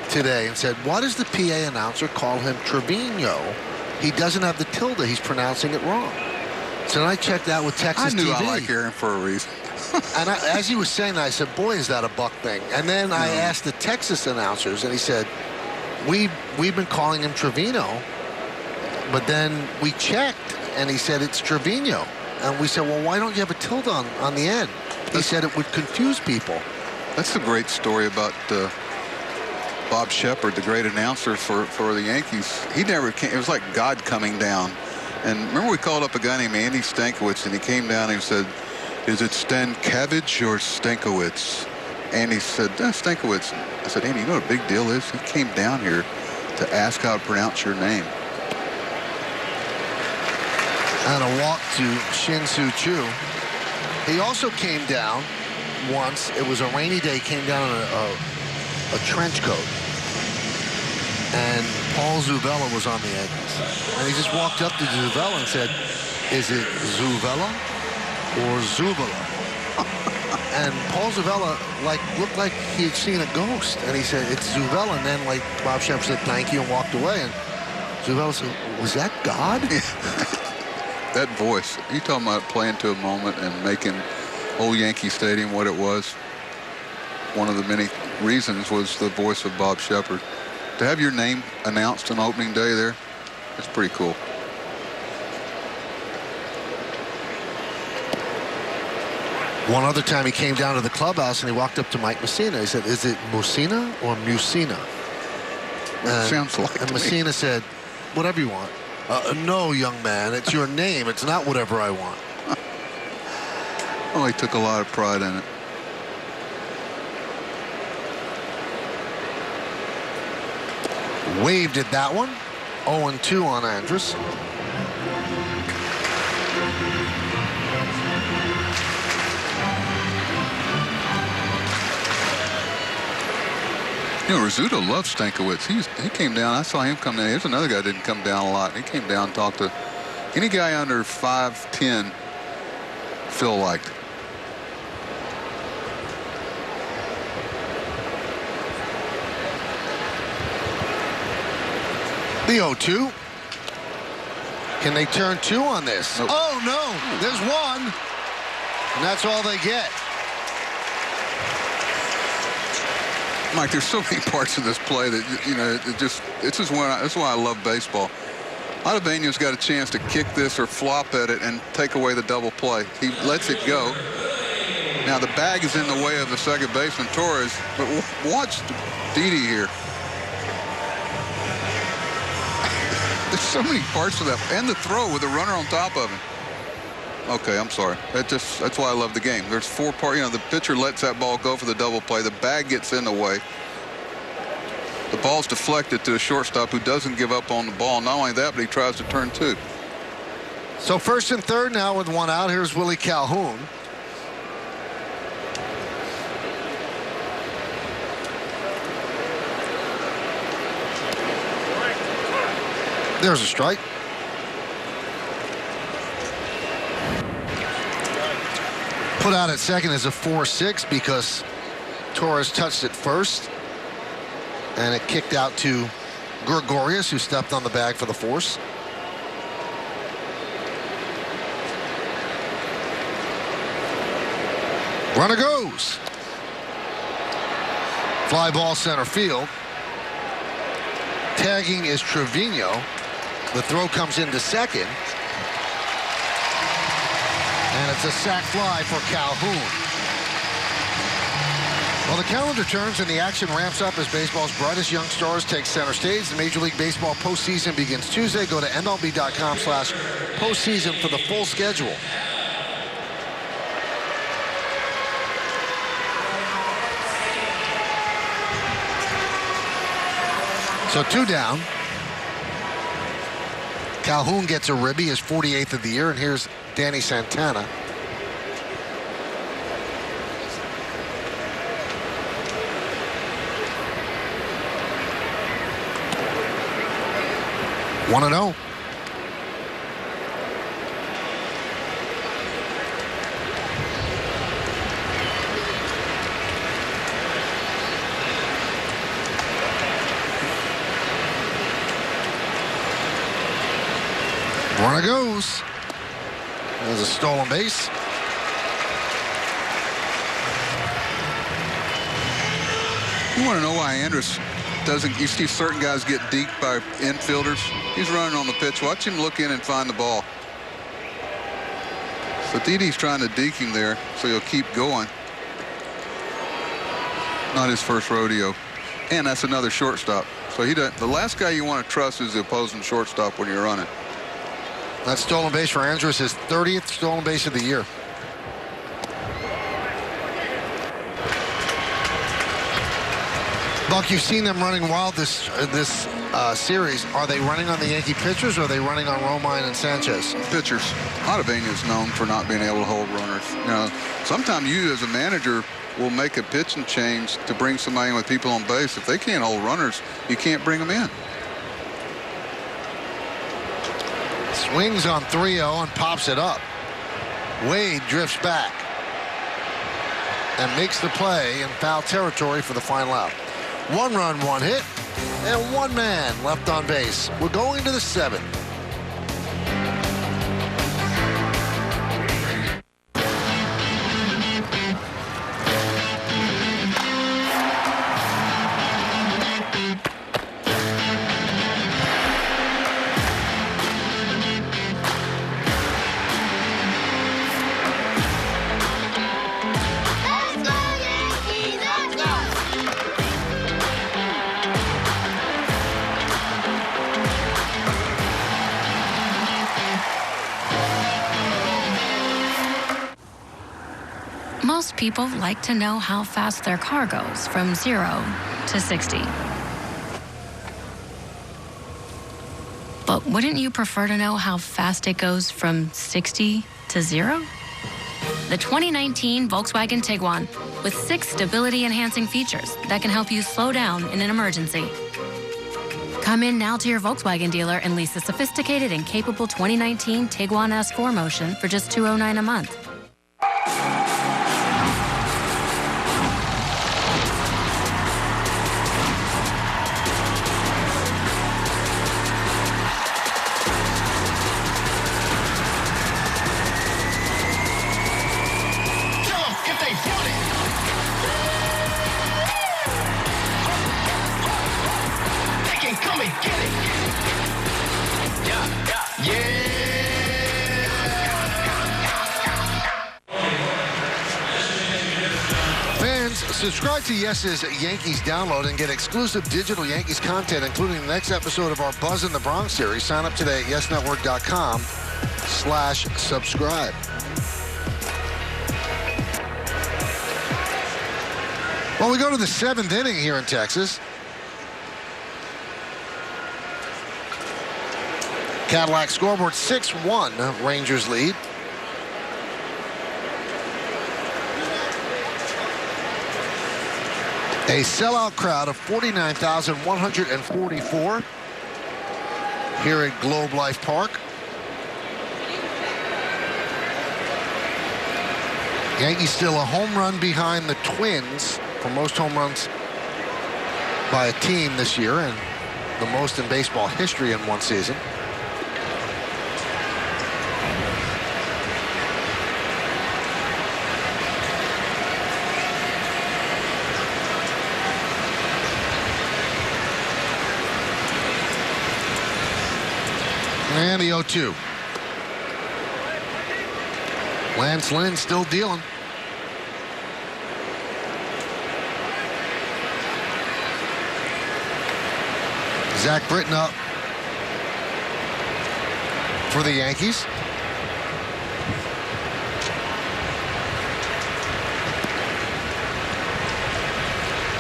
today and said, why does the PA announcer call him Trevino? He doesn't have the tilde. He's pronouncing it wrong. So then I checked out with Texas TV. I knew I like Aaron for a reason. And as he was saying that, I said, boy, is that a Buck thing. And then I asked the Texas announcers, and he said, we've been calling him Trevino. But then we checked, and he said, it's Trevino. And we said, well, why don't you have a tilde on the end? He said it would confuse people. That's a great story about Bob Shepard, the great announcer for the Yankees. He never came. It was like God coming down. And remember, we called up a guy named Andy Stankiewicz, and he came down and he said, "Is it Stankevich or Stankiewicz?" And he said, "Stankiewicz." I said, "Andy, you know what a big deal is? He came down here to ask how to pronounce your name." And a walk to Shin-Soo Choo. He also came down once. It was a rainy day. Came down in a trench coat. And Paul Zuvella was on the Yankees. And he just walked up to Zuvella and said, "Is it Zuvella or Zubala?" And Paul Zuvella looked like he had seen a ghost. And he said, "It's Zuvella." And then Bob Shepard said, "Thank you," and walked away. And Zuvella said, "Was that God?" That voice. You talking about playing to a moment and making old Yankee Stadium what it was. One of the many reasons was the voice of Bob Shepard. To have your name announced on opening day there, it's pretty cool. One other time he came down to the clubhouse and he walked up to Mike Mussina. He said, "Is it Mussina or Musina?" Sounds like And Mussina said, "Whatever you want." "No, young man, it's your name. It's not whatever I want." Oh, he took a lot of pride in it. Waved at that one. 0-2 on Andrus. You know, Rizzuto loves Stankiewicz. He came down. I saw him come down. Here's another guy that didn't come down a lot. He came down and talked to any guy under 5'10", Phil liked. The 0-2. Can they turn 2 on this? Nope. Oh, no. There's 1. And that's all they get. Mike, there's so many parts of this play that, you know, that's why I love baseball. Ottavino's got a chance to kick this or flop at it and take away the double play. He lets it go. Now the bag is in the way of the second baseman, Torres, but watch Didi here. There's so many parts of that, and the throw with the runner on top of him. Okay, I'm sorry. That's why I love the game. There's 4 parts. You know, the pitcher lets that ball go for the double play. The bag gets in the way. The ball's deflected to a shortstop who doesn't give up on the ball. Not only that, but he tries to turn 2. So 1st and 3rd now with 1 out. Here's Willie Calhoun. There's a strike. Put out at second is a 4-6 because Torres touched it first. And it kicked out to Gregorius, who stepped on the bag for the force. Runner goes. Fly ball center field. Tagging is Trevino. The throw comes into second. And it's a sac fly for Calhoun. Well, the calendar turns and the action ramps up as baseball's brightest young stars take center stage. The Major League Baseball postseason begins Tuesday. Go to MLB.com/postseason for the full schedule. So 2 down. Calhoun gets a ribby, his 48th of the year, and here's Danny Santana. One and 0. Runner goes. There's a stolen base. You want to know why Andrus doesn't? You see certain guys get deked by infielders. He's running on the pitch. Watch him look in and find the ball. So Didi's trying to deke him there, so he'll keep going. not his first rodeo. And that's another shortstop. So he doesn't. The last guy you want to trust is the opposing shortstop when you're running. That stolen base for Andrus, his 30th stolen base of the year. Buck, you've seen them running wild this series. Are they running on the Yankee pitchers, or are they running on Romine and Sanchez? Pitchers. Ottavina is known for not being able to hold runners. You know, sometimes you as a manager will make a pitching change to bring somebody in with people on base. If they can't hold runners, you can't bring them in. Swings on 3-0 and pops it up. Wade drifts back and makes the play in foul territory for the final out. 1 run, 1 hit, and 1 man left on base. We're going to the 7th. Most people like to know how fast their car goes from 0 to 60. But wouldn't you prefer to know how fast it goes from 60 to 0? The 2019 Volkswagen Tiguan with 6 stability-enhancing features that can help you slow down in an emergency. Come in now to your Volkswagen dealer and lease a sophisticated and capable 2019 Tiguan S4 Motion for just $209 a month. Subscribe to Yes's Yankees download and get exclusive digital Yankees content, including the next episode of our Buzz in the Bronx series. Sign up today at yesnetwork.com/subscribe. Well, we go to the 7th inning here in Texas. Cadillac scoreboard 6-1, Rangers lead. A sellout crowd of 49,144 here at Globe Life Park. Yankees still a home run behind the Twins for most home runs by a team this year, and the most in baseball history in one season. And the 0-2. Lance Lynn still dealing. Zach Britton up for the Yankees.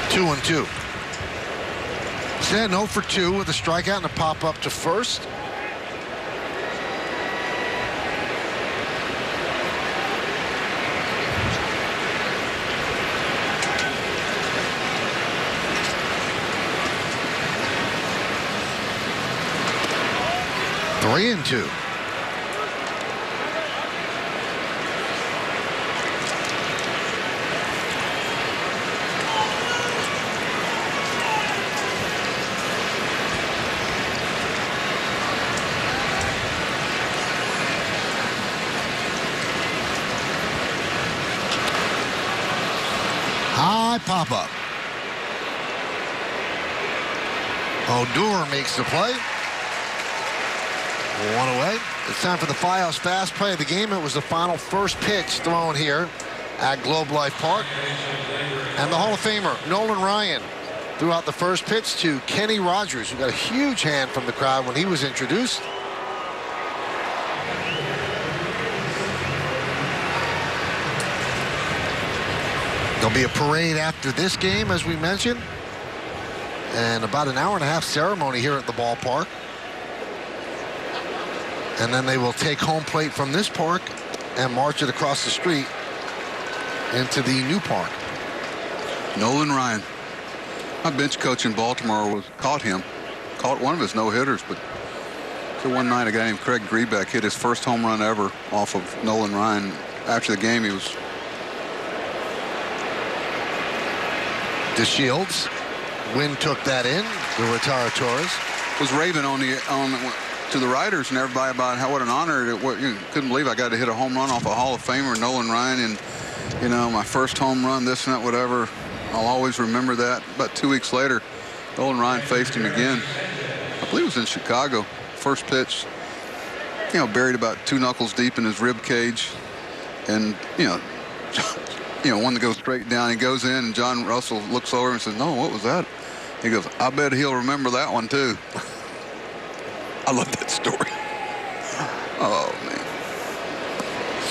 Two and 2. Stanton 0 for 2 with a strikeout and a pop up to first. Three and 2. High pop-up. Odor makes the play. 1 away. It's time for the Fios fast play of the game. It was the final first pitch thrown here at Globe Life Park. And the Hall of Famer, Nolan Ryan, threw out the first pitch to Kenny Rogers, who got a huge hand from the crowd when he was introduced. There'll be a parade after this game, as we mentioned, and about an hour-and-a-half ceremony here at the ballpark. And then they will take home plate from this park and march it across the street into the new park. Nolan Ryan. My bench coach in Baltimore caught one of his no-hitters, but so one night a guy named Craig Grebeck hit his first home run ever off of Nolan Ryan. After the game, he was... DeShields. Wynn took that in. The retire Torres was raving to the writers and everybody about what an honor it was. You couldn't believe I got to hit a home run off a Hall of Famer, Nolan Ryan, and you know, my first home run, this and that, whatever. I'll always remember that. About 2 weeks later, Nolan Ryan faced him again. I believe it was in Chicago. First pitch, you know, buried about 2 knuckles deep in his rib cage, and you know, one that goes straight down. He goes in, and John Russell looks over and says, "No, what was that?" He goes, "I bet he'll remember that one too." I love that story. Oh man.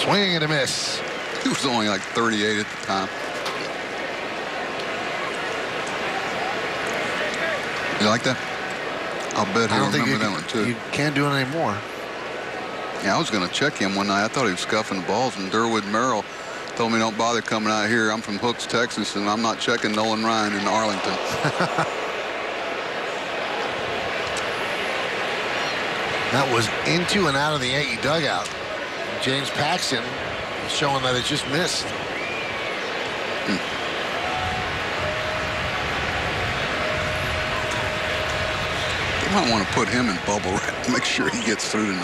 Swing and a miss. He was only like 38 at the time. You like that? I'll bet he'll remember that one too. You can't do it anymore. Yeah, I was going to check him one night. I thought he was scuffing the balls, and Durwood Merrill told me, "Don't bother coming out here. I'm from Hooks, Texas, and I'm not checking Nolan Ryan in Arlington." That was into and out of the Yankee dugout. James Paxton showing that it just missed. They might want to put him in bubble wrap to make sure he gets through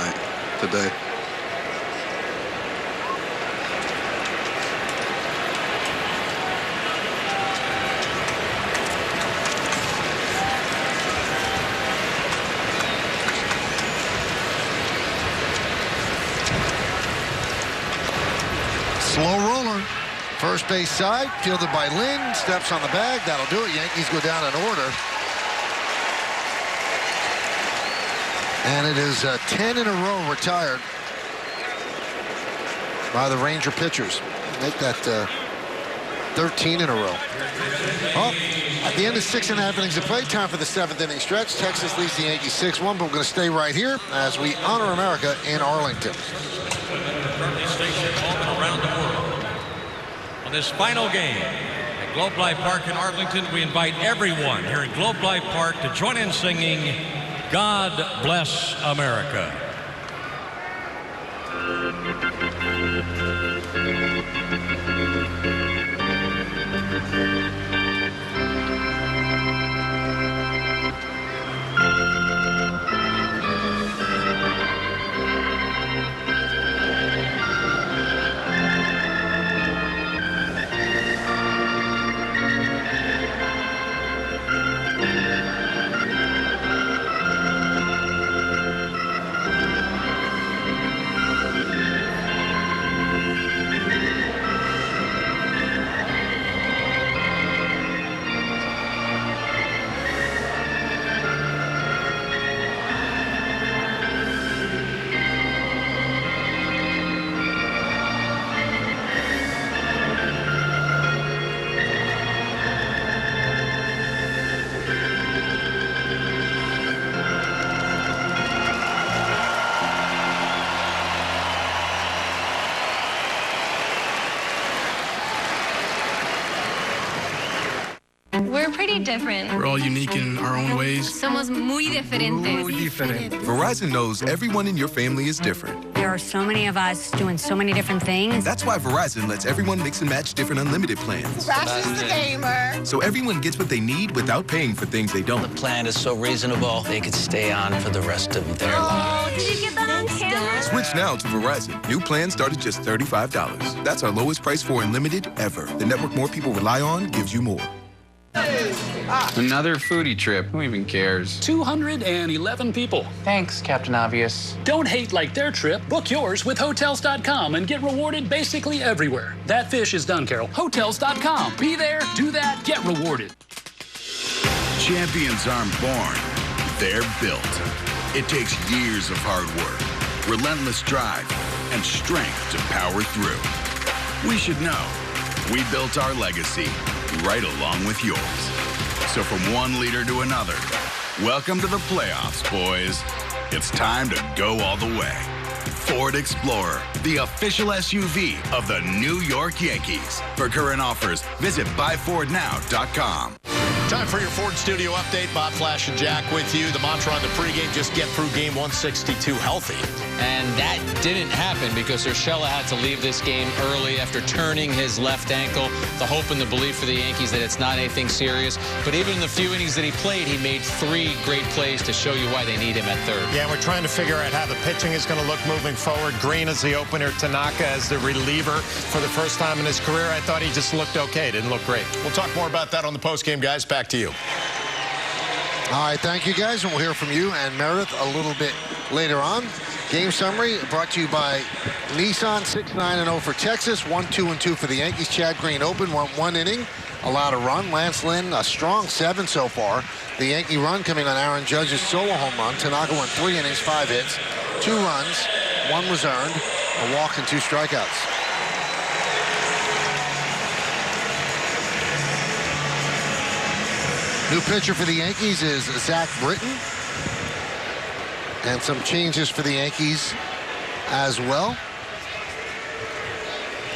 today. Slow roller. First base side, fielded by Lynn. Steps on the bag. That'll do it. Yankees go down in order. And it is 10 in a row retired by the Ranger pitchers. Make that 13 in a row. Oh, at the end of 6.5 innings of play, time for the 7th inning stretch. Texas leads the Yankees 6-1, but we're going to stay right here as we honor America in Arlington. Around the world. On this final game at Globe Life Park in Arlington, we invite everyone here at Globe Life Park to join in singing "God Bless America." We're pretty different. We're all unique in our own ways. Somos muy diferentes. Muy diferente. Verizon knows everyone in your family is different. There are so many of us doing so many different things. That's why Verizon lets everyone mix and match different unlimited plans. Russia's the gamer. So everyone gets what they need without paying for things they don't. The plan is so reasonable, they could stay on for the rest of their lives. Did you get that on camera? Switch now to Verizon. New plans start at just $35. That's our lowest price for unlimited ever. The network more people rely on gives you more. Another foodie trip. Who even cares? 211 people. Thanks, Captain Obvious. Don't hate like their trip. Book yours with Hotels.com and get rewarded basically everywhere. That fish is done, Carol. Hotels.com. Be there, do that, get rewarded. Champions aren't born. They're built. It takes years of hard work, relentless drive, and strength to power through. We should know. We built our legacy right along with yours. So from one leader to another, welcome to the playoffs, boys. It's time to go all the way. Ford Explorer, the official SUV of the New York Yankees. For current offers, visit buyfordnow.com. Time for your Ford Studio update. Bob, Flash, and Jack with you. The mantra on the pregame, just get through game 162 healthy. And that didn't happen because Urshela had to leave this game early after turning his left ankle. The hope and the belief for the Yankees that it's not anything serious. But even in the few innings that he played, he made 3 great plays to show you why they need him at third. Yeah, we're trying to figure out how the pitching is going to look moving forward. Green as the opener, Tanaka as the reliever for the first time in his career. I thought he just looked okay. Didn't look great. We'll talk more about that on the postgame, guys. Back to you. All right, thank you, guys, and we'll hear from you and Meredith a little bit later on. Game summary brought to you by Nissan, 6-9-0 for Texas, 1-2-2 for the Yankees. Chad Green opened, went 1 inning, allowed a run. Lance Lynn, a strong 7 so far. The Yankee run coming on Aaron Judge's solo home run. Tanaka went 3 innings, 5 hits, 2 runs, 1 was earned, a walk and 2 strikeouts. New pitcher for the Yankees is Zach Britton. And some changes for the Yankees as well.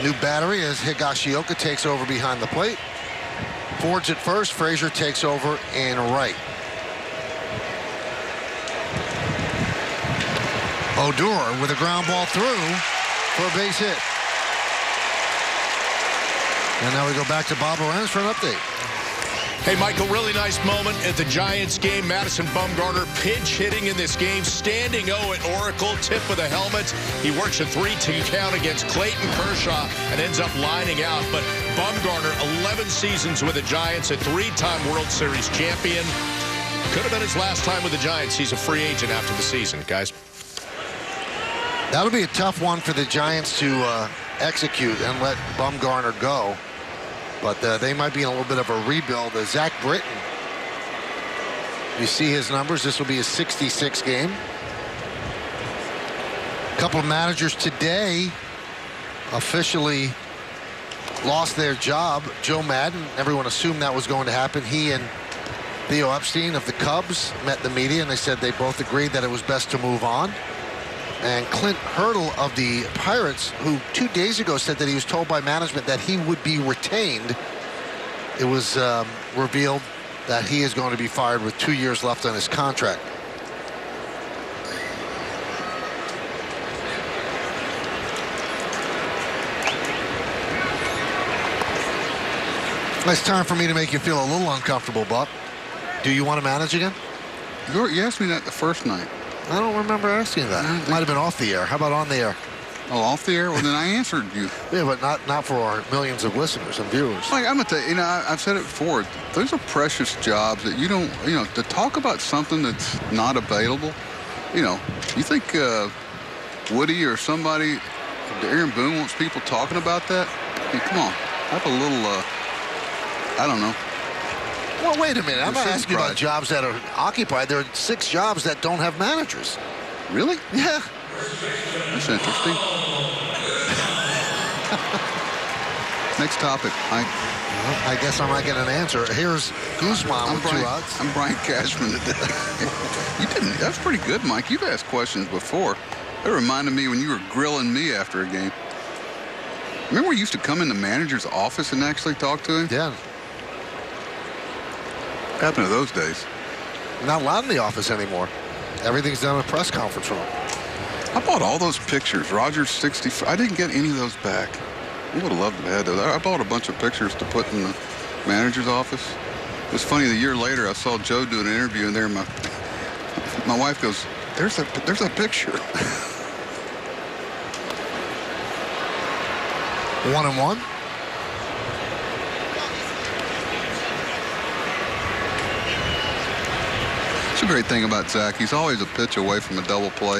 New battery as Higashioka takes over behind the plate. Ford's at first. Frazier takes over in right. Odor with a ground ball through for a base hit. And now we go back to Bob Lorenz for an update. Hey, Michael, really nice moment at the Giants game. Madison Bumgarner pinch hitting in this game, standing O at Oracle, tip of the helmet. He works a 3-2 count against Clayton Kershaw and ends up lining out. But Bumgarner, 11 seasons with the Giants, a 3-time World Series champion. Could have been his last time with the Giants. He's a free agent after the season, guys. That'll be a tough one for the Giants to execute and let Bumgarner go. But they might be in a little bit of a rebuild. Zach Britton, you see his numbers. This will be his 66th game. A couple of managers today officially lost their job. Joe Madden, everyone assumed that was going to happen. He and Theo Epstein of the Cubs met the media, and they said they both agreed that it was best to move on. And Clint Hurdle of the Pirates, who 2 days ago said that he was told by management that he would be retained, it was revealed that he is going to be fired with 2 years left on his contract. It's time for me to make you feel a little uncomfortable, Buck. Do you want to manage again? You asked me that the first night. I don't remember asking that. Might have been off the air. How about on the air? Oh, off the air? Well, then I answered you. Yeah, but not for our millions of listeners and viewers. Like, I'm going to tell you, I've said it before. Those are precious jobs that you don't, to talk about something that's not available. You think Woody or somebody, Aaron Boone wants people talking about that? I mean, come on. Have a little, I don't know. Well, wait a minute. I'm not asking about jobs that are occupied. There are 6 jobs that don't have managers. Really? Yeah. That's interesting. Next topic. I guess I'm not getting an answer. Here's Guzman with 2 outs. I'm Brian Cashman today. That's pretty good, Mike. You've asked questions before. That reminded me when you were grilling me after a game. Remember we used to come in the manager's office and actually talk to him? Yeah. What happened to those days? Not allowed in the office anymore. Everything's done in a press conference room. I bought all those pictures. Roger's 65. I didn't get any of those back. I would have loved to have had those. I bought a bunch of pictures to put in the manager's office. It was funny. The year later, I saw Joe do an interview, and there my wife goes, "There's a picture." 1-1. the great thing about Zach. He's always a pitch away from a double play.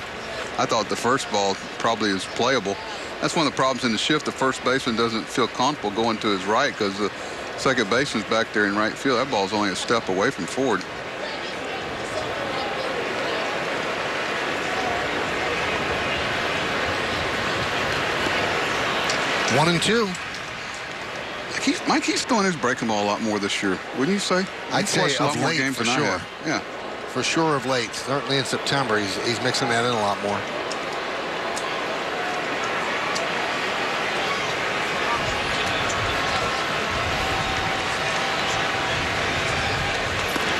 I thought the first ball probably is playable. That's one of the problems in the shift. The first baseman doesn't feel comfortable going to his right because the second baseman's back there in right field. That ball's only a step away from forward. One and two. Mike, he's throwing his breaking ball a lot more this year, wouldn't you say? I'd say a lot of more late, games for than I sure. have. Yeah. For sure of late. Certainly in September, he's mixing that in a lot more.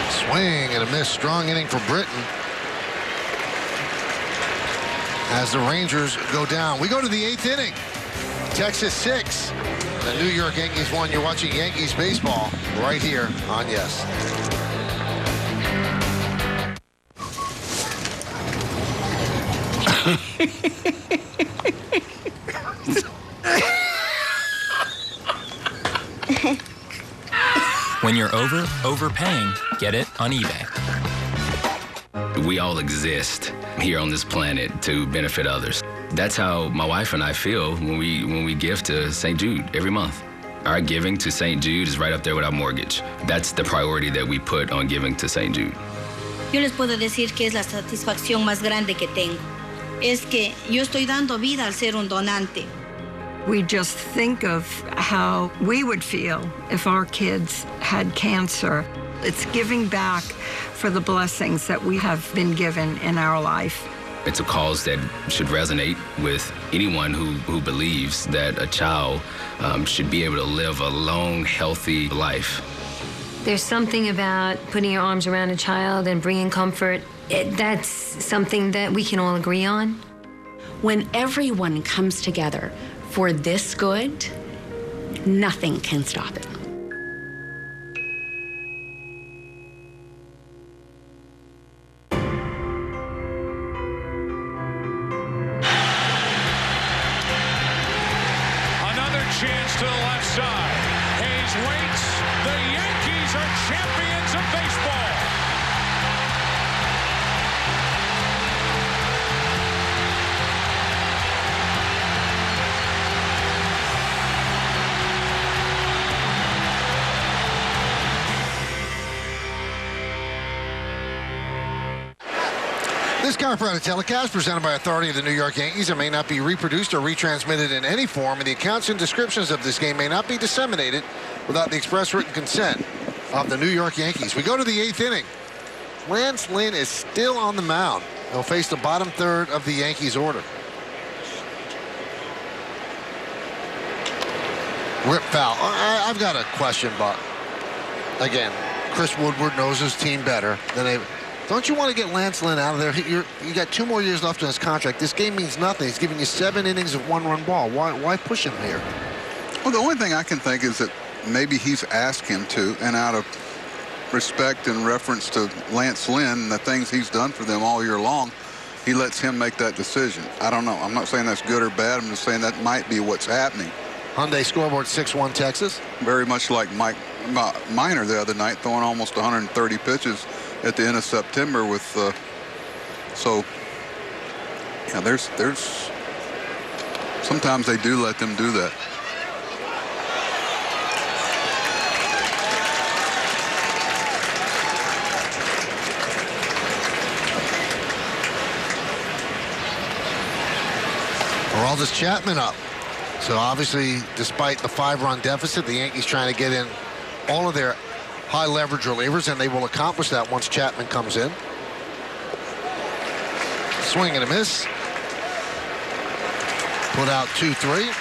Swing and a miss. Strong inning for Britton. As the Rangers go down. We go to the 8th inning. Texas 6. The New York Yankees 1. You're watching Yankees baseball right here on Yes. When you're overpaying, get it on eBay. We all exist here on this planet to benefit others. That's how my wife and I feel when we give to St. Jude every month. Our giving to St. Jude is right up there with our mortgage. That's the priority that we put on giving to St. Jude. Yo les puedo decir que es la satisfacción más grande que tengo. Es que yo estoy dando vida al ser un donante. We just think of how we would feel if our kids had cancer. It's giving back for the blessings that we have been given in our life. It's a cause that should resonate with anyone who believes that a child should be able to live a long, healthy life. There's something about putting your arms around a child and bringing comfort. That's something that we can all agree on. When everyone comes together for this good, nothing can stop it. Another chance to the left side. Hayes waits. The Yankees are champions of baseball. This chiropractic telecast presented by authority of the New York Yankees and may not be reproduced or retransmitted in any form, and the accounts and descriptions of this game may not be disseminated without the express written consent of the New York Yankees. We go to the 8th inning. Lance Lynn is still on the mound. He'll face the bottom third of the Yankees order. Rip foul. I've got a question, but again, Chris Woodward knows his team better than they. Don't you want to get Lance Lynn out of there? You got 2 more years left on his contract. This game means nothing. He's giving you 7 innings of 1-run ball. Why push him here? Well, the only thing I can think is that maybe he's asked him to, and out of respect and reference to Lance Lynn and the things he's done for them all year long, he lets him make that decision. I don't know. I'm not saying that's good or bad. I'm just saying that might be what's happening. Hyundai scoreboard 6-1 Texas. Very much like Mike Minor the other night, throwing almost 130 pitches at the end of September with so yeah, there's sometimes they do let them do that. Aroldis Chapman up. So obviously, despite the 5-run deficit, the Yankees trying to get in all of their high leverage relievers, and they will accomplish that once Chapman comes in. Swing and a miss. Put out 2-3.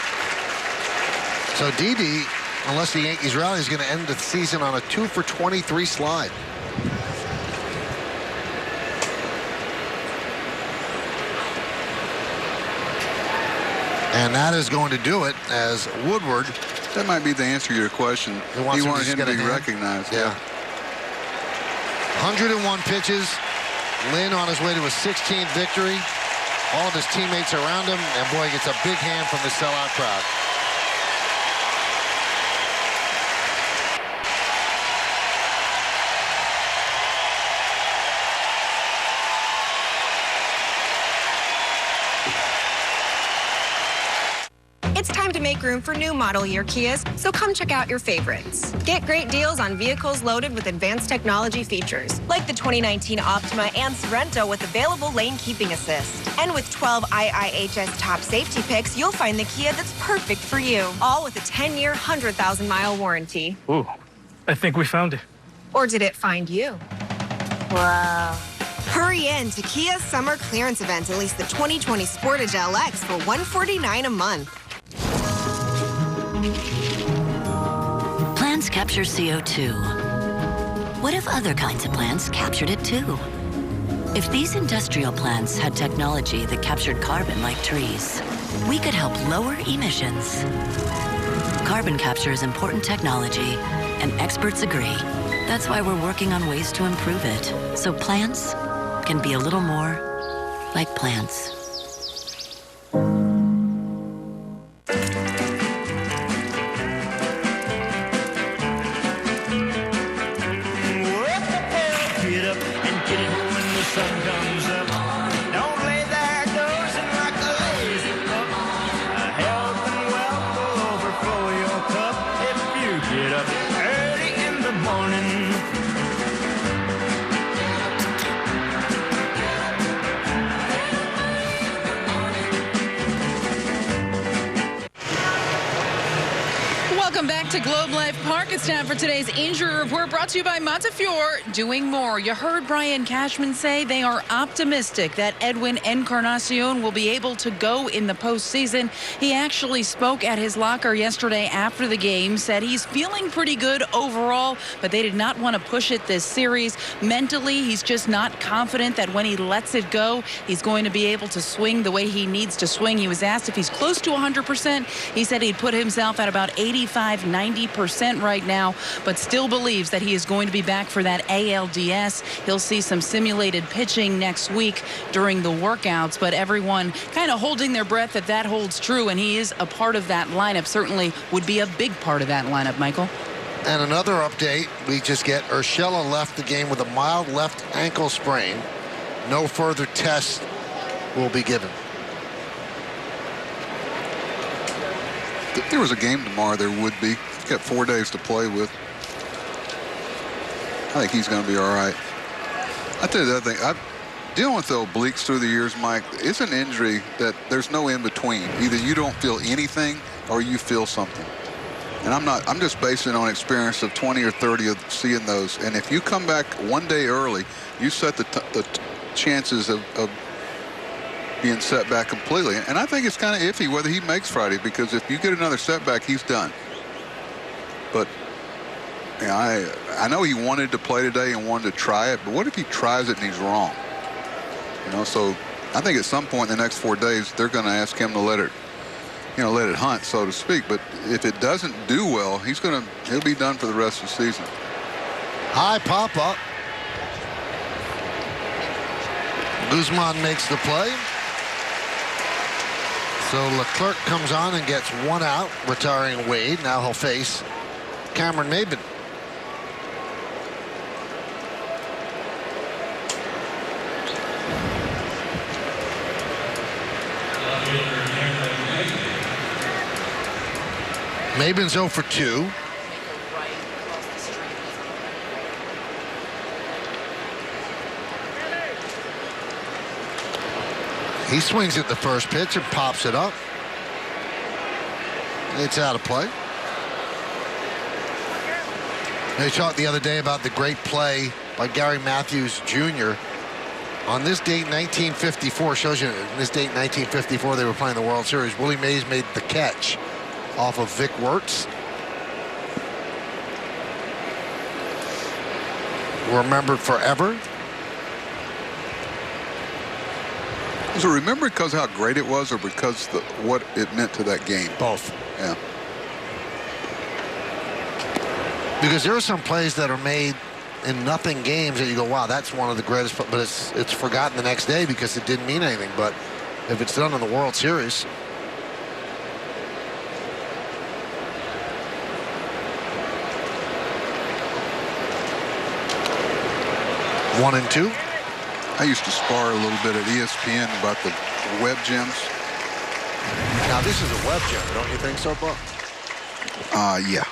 So Didi, unless the Yankees rally, is going to end the season on a 2-for-23 slide. And that is going to do it as Woodward. That might be the answer to your question. He wanted him to be recognized. Yeah. 101 pitches. Lynn on his way to his 16th victory. All of his teammates around him. And boy, he gets a big hand from the sellout crowd. room for new model year Kias, so come check out your favorites. Get great deals on vehicles loaded with advanced technology features, like the 2019 Optima and Sorento with available lane keeping assist. And with 12 IIHS top safety picks, you'll find the Kia that's perfect for you, all with a 10-year, 100,000-mile warranty. Ooh, I think we found it. Or did it find you? Wow. Hurry in to Kia's summer clearance event and lease the 2020 Sportage LX for $149 a month. Plants capture CO2. What if other kinds of plants captured it too? If these industrial plants had technology that captured carbon like trees, we could help lower emissions. Carbon capture is important technology, and experts agree. That's why we're working on ways to improve it, so plants can be a little more like plants. Get up and get it when the sun comes up. Don't lay there dozing like a lazy pup. A helping well will overflow your cup if you get up early in the morning. Welcome back to Globe Life Park. It's time for today's injury report, brought to you by Montefiore Doing More. You heard Brian Cashman say they are optimistic that Edwin Encarnacion will be able to go in the postseason. He actually spoke at his locker yesterday after the game, said he's feeling pretty good overall, but they did not want to push it this series. Mentally, he's just not confident that when he lets it go, he's going to be able to swing the way he needs to swing. He was asked if he's close to 100%. He said he'd put himself at about 85-90% right now, but still believes that he is going to be back for that ALDS. He'll see some simulated pitching next week during the workouts, but everyone kind of holding their breath that that holds true, and he is a part of that lineup. Certainly would be a big part of that lineup, Michael. And another update, we just get Urshela left the game with a mild left ankle sprain. No further tests will be given. If there was a game tomorrow, there would be. He's got 4 days to play with. I think he's going to be all right. I tell you the other thing. I've dealing with the obliques through the years, Mike. It's an injury that there's no in between. Either you don't feel anything or you feel something. And I'm just basing it on experience of 20 or 30 of seeing those. And if you come back one day early, you set the chances of being set back completely. And I think it's kind of iffy whether he makes Friday, because if you get another setback, he's done. But you know, I know he wanted to play today and wanted to try it, but what if he tries it and he's wrong? You know, so I think at some point in the next 4 days, they're going to ask him to let it hunt, so to speak. But if it doesn't do well, he'll be done for the rest of the season. High pop-up. Guzman makes the play. So Leclerc comes on and gets one out, retiring Wade. Now he'll face Cameron Maben. Maben's 0 for 2. He swings at the first pitch and pops it up. It's out of play. They talked the other day about the great play by Gary Matthews Jr. On this date, 1954, shows you this date, 1954, they were playing the World Series. Willie Mays made the catch off of Vic Wertz. Remembered forever. Was it remembered because of how great it was, or because what it meant to that game? Both. Yeah. Because there are some plays that are made in nothing games that you go, wow, that's one of the greatest, but it's forgotten the next day because it didn't mean anything. But if it's done in the World Series. One and two. I used to spar a little bit at ESPN about the web gems. Now, this is a web jump, don't you think so, Buck? Yeah.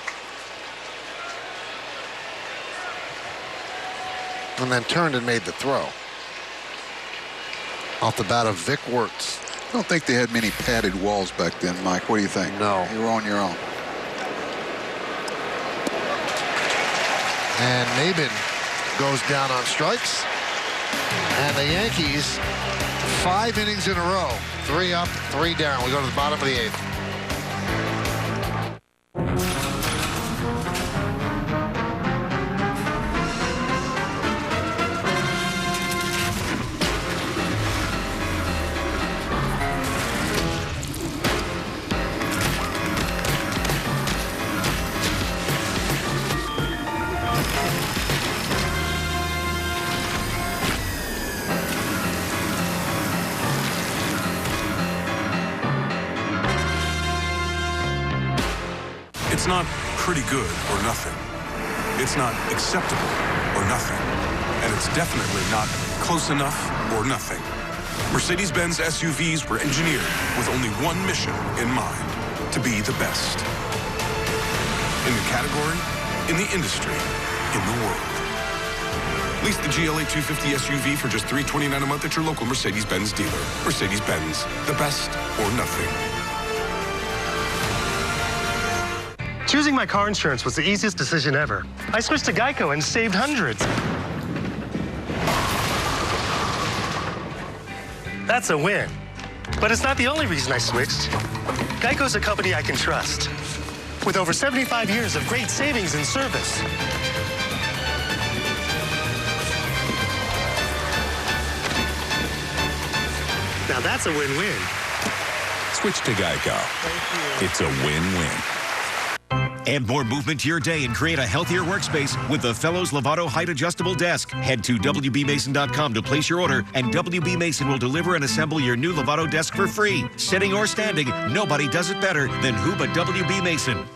And then turned and made the throw. Off the bat of Vic Wirtz. I don't think they had many padded walls back then, Mike. What do you think? No. You were on your own. And Maben goes down on strikes. And the Yankees, 5 innings in a row. 3 up, 3 down. We go to the bottom of the 8th. It's not pretty good or nothing. It's not acceptable or nothing. And it's definitely not close enough or nothing. Mercedes-Benz SUVs were engineered with only one mission in mind: to be the best. In the category, in the industry, in the world. Lease the GLA 250 SUV for just $329 a month at your local Mercedes-Benz dealer. Mercedes-Benz, the best or nothing. Choosing my car insurance was the easiest decision ever. I switched to Geico and saved hundreds. That's a win. But it's not the only reason I switched. Geico's a company I can trust, with over 75 years of great savings and service. Now that's a win-win. Switch to Geico. It's a win-win. Add more movement to your day and create a healthier workspace with the Fellows Lovato Height Adjustable Desk. Head to WBMason.com to place your order, and WB Mason will deliver and assemble your new Lovato desk for free. Sitting or standing, nobody does it better than who but WB Mason.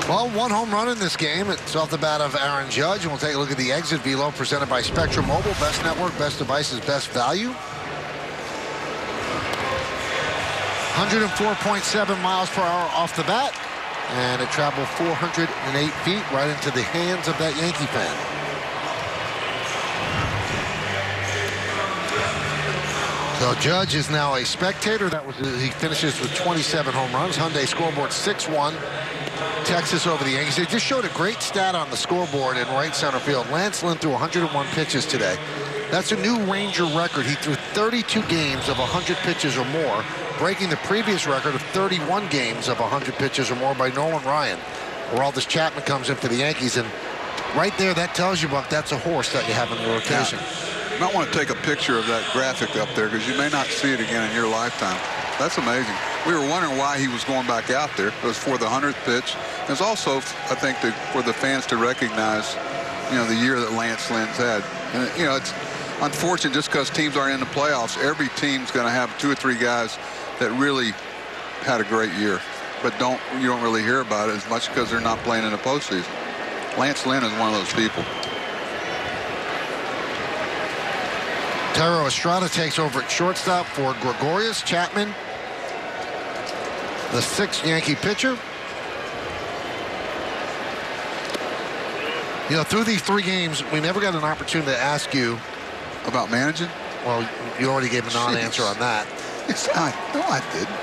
Well, 1 home run in this game. It's off the bat of Aaron Judge, and we'll take a look at the exit velo presented by Spectrum Mobile. Best network, best devices, best value. 104.7 miles per hour off the bat. And it traveled 408 feet right into the hands of that Yankee fan. So Judge is now a spectator. He finishes with 27 home runs. Hyundai scoreboard 6-1. Texas over the Yankees. They just showed a great stat on the scoreboard in right center field. Lance Lynn threw 101 pitches today. That's a new Ranger record. He threw 32 games of 100 pitches or more, breaking the previous record of 31 games of 100 pitches or more by Nolan Ryan. Aroldis Chapman comes in for the Yankees, and right there, that tells you, Buck, that's a horse that you have in your rotation. Yeah. You might want to take a picture of that graphic up there, because you may not see it again in your lifetime. That's amazing. We were wondering why he was going back out there. It was for the 100th pitch. It was also, I think, for the fans to recognize, the year that Lance Lynn's had. And, it's unfortunate just because teams aren't in the playoffs. Every team's going to have 2 or 3 guys that really had a great year, but you don't really hear about it as much because they're not playing in the postseason. Lance Lynn is one of those people. Thairo Estrada takes over at shortstop for Gregorius. Chapman, the 6th Yankee pitcher. Through these 3 games, we never got an opportunity to ask you about managing. Well, you already gave a non-answer on that. No, I didn't.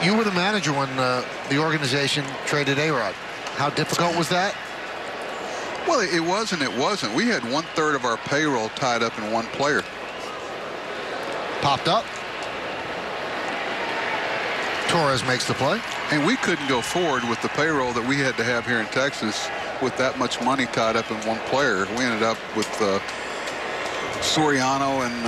You were the manager when the organization traded A-Rod. How difficult was that? Well, it was and it wasn't. We had 1/3 of our payroll tied up in one player. Popped up. Torres makes the play. And we couldn't go forward with the payroll that we had to have here in Texas with that much money tied up in one player. We ended up with Soriano, and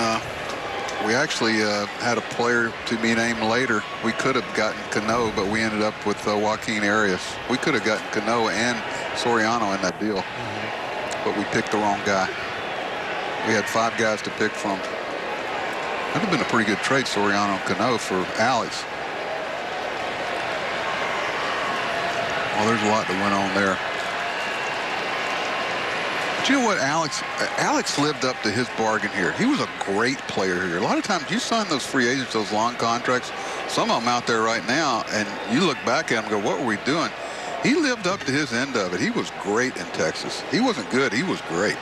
we actually had a player to be named later. We could have gotten Cano, but we ended up with Joaquin Arias. We could have gotten Cano and Soriano in that deal, but we picked the wrong guy. We had 5 guys to pick from. That would have been a pretty good trade, Soriano-Cano, for Alex. Well, there's a lot that went on there. But you know what, Alex lived up to his bargain here. He was a great player here. A lot of times you sign those free agents, those long contracts, some of them out there right now, and you look back at them and go, what were we doing? He lived up to his end of it. He was great in Texas. He wasn't good. He was great.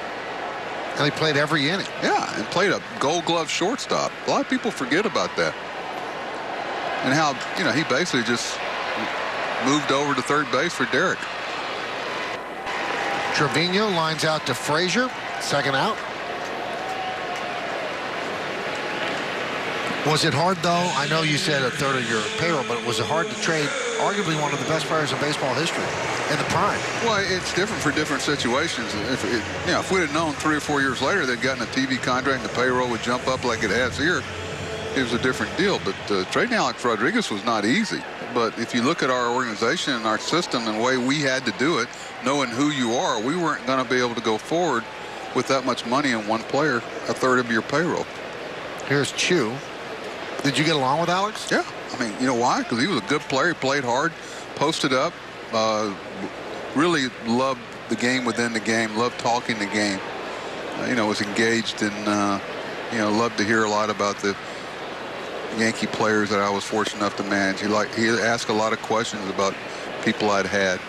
And he played every inning. Yeah, and played a Gold Glove shortstop. A lot of people forget about that. And how, you know, he basically just moved over to third base for Derek. Trevino lines out to Frazier, second out. Was it hard, though? I know you said a third of your payroll, but was it hard to trade arguably one of the best players in baseball history in the prime? Well, it's different for different situations. If we'd have known 3 or 4 years later they'd gotten a TV contract and the payroll would jump up like it has here, it was a different deal. But trading Alex Rodriguez was not easy. But if you look at our organization and our system and the way we had to do it, knowing who you are, we weren't going to be able to go forward with that much money in one player, a third of your payroll. Here's Chu. Did you get along with Alex? Yeah. I mean, you know why? Because he was a good player. He played hard, posted up, really loved the game within the game, loved talking the game. Was engaged and, loved to hear a lot about the Yankee players that I was fortunate enough to manage. He asked a lot of questions about people I'd had.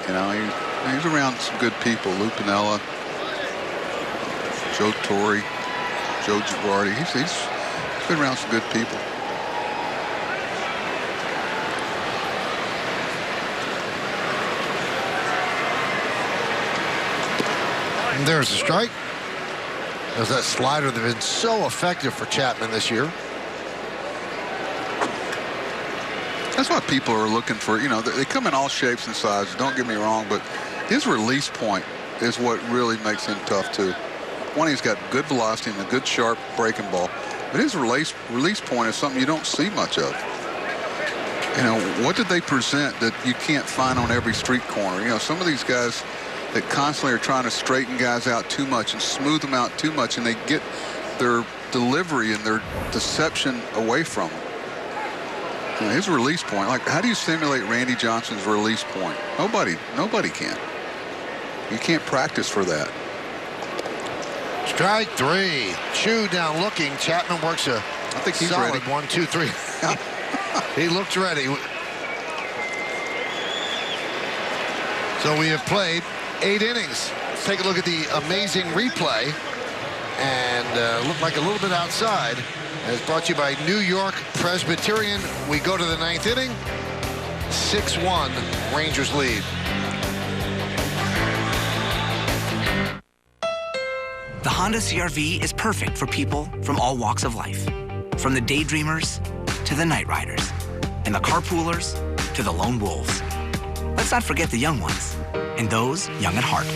He's around some good people. Lou Piniella, Joe Torre, Joe Girardi. He's been around some good people. And there's a strike. There's that slider that's been so effective for Chapman this year. That's what people are looking for. They come in all shapes and sizes, don't get me wrong, but his release point is what really makes him tough, too. One, he's got good velocity and a good, sharp breaking ball. But his release point is something you don't see much of. What did they present that you can't find on every street corner? Some of these guys that constantly are trying to straighten guys out too much and smooth them out too much, and they get their delivery and their deception away from them. His release point, like, how do you simulate Randy Johnson's release point? Nobody can. You can't practice for that. Strike 3. Chu down looking. Chapman works a solid ready. 1, 2, 3. He looks ready. So we have played 8 innings. Let's take a look at the amazing replay. And looked like a little bit outside. And it's brought to you by New York Presbyterian. We go to the 9th inning. 6-1, Rangers lead. The Honda CR-V is perfect for people from all walks of life. From the daydreamers to the night riders, and the carpoolers to the lone wolves. Let's not forget the young ones, and those young at heart.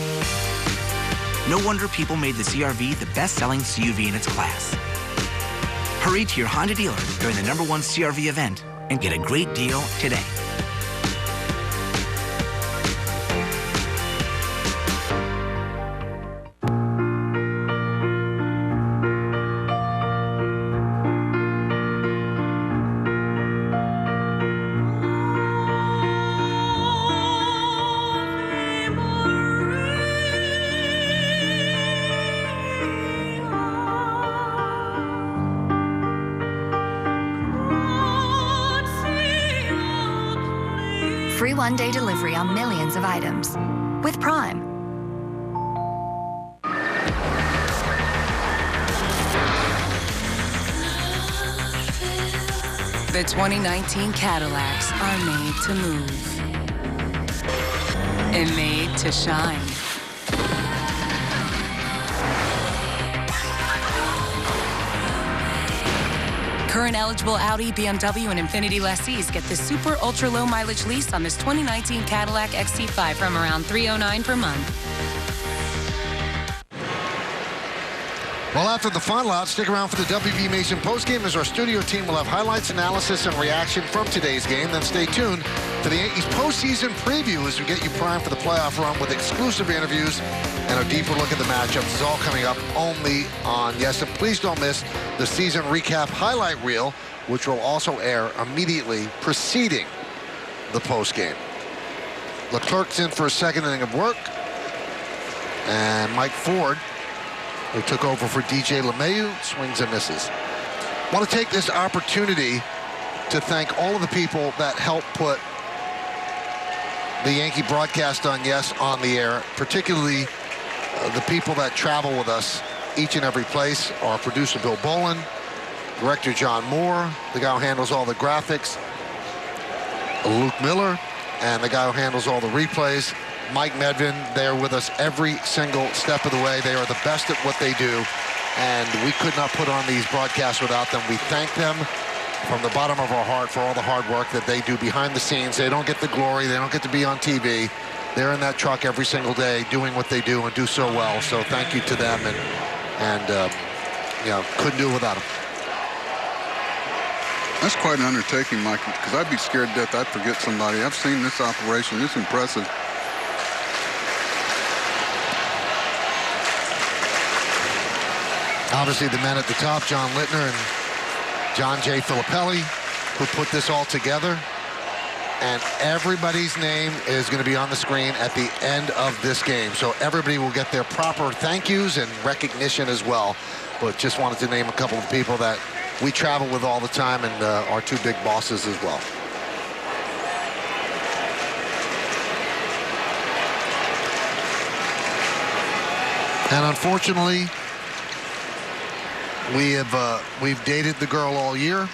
No wonder people made the CR-V the best-selling CUV in its class. Hurry to your Honda dealer during the #1 CR-V event and get a great deal today. Free one-day delivery on millions of items. With Prime. The 2019 Cadillacs are made to move. And made to shine. Current eligible Audi, BMW, and Infiniti lessees get the super ultra low mileage lease on this 2019 Cadillac XT5 from around $309 per month. Well, after the final out, stick around for the WB Mason postgame as our studio team will have highlights, analysis, and reaction from today's game. Then stay tuned for the Yankees postseason preview as we get you primed for the playoff run with exclusive interviews and a deeper look at the matchups. It's all coming up only on Yes. And please don't miss the season recap highlight reel, which will also air immediately preceding the postgame. Leclerc's in for a second inning of work. And Mike Ford, who took over for DJ LeMahieu, swings and misses. I want to take this opportunity to thank all of the people that helped put the Yankee broadcast on Yes on the air, particularly the people that travel with us each and every place. Our producer, Bill Bolin, director, John Moore, the guy who handles all the graphics, Luke Miller, and the guy who handles all the replays, Mike Medvin. They're with us every single step of the way. They are the best at what they do, and we could not put on these broadcasts without them. We thank them from the bottom of our heart for all the hard work that they do behind the scenes. They don't get the glory. They don't get to be on TV. They're in that truck every single day doing what they do and do so well. So thank you to them, and you know, couldn't do it without them. That's quite an undertaking, Mike, because I'd be scared to death I'd forget somebody. I've seen this operation. It's impressive. Obviously, the men at the top, John Littner and John J. Filippelli, who put this all together. And everybody's name is going to be on the screen at the end of this game. So everybody will get their proper thank yous and recognition as well. But just wanted to name a couple of people that we travel with all the time, and our two big bosses as well. And unfortunately, we've dated the girl all year,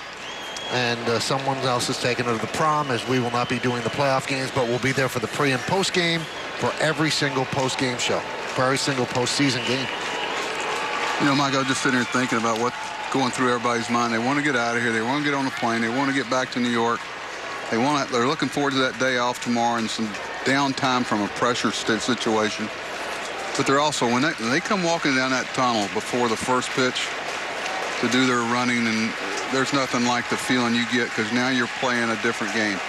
and someone else has taken her to the prom, as we will not be doing the playoff games, but we'll be there for the pre and post game for every single post game show, for every single postseason game. You know, Mike, I was just sitting here thinking about what's going through everybody's mind. They want to get out of here. They want to get on a plane. They want to get back to New York. They're looking forward to that day off tomorrow and some downtime from a pressure situation. But they're also, when they come walking down that tunnel before the first pitch to do their running, and there's nothing like the feeling you get, because now you're playing a different game.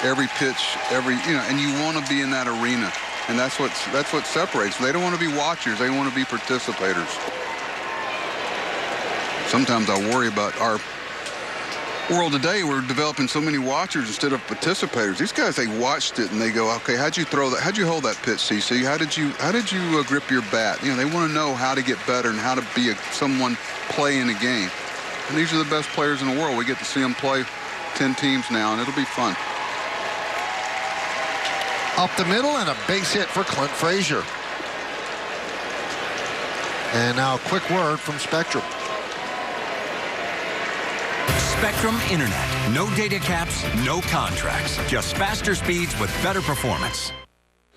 Every pitch, and you want to be in that arena. And that's what separates. They don't want to be watchers. They want to be participators. Sometimes I worry about our world today. We're developing so many watchers instead of participators. These guys, they watched it and they go, okay, how'd you throw that? How'd you hold that pitch, CC? How did you grip your bat? You know, they want to know how to get better and how to be someone playing a game. And these are the best players in the world. We get to see them play 10 teams now, and it'll be fun. Up the middle, and a base hit for Clint Frazier. And now a quick word from Spectrum. Spectrum Internet. No data caps, no contracts. Just faster speeds with better performance.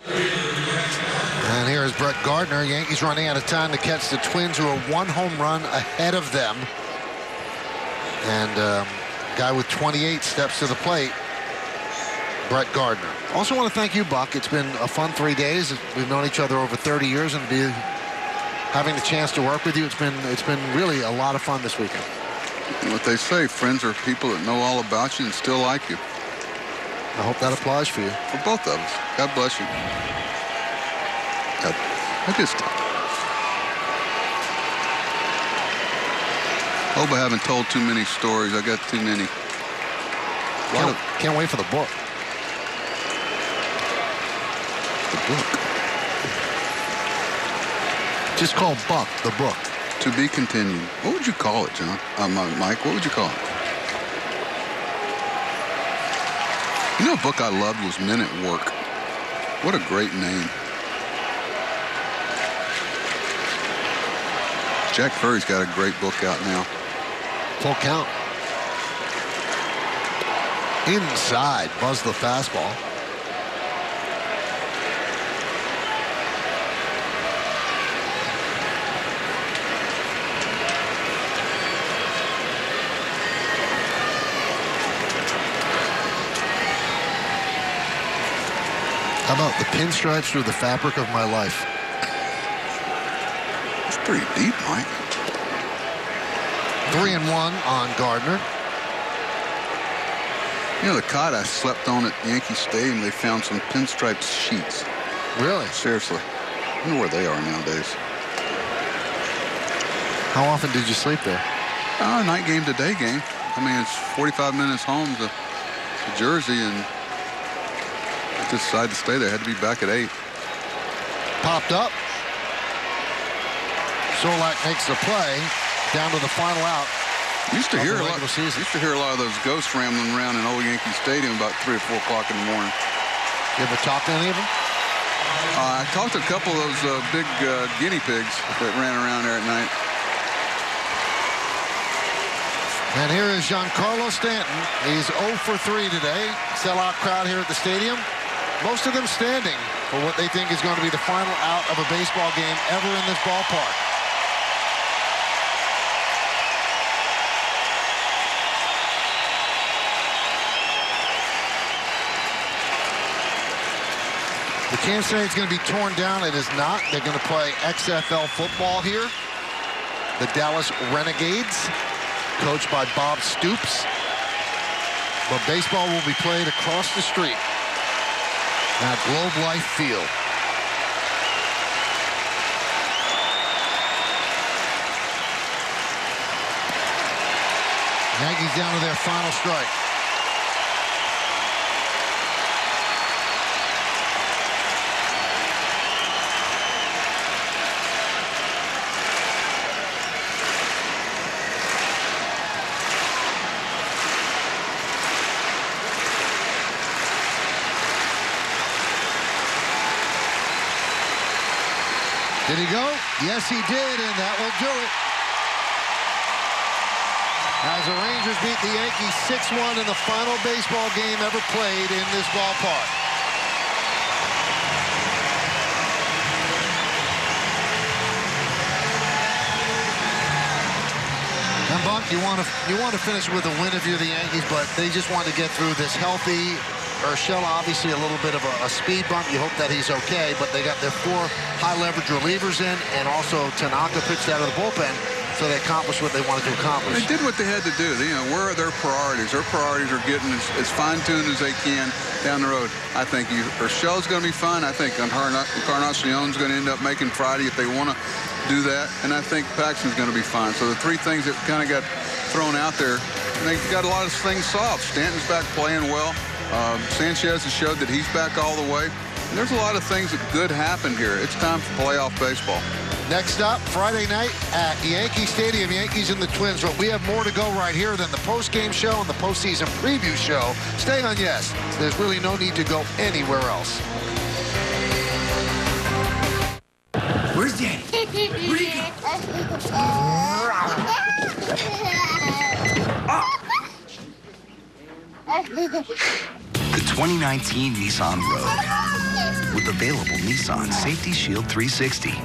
And here is Brett Gardner. Yankees running out of time to catch the Twins, who are one home run ahead of them. And guy with 28 steps to the plate, Brett Gardner. Also want to thank you, Buck. It's been a fun 3 days. We've known each other over 30 years, and having the chance to work with you, it's been really a lot of fun this weekend. What they say, friends are people that know all about you and still like you. I hope that applies for you. For both of us. God bless you. I just hope I haven't told too many stories. I got too many. Can't wait for the book. The book. Just called Buck, the book. To be continued. What would you call it, John? Mike, what would you call it? You know, a book I loved was Men at Work. What a great name. Jack Furry's got a great book out now. Full count. Inside, buzz the fastball. How about the pinstripes through the fabric of my life? It's pretty deep, Mike. 3-1 on Gardner. You know, the cot I slept on at Yankee Stadium, they found some pinstripe sheets. Really? Seriously. I wonder where they are nowadays. How often did you sleep there? Night game to day game. I mean, it's 45 minutes home to Jersey, and I just decided to stay there. I had to be back at 8. popped up. Solak makes the play down to the final out. Used to hear a lot of those ghosts rambling around in old Yankee Stadium about 3 or 4 o'clock in the morning. You ever talk to any of them? I talked to a couple of those big guinea pigs that ran around there at night. And here is Giancarlo Stanton. He's 0 for 3 today. Sellout crowd here at the stadium. Most of them standing for what they think is going to be the final out of a baseball game ever in this ballpark. We can't say it's going to be torn down. It is not. They're going to play XFL football here. The Dallas Renegades, coached by Bob Stoops. But baseball will be played across the street at Globe Life Field. Yankees down to their final strike. Did he go? Yes, he did, and that will do it. As the Rangers beat the Yankees 6-1 in the final baseball game ever played in this ballpark. And Buck, you want to finish with a win if you're the Yankees, but they just want to get through this healthy. Urshela, obviously a little bit of a speed bump. You hope that he's okay, but they got their 4 high-leverage relievers in, and also Tanaka pitched out of the bullpen, so they accomplished what they wanted to accomplish. They did what they had to do. Where are their priorities? Their priorities are getting as fine-tuned as they can down the road. I think Urshela's going to be fine. I think Encarnacion's going to end up making Friday if they want to do that, and I think Paxton's going to be fine. So the 3 things that kind of got thrown out there, and they got a lot of things solved. Stanton's back playing well. Sanchez has showed that he's back all the way. And there's a lot of things that could happen here. It's time for playoff baseball. Next up, Friday night at Yankee Stadium, Yankees and the Twins. But we have more to go right here than the post-game show and the postseason preview show. Stay on Yes. There's really no need to go anywhere else. Where's Danny? Where'd he go? The 2019 Nissan Rogue with available Nissan Safety Shield 360.